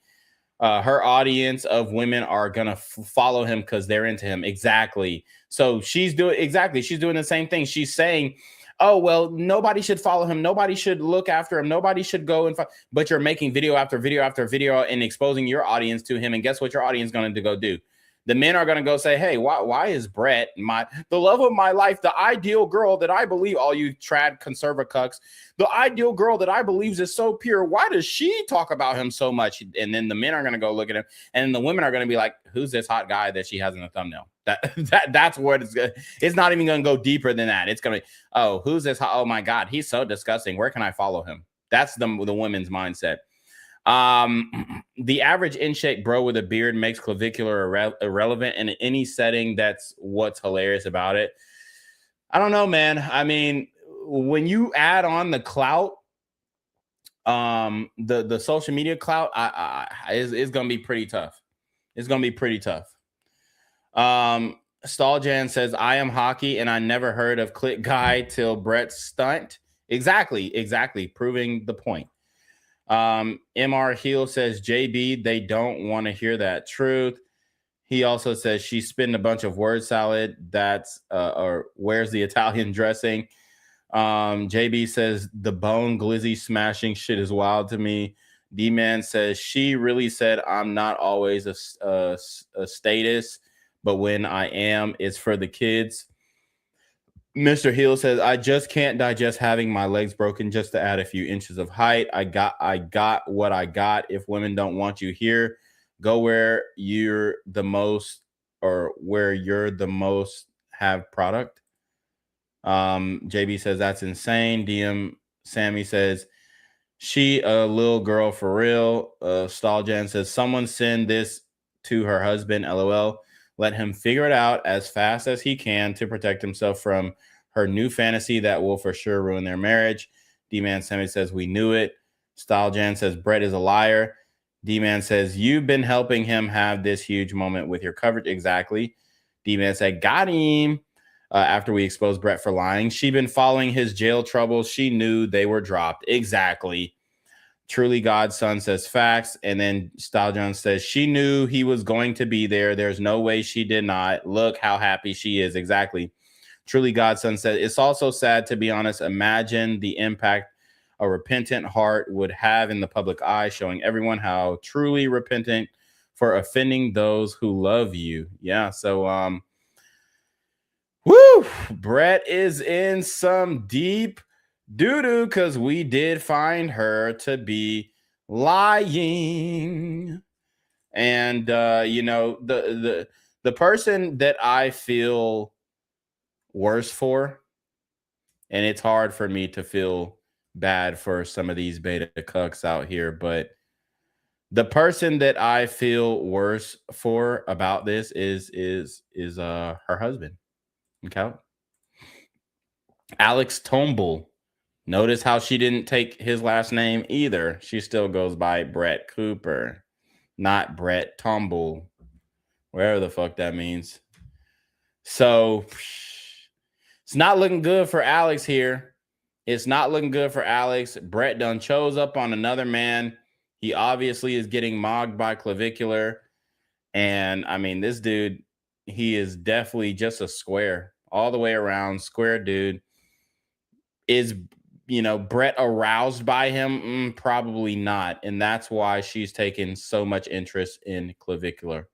Her audience of women are going to follow him because they're into him. Exactly. So she's doing the same thing. She's saying, oh, well, nobody should follow him. Nobody should look after him. Nobody should go and but you're making video after video after video and exposing your audience to him. And guess what your audience is going to go do? The men are going to go say, hey, why is Brett the love of my life, the ideal girl that I believe, all you trad conservative cucks, the ideal girl that I believe is so pure. Why does she talk about him so much? And then the men are going to go look at him. And the women are going to be like, who's this hot guy that she has in the thumbnail? That's what it's not even going to go deeper than that. It's going to be, oh, who's this? Oh my God, he's so disgusting. Where can I follow him? That's the women's mindset. The average in-shape bro with a beard makes clavicular irrelevant in any setting. That's what's hilarious about it. I don't know, man. I mean, when you add on the clout, the social media clout, it's gonna be pretty tough. It's gonna be pretty tough. Stalljan says, I am hockey and I never heard of Click Guy till Brett's stunt. Exactly. Proving the point. MR Heel says, JB, they don't want to hear that truth. He also says she's spitting a bunch of word salad. That's or where's the Italian dressing? JB says the bone glizzy smashing shit is wild to me. D-Man says she really said I'm not always a status, but when I am, it's for the kids. Mr. Hill says, I just can't digest having my legs broken just to add a few inches of height. I got what I got. If women don't want you here, go where you're the most have product. JB says that's insane. DM Sammy says she a little girl for real. Staljan says someone send this to her husband. LOL. Let him figure it out as fast as he can to protect himself from her new fantasy that will for sure ruin their marriage. D-Man Sammy says we knew it. Staljan says Brett is a liar. D-Man says you've been helping him have this huge moment with your coverage. Exactly. D-Man said got him. After we exposed Brett for lying, she'd been following his jail troubles. She knew they were dropped. Exactly. Truly Godson says facts. And then Style Jones says she knew he was going to be there. There's no way she did not. Look how happy she is. Exactly. Truly Godson says it's also sad, to be honest. Imagine the impact a repentant heart would have in the public eye, showing everyone how truly repentant for offending those who love you. Yeah. So, woo, Brett is in some deep doo-doo because we did find her to be lying. And you know, the person that I feel worse for, and it's hard for me to feel bad for some of these beta cucks out here, but the person that I feel worse for about this is her husband. Okay. Alex Tomble. Notice how she didn't take his last name either. She still goes by Brett Cooper, not Brett Tomble, wherever the fuck that means. So it's not looking good for Alex here. It's not looking good for Alex. Brett done chose up on another man. He obviously is getting mogged by Clavicular. And I mean, this dude, he is definitely just a square, all the way around square dude. Is, you know, Brett aroused by him? Probably not. And that's why she's taken so much interest in Clavicular.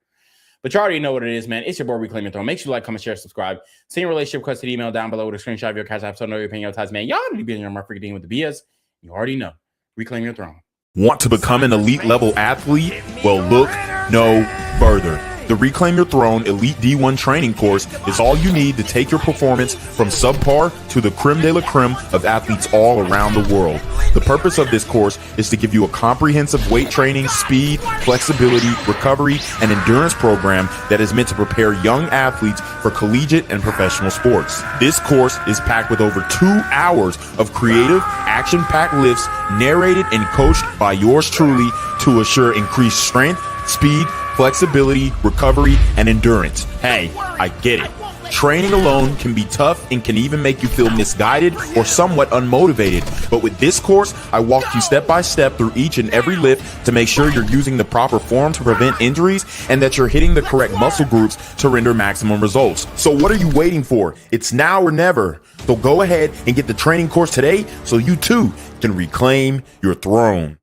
But you already know what it is, man. It's your boy, Reclaim Your Throne. Make sure you like, comment, share, subscribe. Send your relationship requested email down below with a screenshot of your CashApp. So know your opinion ties, man. Y'all need to be in your market with the BS. You already know. Reclaim Your Throne. Want to become an elite level athlete? Well, look no further. The Reclaim Your Throne Elite D1 training course is all you need to take your performance from subpar to the creme de la creme of athletes all around the world. The purpose of this course is to give you a comprehensive weight training, speed, flexibility, recovery, and endurance program that is meant to prepare young athletes for collegiate and professional sports. This course is packed with over 2 hours of creative, action-packed lifts narrated and coached by yours truly to assure increased strength, speed, flexibility, recovery, and endurance. Hey, I get it. Training alone can be tough and can even make you feel misguided or somewhat unmotivated. But with this course, I walk you step by step through each and every lift to make sure you're using the proper form to prevent injuries and that you're hitting the correct muscle groups to render maximum results. So what are you waiting for? It's now or never. So go ahead and get the training course today so you too can reclaim your throne.